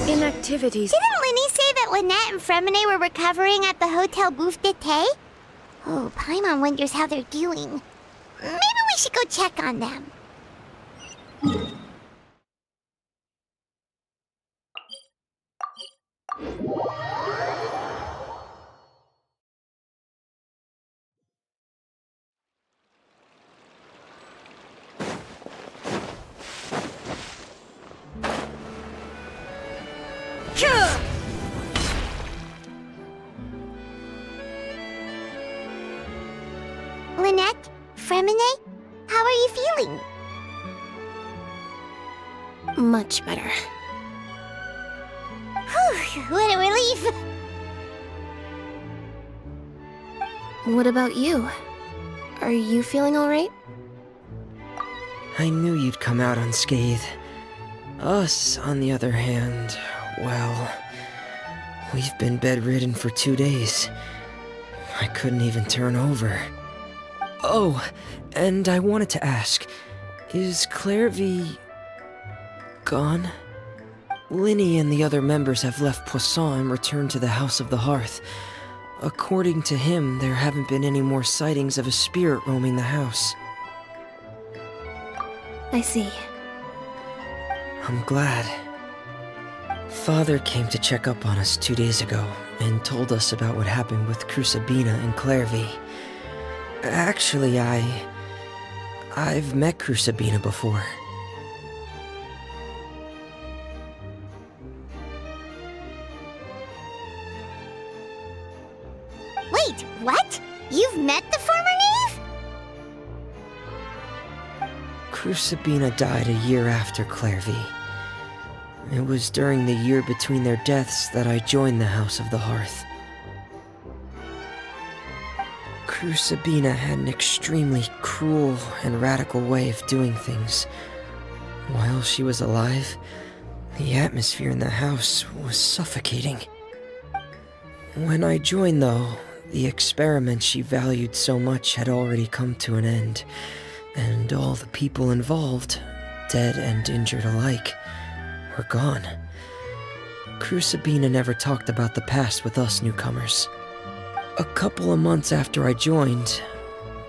Inactivities. Didn't Linny say that Lynette and Fremine were recovering at the Hotel Bouffe d'été? Oh, Paimon wonders how they're doing. Maybe we should go check on them. Lynette? Fremine? How are you feeling? Much better. Whew, what a relief! What about you? Are you feeling alright? I knew you'd come out unscathed. Us, on the other hand, well, we've been bedridden for 2 days. I couldn't even turn over. Oh, and I wanted to ask, is Clairvy gone? Linny and the other members have left Poisson and returned to the House of the Hearth. According to him, there haven't been any more sightings of a spirit roaming the house. I see. I'm glad. Father came to check up on us 2 days ago and told us about what happened with Crusabina and Clairvy. Actually, I've met Crusabina before. Wait, what? You've met the former knave? Crusabina died a year after Clairvy. It was during the year between their deaths that I joined the House of the Hearth. Crusabina had an extremely cruel and radical way of doing things. While she was alive, the atmosphere in the house was suffocating. When I joined, though, the experiment she valued so much had already come to an end, and all the people involved, dead and injured alike, were gone. Crusabina never talked about the past with us newcomers. A couple of months after I joined,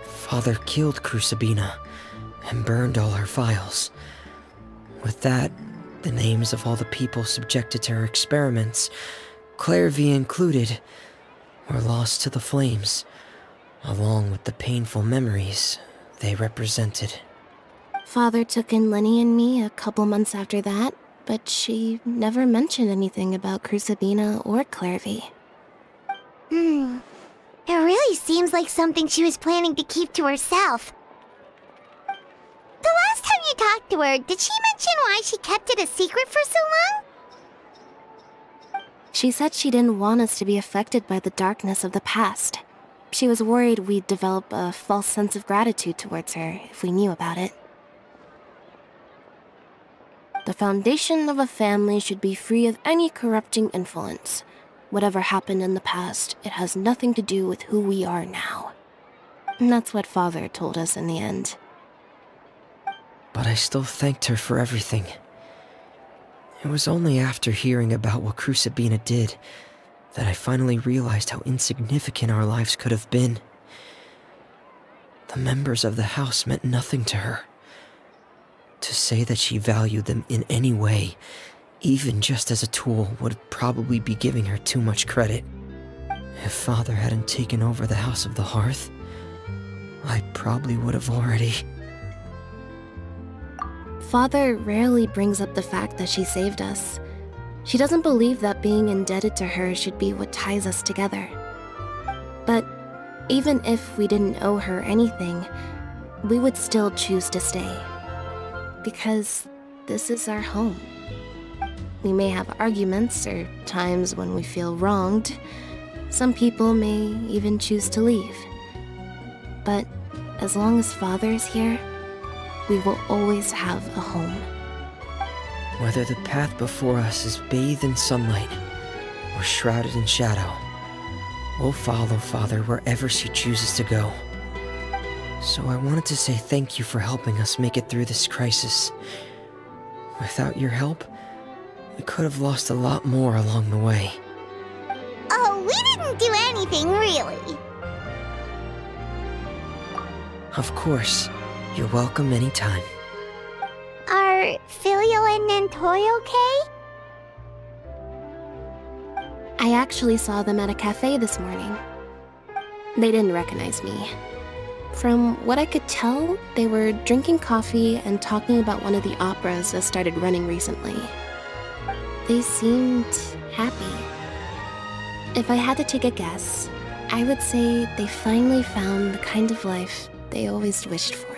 Father killed Crusabina and burned all her files. With that, the names of all the people subjected to her experiments, Clairvy included, were lost to the flames, along with the painful memories they represented. Father took in Lenny and me a couple months after that, but she never mentioned anything about Crusabina or Clairvy. It really seems like something she was planning to keep to herself. The last time you talked to her, did she mention why she kept it a secret for so long? She said she didn't want us to be affected by the darkness of the past. She was worried we'd develop a false sense of gratitude towards her if we knew about it. The foundation of a family should be free of any corrupting influence. Whatever happened in the past, it has nothing to do with who we are now. And that's what Father told us in the end. but I still thanked her for everything. It was only after hearing about what Crucibina did that I finally realized how insignificant our lives could have been. The members of the house meant nothing to her. To say that she valued them in any way, even just as a tool, would probably be giving her too much credit. If Father hadn't taken over the House of the Hearth, I probably would have already... Father rarely brings up the fact that she saved us. She doesn't believe that being indebted to her should be what ties us together. But even if we didn't owe her anything, we would still choose to stay. Because this is our home. We may have arguments or times when we feel wronged. Some people may even choose to leave. But as long as Father is here, we will always have a home. Whether the path before us is bathed in sunlight or shrouded in shadow, we'll follow Father wherever she chooses to go. So I wanted to say thank you for helping us make it through this crisis. Without your help, we could have lost a lot more along the way. Oh, we didn't do anything, really. Of course. You're welcome anytime. Are Filio and Nantoy okay? I actually saw them at a cafe this morning. They didn't recognize me. From what I could tell, they were drinking coffee and talking about one of the operas that started running recently. They seemed happy. If I had to take a guess, I would say they finally found the kind of life they always wished for.